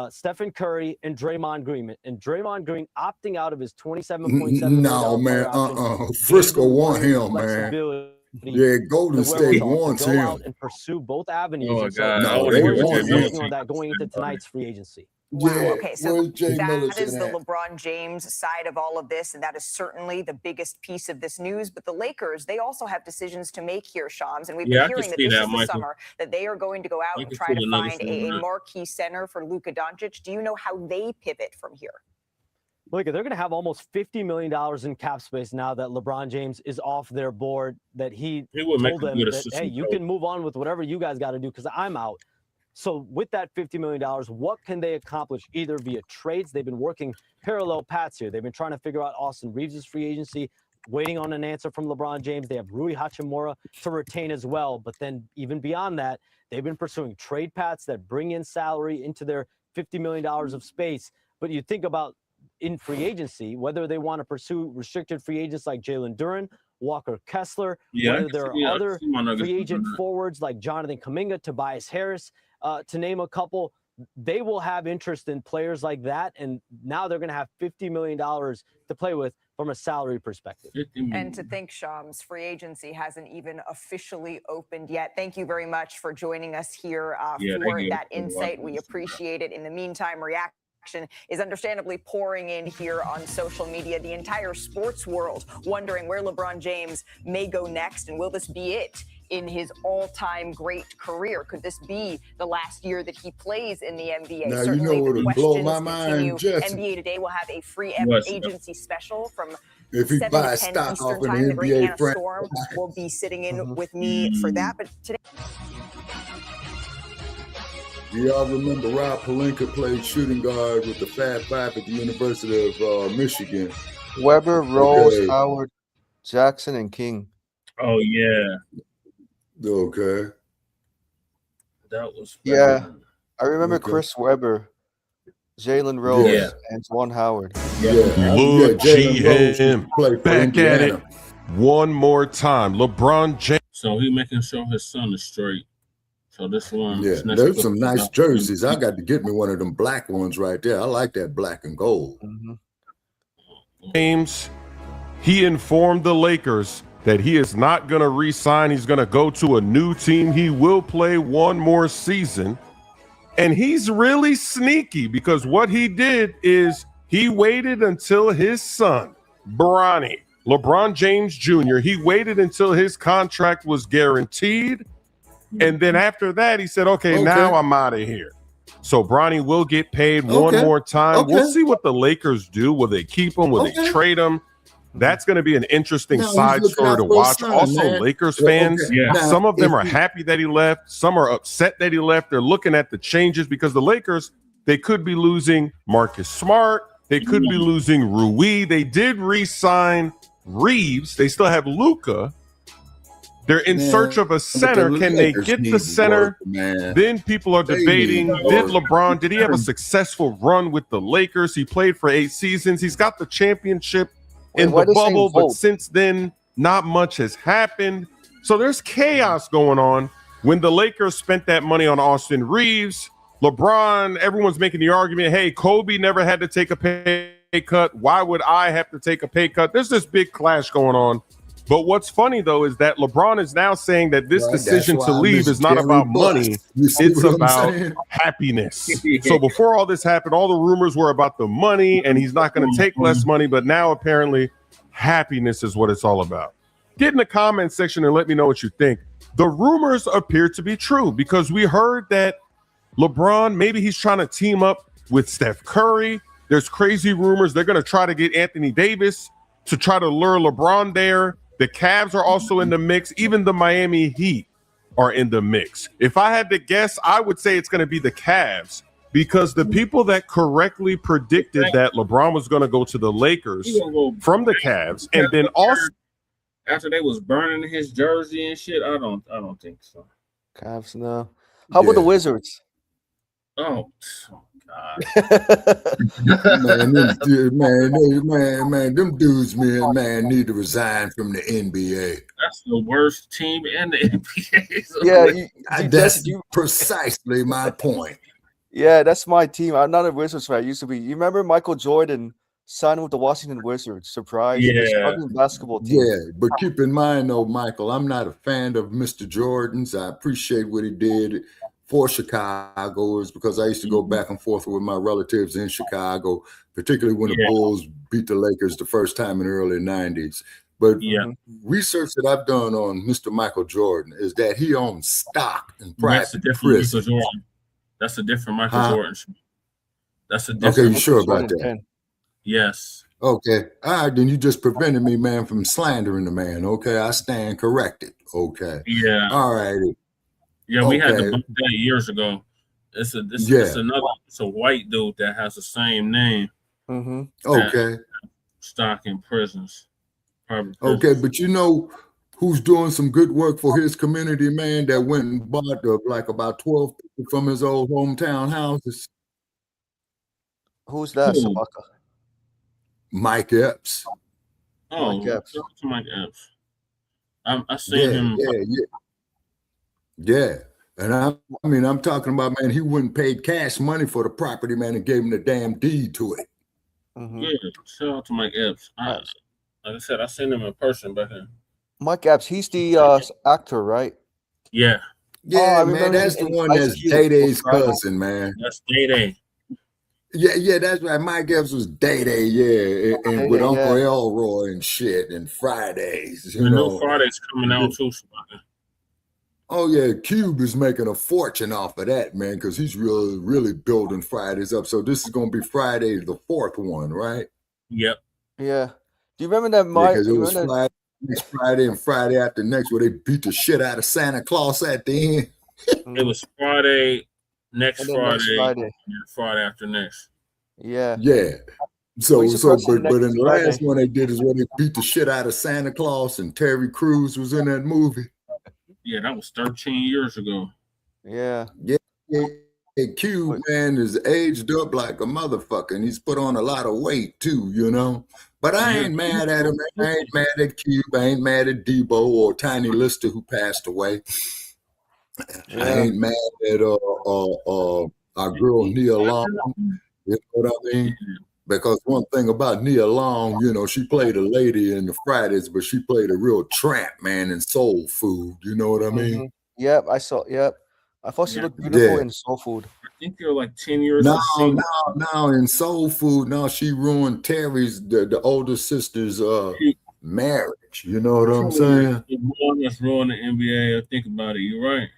Stephen Curry and Draymond Green. And Draymond Green opting out of his $27.7 million No, man. player option Frisco gave the want Warriors him, man. flexibility, Yeah, Golden the State wherewithal wants to go him. out and pursue both avenues. Oh, my And so God. I No, want the to hear they what Warriors Jay are want Miller's working on him. that going into saying about it. tonight's free agency. Wow. Yeah, Okay, so where's Jay Miller that is the at? LeBron James side of all of this, and that is certainly the biggest piece of this news. But the Lakers, they also have decisions to make here, Shams, and we've Yeah, I been can hearing that see this that, is the Michael. summer that they are going to go out I and can try see to the Nuggets find doing a that. marquee center for Luka Doncic. Do you know how they pivot from here? Look, they're going to have almost $50 million in cap space now that LeBron James is off their board, that he He would make told a them good that, hey, assistant you coach. can move on with whatever you guys got to do because I'm out. So with that $50 million, what can they accomplish either via trades? They've been working parallel paths here. They've been trying to figure out Austin Reeves' free agency, waiting on an answer from LeBron James. They have Rui Hachimura to retain as well. But then even beyond that, they've been pursuing trade paths that bring in salary into their $50 million of space. But you think about in free agency, whether they want to pursue restricted free agents like Jalen Duren, Walker Kessler, Yeah, I whether can there see- are I can other see my Nuggets free doing agent that. forwards like Jonathan Kuminga, Tobias Harris, to name a couple. They will have interest in players like that, and now they're going to have $50 million to play with from a salary perspective. And to think, Shams, free agency hasn't even officially opened yet. Thank you very much for joining us here Yeah, for thank you. that insight. We appreciate it. In the meantime, reaction is understandably pouring in here on social media. The entire sports world wondering where LeBron James may go next, and will this be it in his all-time great career? Could this be the last year that he plays in the NBA? Now, you Certainly, know the what'll blow questions my mind, continue. Jesse? NBA Today will have a free What's- agency special from If he 7 buys to 10 stock Eastern off in time. the The great NBA Hannah franchise. Storm will be sitting in with me for that. But today, Do y'all remember Rob Pelinka played shooting guard with the Fab Five at the University of Michigan? Weber, Rose, Okay. Howard, Jackson, and King. Oh yeah, Okay. that was Yeah, I remember Okay. Chris Webber, Jalen Rose, Yeah. and Juwan Howard. Yeah. Look, Jalen Rose GM, played for back at it Indiana. one more time. LeBron James. So he making sure his son is straight. So this one, Yeah, this next there's clip some is nice about- jerseys. I got to get me one of them black ones right there. I like that black and gold. James, he informed the Lakers that he is not going to re-sign. He's going to go to a new team. He will play one more season. And he's really sneaky because what he did is he waited until his son, Bronny, LeBron James Jr., he waited until his contract was guaranteed. And then after that, he said, okay. Now I'm out of here. So Bronny will get paid one more time. We'll see what the Lakers do. Will they keep him? Will they trade him? That's going to be an interesting No, he's side looking story out to for his watch. son, Also, man. Lakers Yeah, fans, okay. Yeah. Now, some of them if are he- happy that he left. Some are upset that he left. They're looking at the changes because the Lakers, they could be losing Marcus Smart. They could be losing Rui. They did re-sign Reeves. They still have Luka. They're in Man, search of a but the center. Can they Lakers get need the center? work, man. Then people are They debating, need did work. LeBron, did he have a successful run with the Lakers? He played for 8 seasons. He's got the championship in why the they saying bubble, but vote? since then, not much has happened. So there's chaos going on. When the Lakers spent that money on Austin Reeves, LeBron, everyone's making the argument, hey, Kobe never had to take a pay cut. Why would I have to take a pay cut? There's this big clash going on. But what's funny, though, is that LeBron is now saying that this Right, decision that's to why I leave miss is not Jerry about Buss. money. You see It's what I'm about saying? happiness. So before all this happened, all the rumors were about the money, and he's not going to take less money. But now apparently happiness is what it's all about. Get in the comment section and let me know what you think. The rumors appear to be true because we heard that LeBron, maybe he's trying to team up with Steph Curry. There's crazy rumors they're going to try to get Anthony Davis to try to lure LeBron there. The Cavs are also in the mix. Even the Miami Heat are in the mix. If I had to guess, I would say it's going to be the Cavs because the people that correctly predicted that LeBron was going to go to the Lakers from the Cavs, and then also after they was burning his jersey and shit, I don't think so. Cavs, no. How about the Wizards? Oh God. man, them dudes, man, need to resign from the NBA. That's the worst team in the NBA. So Yeah, That's precisely my point. Yeah, that's my team. I'm not a Wizards fan. I used to be. You remember Michael Jordan signed with the Washington Wizards? Surprise! They're struggling basketball team. Yeah, but keep in mind, though, Michael, I'm not a fan of Mr. Jordan's. I appreciate what he did for Chicago's because I used to go back and forth with my relatives in Chicago, particularly when the Bulls beat the Lakers the first time in the early 90s. But research that I've done on Mr. Michael Jordan is that he owns stock in That's a private different prison. Michael Jordan. That's a different Michael Huh? Jordan. That's a Okay, different. you sure about that? Yes. Okay. All right, then you just prevented me, man, from slandering the man. Okay, I stand corrected. Okay. Yeah. All righty. Yeah, we had to Okay. book that years ago. It's a white dude that has the same name. Okay. Stock in prisons. Private Okay, prisons. but you know who's doing some good work for his community, man, that went and bought like about 12 people from his old hometown houses? Who's that, Who? Shabaka? Mike Epps. Oh, Mike Epps. shout out to Mike Epps. I seen him. Yeah. And I'm talking about, man, he wouldn't pay cash money for the property, man, and gave him the damn deed to it. Yeah, shout out to Mike Epps. Like I said, I seen him in person back then. Mike Epps, he's the actor, right? Yeah. Yeah, I man, remember that's him the in one Ice that's Cube. Day-Day's Right. cousin, man. That's Day-Day. Yeah, that's right. Mike Epps was Day-Day, yeah, and with Day-Day, Uncle yeah. Elroy and shit, and Fridays, The new Friday's coming out too. Shabaka. Oh yeah, Cube is making a fortune off of that, man, because he's really building Fridays up. So this is gonna be Friday, the 4th one, right? Yep. Yeah. Do you remember that? Because it was next Friday and Friday after next where they beat the shit out of Santa Claus at the end. It was Friday, next And then next Friday, Friday. and then Friday after next. Yeah. Yeah. So White supremacy but in the last next one they did is when they beat the shit out of Santa Claus, and Terry Crews was in that movie. Yeah, that was 13 years ago. Yeah. Cube, man, is aged up like a motherfucker, and he's put on a lot of weight too, you know. But I ain't mad at him. I ain't mad at Cube. I ain't mad at Debo or Tiny Lister, who passed away. I ain't mad at our girl Nia Long. You know what I mean? Because one thing about Nia Long, you know, she played a lady in the Fridays, but she played a real tramp, man, in Soul Food. You know what I mean? Yep, I saw. Yep, I thought she looked beautiful in Soul Food. I think you're like 10 years. No, in Soul Food, no, she ruined Terry's, the older sister's marriage. You know what I'm saying? The one that's ruined the NBA. I think about it. You're right.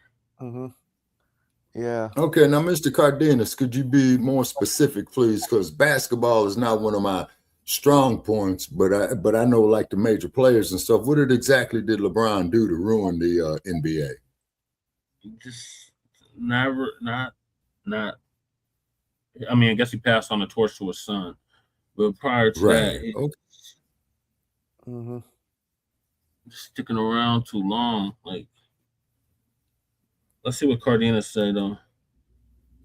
Yeah. Okay, now, Mr. Cardenas, could you be more specific, please? Because basketball is not one of my strong points, but I know like the major players and stuff. What exactly did LeBron do to ruin the NBA? Just not. I mean, I guess he passed on the torch to his son, but prior to that, sticking around too long. Like, let's see what Cardenas said though.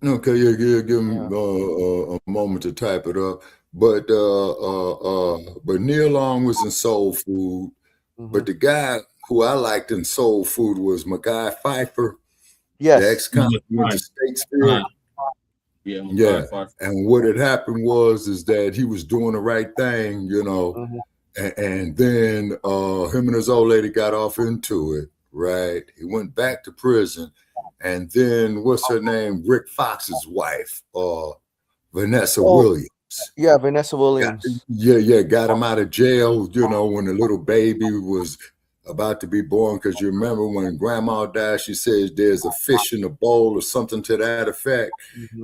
Okay, yeah, give him a moment to type it up. But Neil Long was in Soul Food, but the guy who I liked in Soul Food was Mackay Pfeiffer. Yes, the ex-convict went to Statesville. Yeah, and what had happened is that he was doing the right thing, you know, and then him and his old lady got off into it, right? He went back to prison, and then what's her name? Rick Fox's wife, Vanessa Williams. Yeah, Vanessa Williams. Got him out of jail, you know, when the little baby was about to be born, because you remember when grandma died, she says there's a fish in the bowl or something to that effect.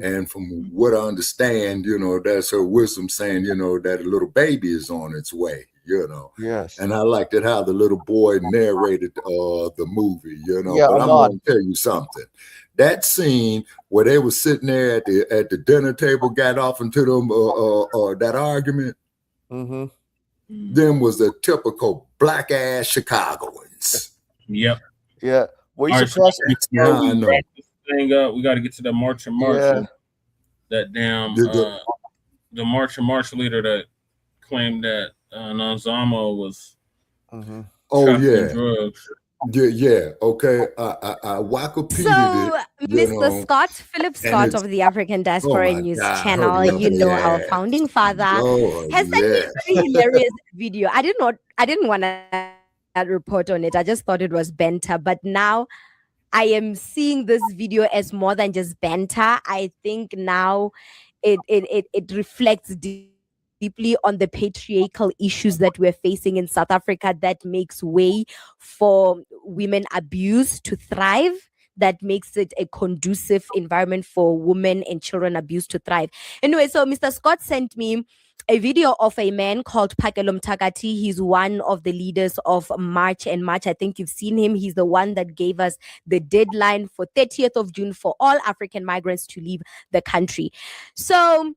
And from what I understand, you know, that's her wisdom saying, you know, that a little baby is on its way, you know. Yes. And I liked it how the little boy narrated the movie, you know. Yeah, but I'm going to tell you something. That scene where they were sitting there at the dinner table, got off into them that argument, them was the typical black ass Chicagoans. Yep. Yeah. Were you All right, surprised? I know. Thing up. We got to get to the March and March. Yeah. That damn the March and March leader that claimed that Nanzamo was trafficking drugs. Yeah. Okay. I Wikipedia it. Mr. Scott, Philip Scott of the African Diaspora News Channel, you know, our founding father, has sent me a very hilarious video. I didn't want to report on it. I just thought it was banter, but now I am seeing this video as more than just banter. I think now it reflects deeply on the patriarchal issues that we're facing in South Africa, that makes way for women abuse to thrive, that makes it a conducive environment for women and children abuse to thrive. Anyway, so Mr. Scott sent me a video of a man called Phakelo Mthakathi. He's one of the leaders of March and March. I think you've seen him. He's the one that gave us the deadline for 30th of June for all African migrants to leave the country. So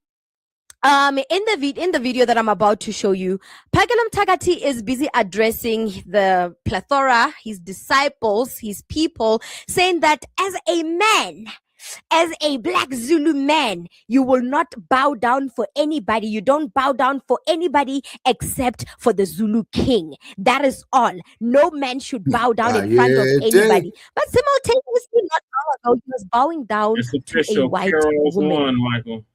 in the video that I'm about to show you, Phakelo Mthakathi is busy addressing the plethora, his disciples, his people, saying that as a man, as a Black Zulu man, you will not bow down for anybody. You don't bow down for anybody except for the Zulu king. That is all. No man should bow down in front of anybody. But simultaneously, not long ago, he was bowing down to a white woman. Michael.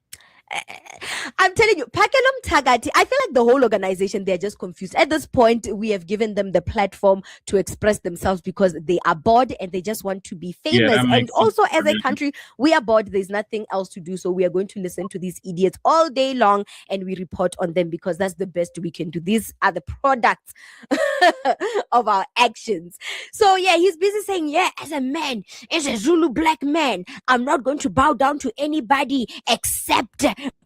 I'm telling you, Phakelo Mthakathi, I feel like the whole organization, they're just confused. At this point, we have given them the platform to express themselves because they are bored and they just want to be famous. And also, as a country, we are bored. There's nothing else to do. So we are going to listen to these idiots all day long and we report on them because that's the best we can do. These are the products of our actions. So yeah, he's busy saying, yeah, as a man, as a Zulu black man, I'm not going to bow down to anybody except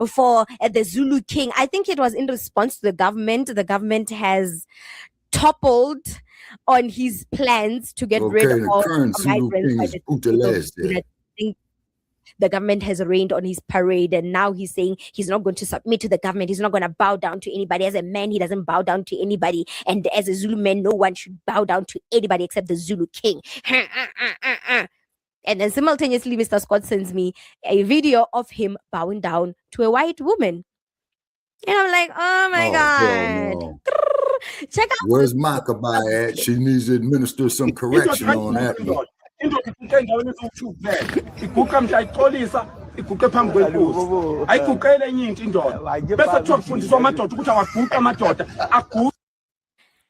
for the Zulu king. I think it was in response to the government. The government has toppled on his plans to get rid of migrants. the government has rained on his parade, and now he's saying he's not going to submit to the government. He's not going to bow down to anybody. As a man, he doesn't bow down to anybody. And as a Zulu man, no one should bow down to anybody except the Zulu king. And then simultaneously, Mr. Scott sends me a video of him bowing down to a white woman. And I'm like, oh my God. No. Check out. Where's Makaba at? She needs to administer some correction on that one.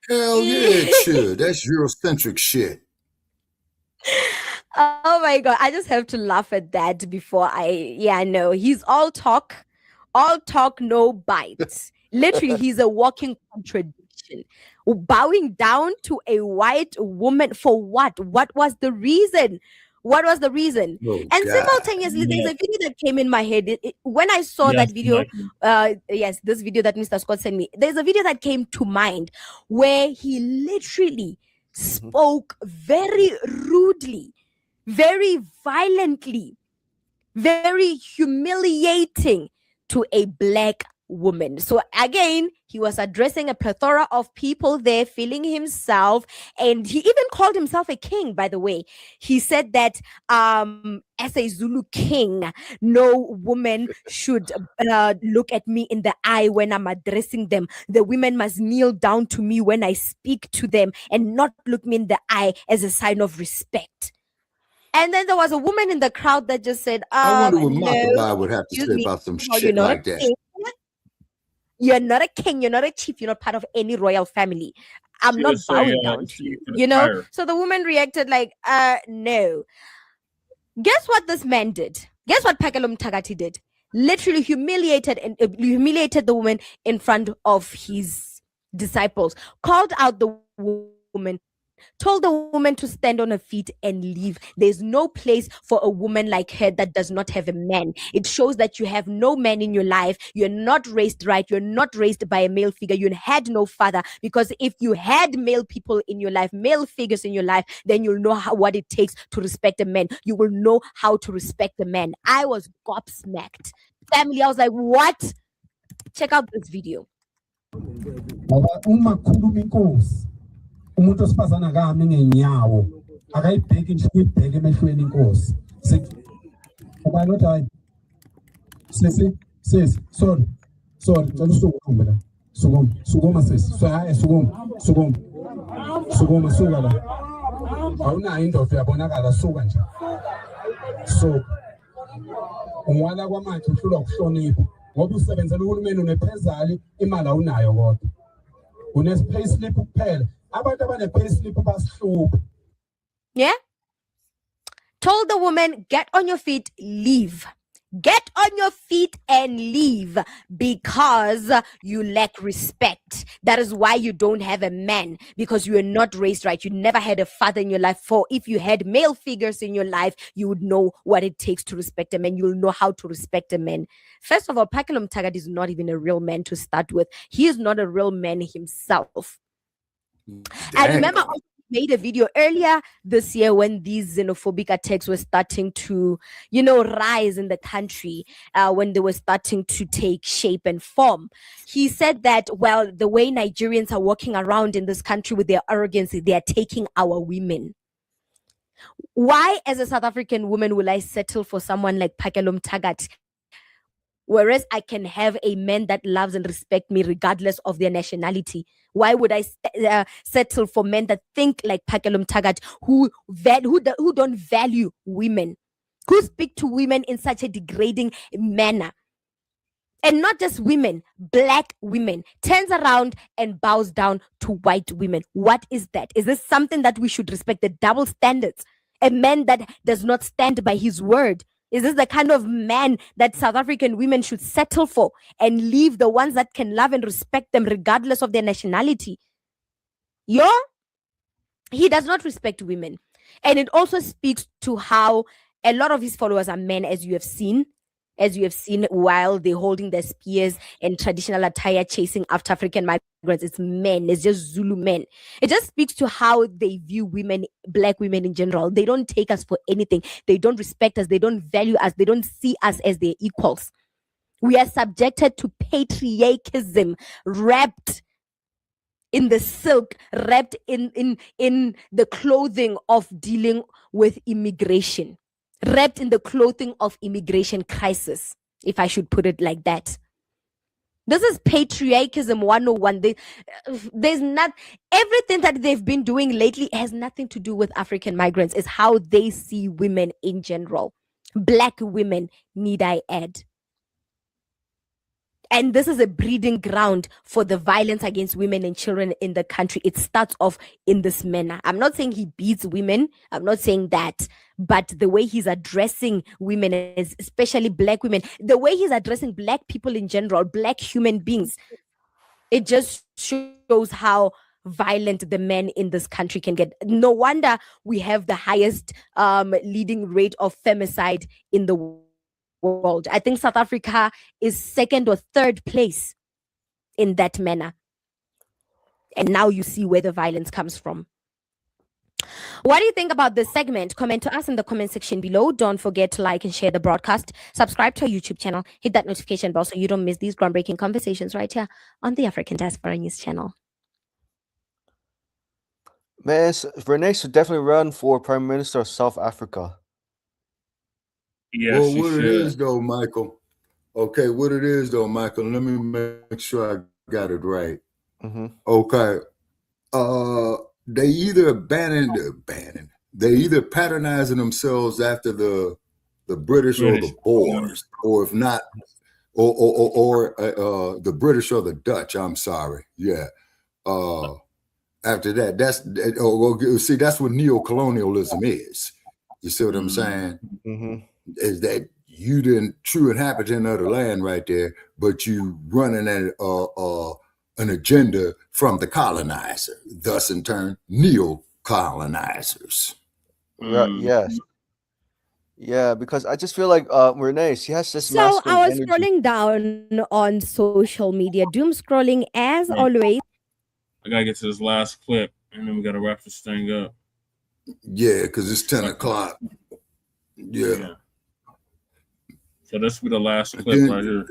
Hell yeah, it should. That's Eurocentric shit. Oh my God. I just have to laugh at that before I know. He's all talk, no bites. Literally, he's a walking contradiction. Bowing down to a white woman for what? What was the reason? What was the reason? Oh, and God. simultaneously, there's a video that came in my head. When I saw that video, this video that Mr. Scott sent me, there's a video that came to mind where he literally spoke very rudely, very violently, very humiliating to a black woman. So again, he was addressing a plethora of people there, feeling himself, and he even called himself a king, by the way. He said that as a Zulu king, no woman should look at me in the eye when I'm addressing them. The women must kneel down to me when I speak to them and not look me in the eye as a sign of respect. And then there was a woman in the crowd that just said, I wonder what Makaba would have to say about some shit like that. You're not a king, you're not a chief, you're not part of any royal family. I'm not bowing down to you, you know? So the woman reacted like, no. Guess what this man did? Guess what Pakalum Tagati did? Literally humiliated the woman in front of his disciples, called out the woman, told the woman to stand on her feet and leave. There's no place for a woman like her that does not have a man. It shows that you have no man in your life. You're not raised right. You're not raised by a male figure. You had no father, because if you had male people in your life, male figures in your life, then you'll know what it takes to respect a man. You will know how to respect a man. I was gobsmacked. Family, I was like, what? Check out this video. Umuntu osifazana kami ngenyawo akayibheki nje uyibheke emehlweni inkosi ubani othi hayi sisi sorry ngicela usukume la sukuma sisi sukuma suka la awunayo indoda uyabonakala suka nje so ungwala kwamakhe uhlulwa ukuhlonipha ngoba usebenzela uhulumeni unephezali imali awunayo kodwa une-payslip kuphela. Yeah. Told the woman, get on your feet, leave. Get on your feet and leave, because you lack respect. That is why you don't have a man, because you are not raised right. You never had a father in your life. For if you had male figures in your life, you would know what it takes to respect a man. You'll know how to respect a man. First of all, Pakalum Tagat is not even a real man to start with. He is not a real man himself. I remember I made a video earlier this year when these xenophobic attacks were starting to, rise in the country, when they were starting to take shape and form. He said that, well, the way Nigerians are walking around in this country with their arrogance, they are taking our women. Why, as a South African woman, will I settle for someone like Pakalum Tagat? Whereas I can have a man that loves and respects me regardless of their nationality. Why would I settle for men that think like Pakalum Tagat, who don't value women, who speak to women in such a degrading manner? And not just women, black women, turns around and bows down to white women. What is that? Is this something that we should respect? The double standards? A man that does not stand by his word? Is this the kind of man that South African women should settle for and leave the ones that can love and respect them regardless of their nationality? He does not respect women. And it also speaks to how a lot of his followers are men, as you have seen. as you have seen, while they're holding their spears and traditional attire chasing after African migrants. It's men, it's just Zulu men. It just speaks to how they view women, Black women in general. They don't take us for anything. They don't respect us. They don't value us. They don't see us as their equals. We are subjected to patriarchism, wrapped in the silk, wrapped in the clothing of dealing with immigration, wrapped in the clothing of immigration crisis, if I should put it like that. This is patriarchism 101. There's not, everything that they've been doing lately has nothing to do with African migrants. It's how they see women in general. Black women, need I add. And this is a breeding ground for the violence against women and children in the country. It starts off in this manner. I'm not saying he beats women. I'm not saying that. But the way he's addressing women, especially Black women, the way he's addressing Black people in general, Black human beings, it just shows how violent the men in this country can get. No wonder we have the highest leading rate of femicide in the world. I think South Africa is second or third place in that manner. And now you see where the violence comes from. What do you think about this segment? Comment to us in the comment section below. Don't forget to like and share the broadcast. Subscribe to our YouTube channel. Hit that notification bell so you don't miss these groundbreaking conversations right here on the African Diaspora News channel. Man, Renee should definitely run for Prime Minister of South Africa. Yes, well, what it is though, Michael. Okay, what it is though, Michael. Let me make sure I got it right. Mm-hmm. Okay. They either abandoned. They either patronizing themselves after the British or the Boers, or if not, or the British or the Dutch. I'm sorry. Yeah. After that, that's see, that's what neocolonialism is. You see what I'm saying? Mm-hmm. Is that you the true inhabitant of the land right there, but you running an agenda from the colonizer, thus in turn neo-colonizers. Yes. Yeah, because I just feel like Renee, she has this. So I was scrolling down on social media, doom scrolling as always. I gotta get to this last clip, and then we gotta wrap this thing up. Yeah, because it's 10 o'clock. Yeah. So this will be the last clip right here.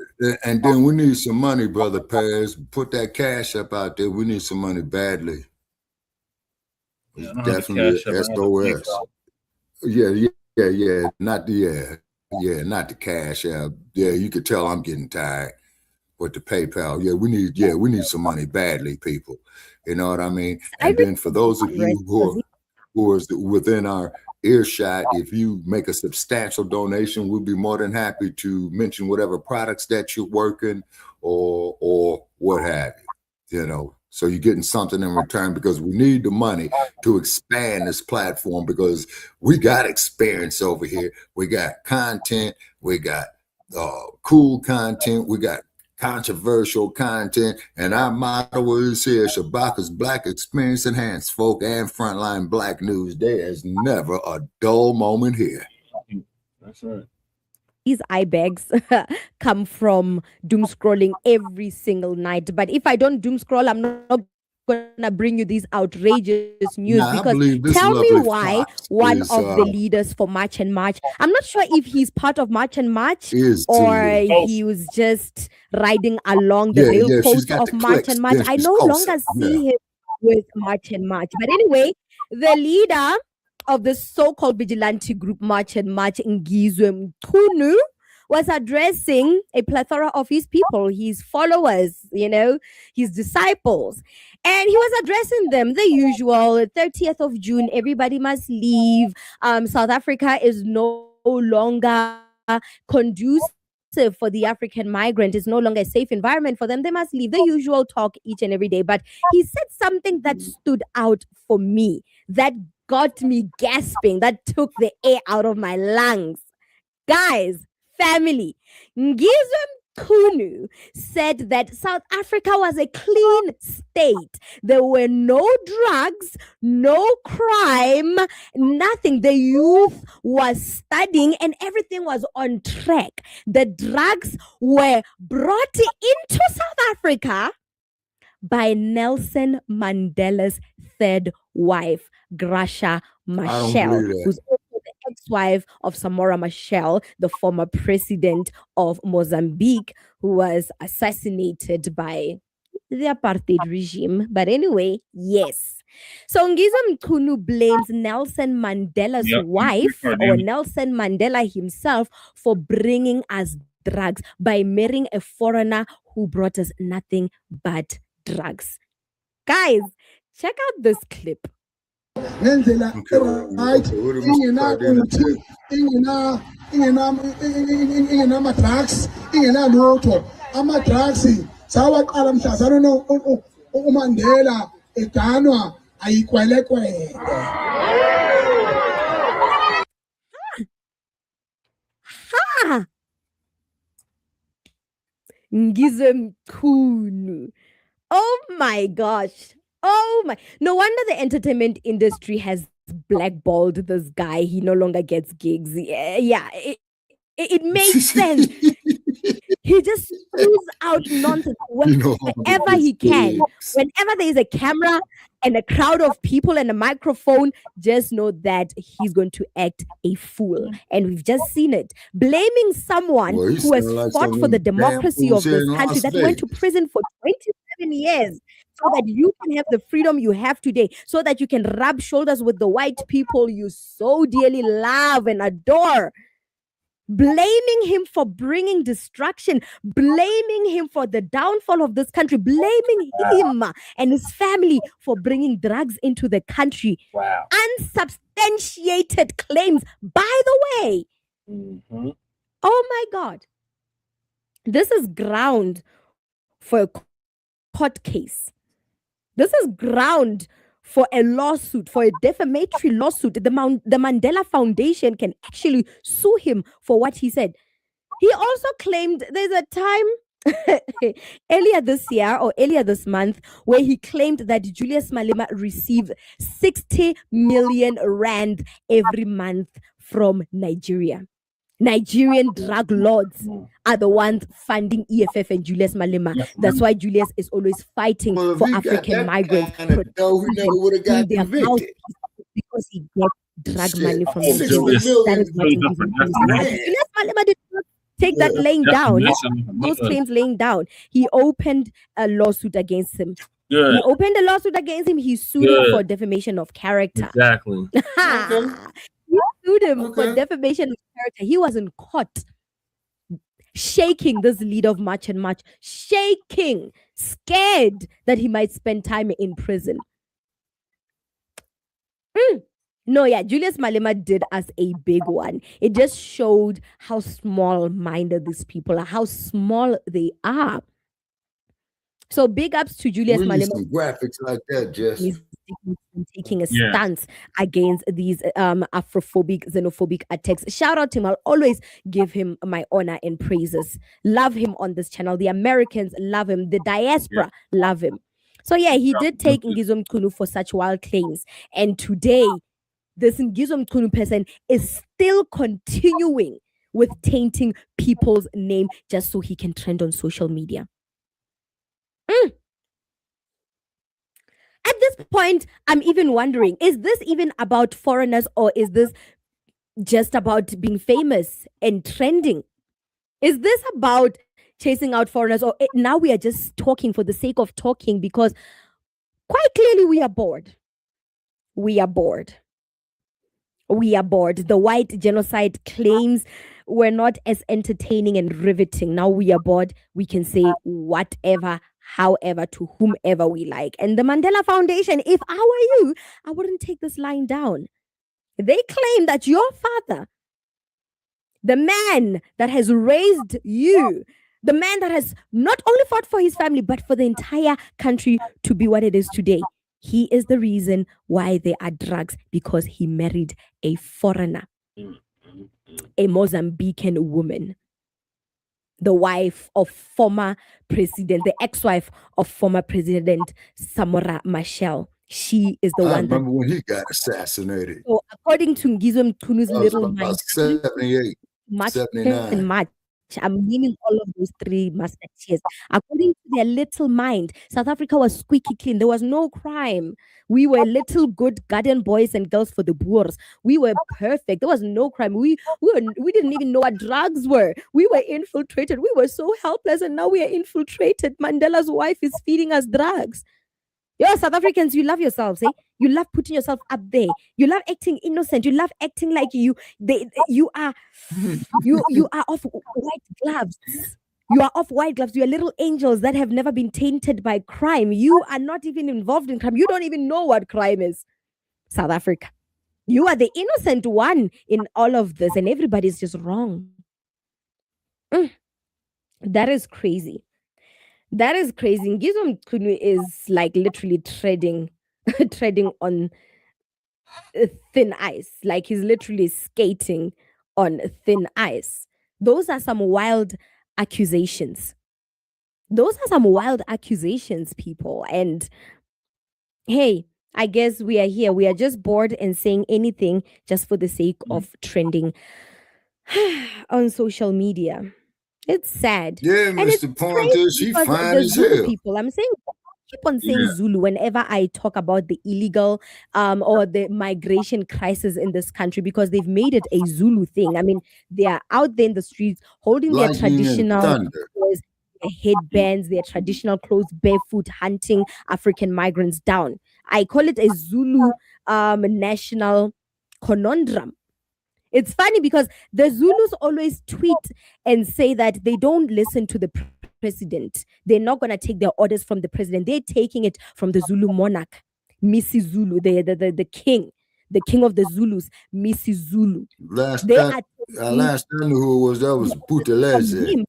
And then we need some money, Brother Perez. Put that cash up out there. We need some money badly. Yeah, Definitely SOS. Yeah. Not the cash app. Yeah, you could tell I'm getting tired with the PayPal. Yeah, we need some money badly, people. You know what I mean? And then for those of you who are within our earshot, if you make a substantial donation, we'll be more than happy to mention whatever products that you're working or what have you. You know, so you're getting something in return, because we need the money to expand this platform, because we got experience over here. We got content, we got cool content, we got controversial content, and our motto is here: Shabaka'S Blacc, experience enhanced folk and frontline Black news. There is never a dull moment here. That's right. These eye bags come from doom scrolling every single night. But if I don't doom scroll, I'm not gonna bring you these outrageous news, because tell me why one of the leaders for March and March, I'm not sure if he's part of March and March or he was just riding along the rail post of March and March. I no longer see him with March and March. But anyway, the leader of the so-called vigilante group March and March, Ngizwe Mchunu, was addressing a plethora of his people, his followers, his disciples. And he was addressing them the usual 30th of June, everybody must leave. South Africa is no longer conducive for the African migrant. It's no longer a safe environment for them. They must leave. The usual talk each and every day. But he said something that stood out for me, that got me gasping, that took the air out of my lungs. Guys, family, Ngizwe Kunu said that South Africa was a clean state. There were no drugs, no crime, nothing. The youth was studying and everything was on track. The drugs were brought into South Africa by Nelson Mandela's third wife, Graça Machel, who's also the ex-wife of Samora Machel, the former president of Mozambique, who was assassinated by the apartheid regime. But anyway, yes. So Ngizwe Mchunu blames Nelson Mandela's wife or Nelson Mandela himself for bringing us drugs by marrying a foreigner who brought us nothing but drugs. Guys, check out this clip. ngendlela right ingena-drugs ingenalutho ama-drugs sawaqala mhlazana uMandela eganwa ayikwelekwele. Ha! Ngizwe Mchunu. Oh my gosh. Oh my. No wonder the entertainment industry has blackballed this guy. He no longer gets gigs. Yeah, it makes sense. He just spews out nonsense whenever he can. Whenever there is a camera and a crowd of people and a microphone, just know that he's going to act a fool. And we've just seen it. Blaming someone who has fought for the democracy of this country, that went to prison for 27 years, so that you can have the freedom you have today, so that you can rub shoulders with the white people you so dearly love and adore. Blaming him for bringing destruction, blaming him for the downfall of this country, blaming him and his family for bringing drugs into the country. Wow. Unsubstantiated claims, by the way. Mm-hmm. Oh my God. This is ground for a court case. This is ground for a lawsuit, for a defamatory lawsuit. The Mandela Foundation can actually sue him for what he said. He also claimed there's a time earlier this year or earlier this month where he claimed that Julius Malema received 60 million rand every month from Nigeria. Nigerian drug lords are the ones funding EFF and Julius Malema. That's why Julius is always fighting for African migrants. Because he gets drug money from Nigeria. That is what Julius Malema did not take that laying down. Those claims laying down. He opened a lawsuit against him. Good. He opened a lawsuit against him. He sued him for defamation of character. Exactly. He sued him for defamation of character. He was in court, shaking, this leader of March and March, shaking, scared that he might spend time in prison. No, yeah, Julius Malema did us a big one. It just showed how small-minded these people are, how small they are. So big ups to Julius Malema. Some graphics like that, Jess. He's taking a stance against these Afrophobic, xenophobic attacks. Shout out to him. I'll always give him my honor and praises. Love him on this channel. The Americans love him. The diaspora love him. So yeah, he did take Ngizwe Mchunu for such wild claims. And today, this Ngizwe Mchunu person is still continuing with tainting people's name just so he can trend on social media. At this point, I'm even wondering, is this even about foreigners or is this just about being famous and trending? Is this about chasing out foreigners, or now we are just talking for the sake of talking because quite clearly we are bored. We are bored. We are bored. The white genocide claims were not as entertaining and riveting. Now we are bored. We can say whatever, however, to whomever we like. And the Mandela Foundation, if I were you, I wouldn't take this line down. They claim that your father, the man that has raised you, the man that has not only fought for his family, but for the entire country to be what it is today, he is the reason why there are drugs, because he married a foreigner, a Mozambican woman. the wife of former president, the ex-wife of former President Samora Machel. She is the I one that. remember when he got assassinated. So according to Ngizwe Mtunu's That was little about mind, 78, March 79. and March. I'm naming all of those three musketeers. According to their little mind, South Africa was squeaky clean. There was no crime. We were little good guardian boys and girls for the Boers. We were perfect. There was no crime. We didn't even know what drugs were. We were infiltrated. We were so helpless, and now we are infiltrated. Mandela's wife is feeding us drugs. Yo, South Africans, you love yourselves, eh? You love putting yourself up there. You love acting innocent. You love acting like you are off white gloves. You are off white gloves. You are little angels that have never been tainted by crime. You are not even involved in crime. You don't even know what crime is. South Africa. You are the innocent one in all of this, and everybody's just wrong. That is crazy. That is crazy. Ngizwe Mqunu is like literally treading on thin ice. Like he's literally skating on thin ice. Those are some wild accusations. Those are some wild accusations, people. And hey, I guess we are here. We are just bored and saying anything just for the sake of trending on social media. It's sad. Yeah, And it's Mr. Pointers, he because fine the as Zulu hell. people, I'm saying, keep on saying Yeah. Zulu whenever I talk about the illegal or the migration crisis in this country, because they've made it a Zulu thing. I mean, they are out there in the streets holding their Lightning and traditional thunder. clothes, their headbands, their traditional clothes, barefoot, hunting African migrants down. I call it a Zulu national conundrum. It's funny because the Zulus always tweet and say that they don't listen to the president. They're not going to take their orders from the president. They're taking it from the Zulu monarch, Missy Zulu, the king of the Zulus, Missy Zulu. Last They time, are last time I knew who it was, that was Buthelezi.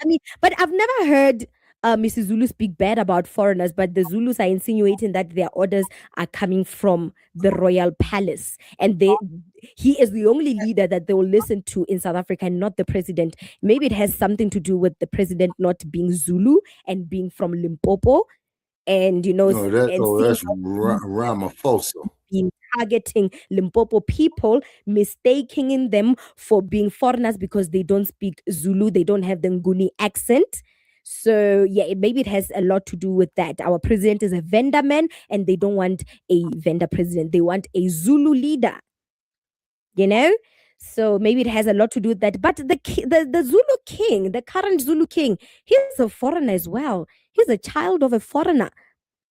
I mean, but I've never heard Mrs. Zulu speak bad about foreigners, but the Zulus are insinuating that their orders are coming from the royal palace. And he is the only leader that they will listen to in South Africa and not the president. Maybe it has something to do with the president not being Zulu and being from Limpopo. And, you know, No, that's Ramaphosa. being targeting Limpopo people, mistaking them for being foreigners because they don't speak Zulu, they don't have the Nguni accent. So yeah, maybe it has a lot to do with that. Our president is a vendor man, and they don't want a vendor president. They want a Zulu leader. You know, so maybe it has a lot to do with that. But the Zulu king, the current Zulu king, he's a foreigner as well. He's a child of a foreigner.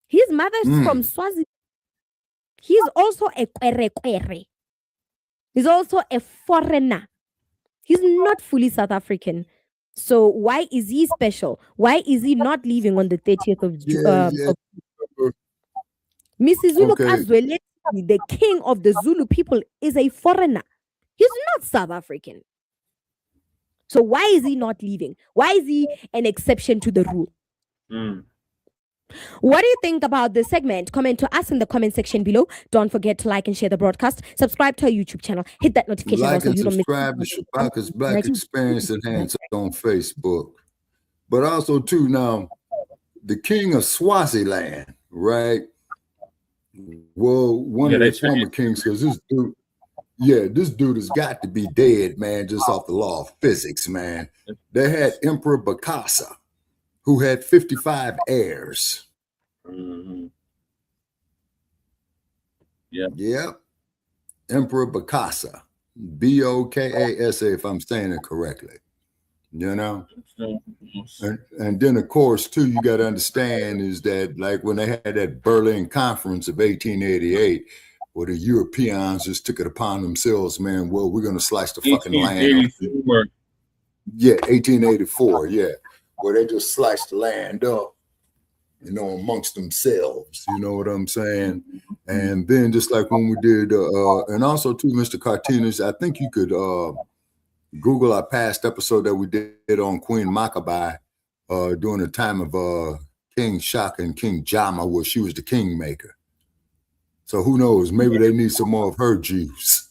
His mother's from Swaziland. He's also a kwere. He's also a foreigner. He's not fully South African. So why is he special? Why is he not leaving on the 30th of June? Mrs. Zulu Kazweleti, the king of the Zulu people, is a foreigner. He's not South African. So why is he not leaving? Why is he an exception to the rule? What do you think about this segment? Comment to us in the comment section below. Don't forget to like and share the broadcast. Subscribe to our YouTube channel. Hit that notification bell Like so and you don't miss. subscribe to Shabaka'S Blacc Experience Enhanced on Facebook. But also, too, now, the king of Swaziland, right? Well, one of the former kings, because this dude has got to be dead, man, just off the law of physics, man. They had Emperor Bacc, who had 55 heirs. Yep. Emperor Bacc. Bokasa, if I'm saying it correctly. You know? And then, of course, too, you got to understand is that, like, when they had that Berlin Conference of 1888, where the Europeans just took it upon themselves, man, well, we're going to slice the fucking land. 1884, yeah. Where they just sliced the land up, you know, amongst themselves. You know what I'm saying? And then just like when we did, and also too, Mr. Cartoonist, I think you could Google our past episode that we did on Queen Makabai during the time of King Shaka and King Jama, where she was the kingmaker. So who knows? Maybe they need some more of her juice.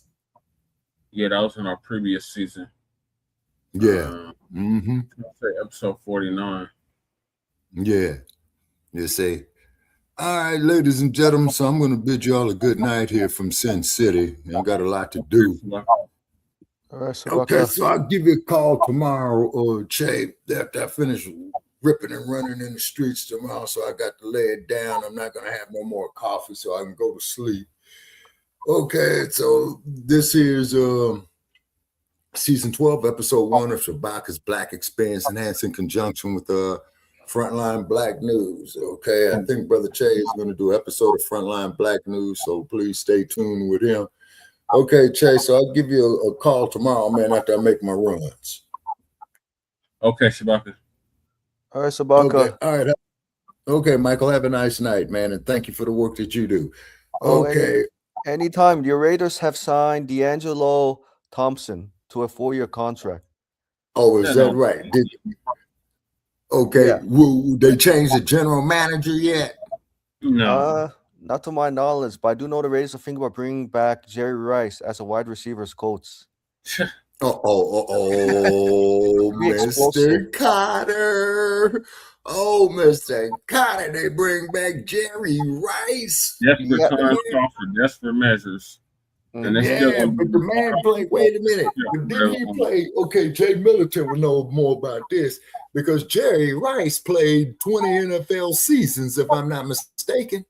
Yeah, that was in our previous season. Yeah. Mm-hmm. Episode 49. Yeah. You see. All right, ladies and gentlemen, so I'm going to bid you all a good night here from Sin City. I got a lot to do. All right, so Okay, so I'll give you a call tomorrow, Che, after I finish ripping and running in the streets tomorrow. So I got to lay it down. I'm not going to have no more coffee so I can go to sleep. Okay, so this here's season 12, episode 1 of Shabaka'S Blacc Experience Enhanced in conjunction with Frontline Black News. Okay, I think Brother Che is going to do an episode of Frontline Black News, so please stay tuned with him. Okay, Che, so I'll give you a call tomorrow, man, after I make my runs. Okay, Shabaka. All right, Shabaka. Okay, all right. Okay, Michael, have a nice night, man, and thank you for the work that you do. Okay. Anytime. Your Raiders have signed D'Angelo Thompson to a 4-year contract. Oh, is that right? Okay, Yeah. will they change the general manager yet? No. Not to my knowledge, but I do know the Raiders are thinking about bringing back Jerry Rice as a wide receivers coach. Mr. Cotter. Oh, Mr. Cotter, they bring back Jerry Rice. Desperate times call for desperate measures. And they still but the man played, wait a minute. But didn't he play? Okay, Jay Middleton would know more about this because Jerry Rice played 20 NFL seasons, if I'm not mistaken.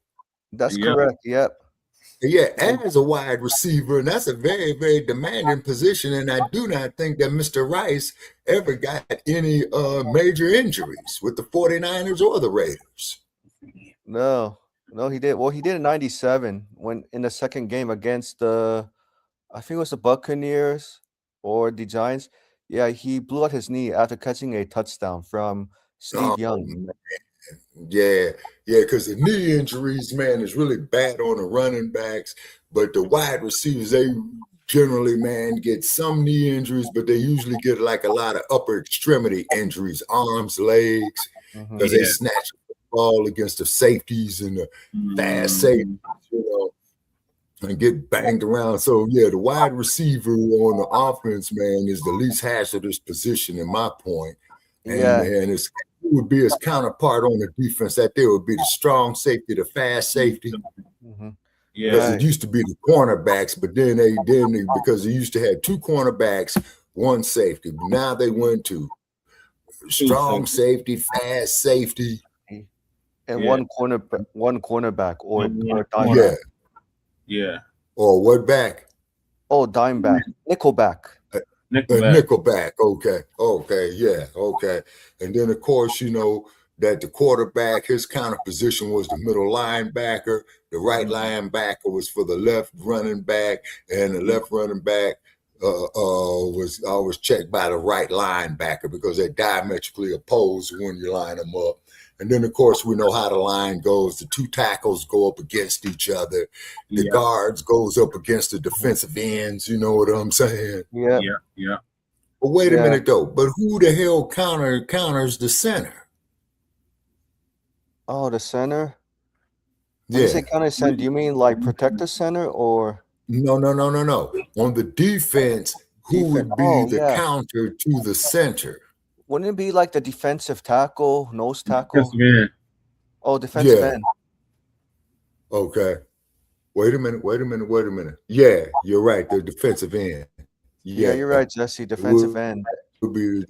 That's correct. Yep. Yeah, as a wide receiver, and that's a very, very demanding position. And I do not think that Mr. Rice ever got any major injuries with the 49ers or the Raiders. No, he did. Well, he did in 97 when in the second game against I think it was the Buccaneers or the Giants. Yeah, he blew out his knee after catching a touchdown from Steve Young. Man. Yeah, because the knee injuries, man, is really bad on the running backs. But the wide receivers, they generally, man, get some knee injuries, but they usually get like a lot of upper extremity injuries, arms, legs, because they snatch the ball against the safeties and the fast safeties, and get banged around. So, yeah, the wide receiver on the offense, man, is the least hazardous position in my point. And it would be his counterpart on the defense. That there would be the strong safety, the fast safety. Because it used to be the cornerbacks, but then they because they used to have 2 cornerbacks, 1 safety. But now they went to strong safety, fast safety, and one cornerback or dime back. Or what back? Oh, dime back, nickel back. Nickelback. Okay. And then, of course, that the quarterback, his counter position was the middle linebacker. The right linebacker was for the left running back, and the left running back was always checked by the right linebacker because they're diametrically opposed when you line them up. And then, of course, we know how the line goes. The 2 tackles go up against each other. The guards goes up against the defensive ends. You know what I'm saying? Yeah. But wait a minute, though. But who the hell counters the center? Oh, the center? When you say counter center, do you mean like protect the center or? No. On the defense, who would be the counter to the center? Wouldn't it be like the defensive tackle, nose tackle? Defensive end. Oh, defensive end. Okay. Wait a minute. Yeah, you're right. The defensive end. Yeah, you're right, Jesse. Defensive end. Would be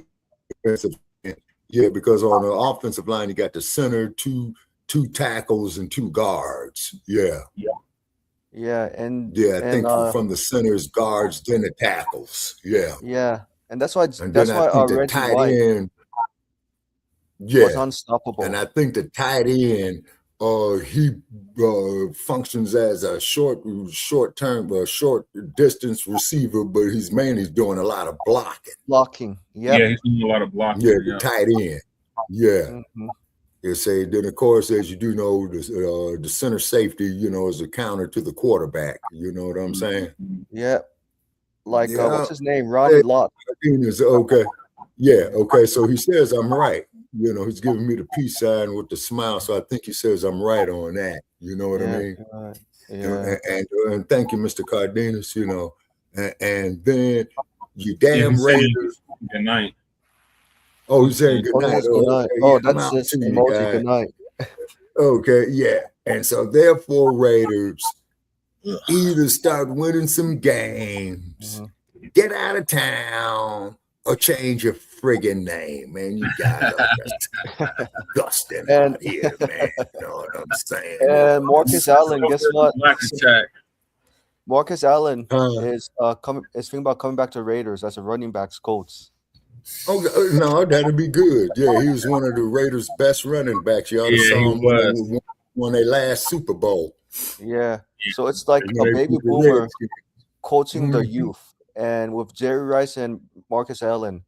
defensive end. Yeah, because on the offensive line, you got the center, two tackles, and 2 guards. Yeah. And I think from the centers, guards, then the tackles. Yeah. And that's why the tight end was unstoppable. And I think the tight end, he functions as a short distance receiver, but he's mainly doing a lot of blocking. Yeah, he's doing a lot of blocking. The tight end. Then of course, as you do know, the center safety, is a counter to the quarterback. You know what I'm saying? Yeah. Like what's his name? Ronnie Lott. Okay. Yeah. Okay. So he says I'm right. He's giving me the peace sign with the smile. So I think he says I'm right on that. You know what I mean? And thank you, Mr. Cardenas. And then you damn Raiders. Good night. Oh, he's saying good night. Good night. Okay, Oh, yeah, I'm that's out just to you emoji. guys. Good night. Okay, yeah. And so therefore, Raiders either start winning some games, get out of town, or change your friggin' name, man. You guys are just disgusting out here, man. You know what I'm saying? And Marcus Allen, guess what? Black Marcus Allen is thinking about coming back to Raiders as a running backs coach. Oh no, that'd be good. Yeah, he was one of the Raiders' best running backs. You ought to Yeah, saw he him when they won their last Super Bowl. Yeah. So it's like You know, a they baby beat the boomer Redskins. coaching the Mhm. youth. And with Jerry Rice and Marcus Allen,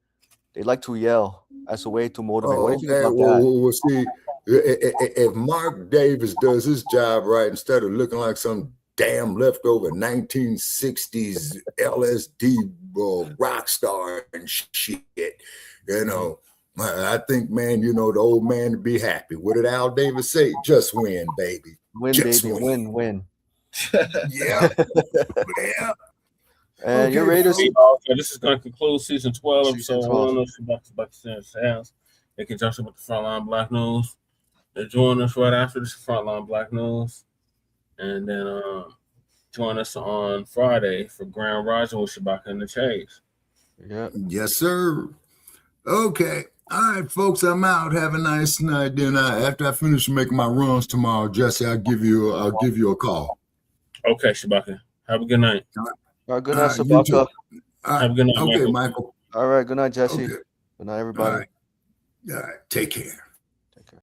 they like to yell as a way to motivate. What do you think Okay, about well, see, if Mark Davis does his job right instead of looking like some damn leftover 1960s LSD rock star and shit, you know, I think, man, you know, the old man to be happy. What did Al Davis say? Just win, baby. Win, Just baby, win. Yeah. Yeah. And your Okay, Raiders. So this is going to conclude season 12, Season episode 12. 1 of Shabaka'S Blacc in conjunction with the Frontline Black News. And join us right after this Frontline Black News. And then join us on Friday for Grand Rising with Shabaka and the Chase. Yeah. Yes, sir. Okay. All right, folks, I'm out. Have a nice night. Then after I finish making my runs tomorrow, Jesse, I'll give you a call. Okay, Shabaka. Have a good night. All right, good night, You Sabaka. too. Have a good night, Okay, Michael. Michael. All right, good night, Jesse. Okay. Good night, everybody. All right. Take care.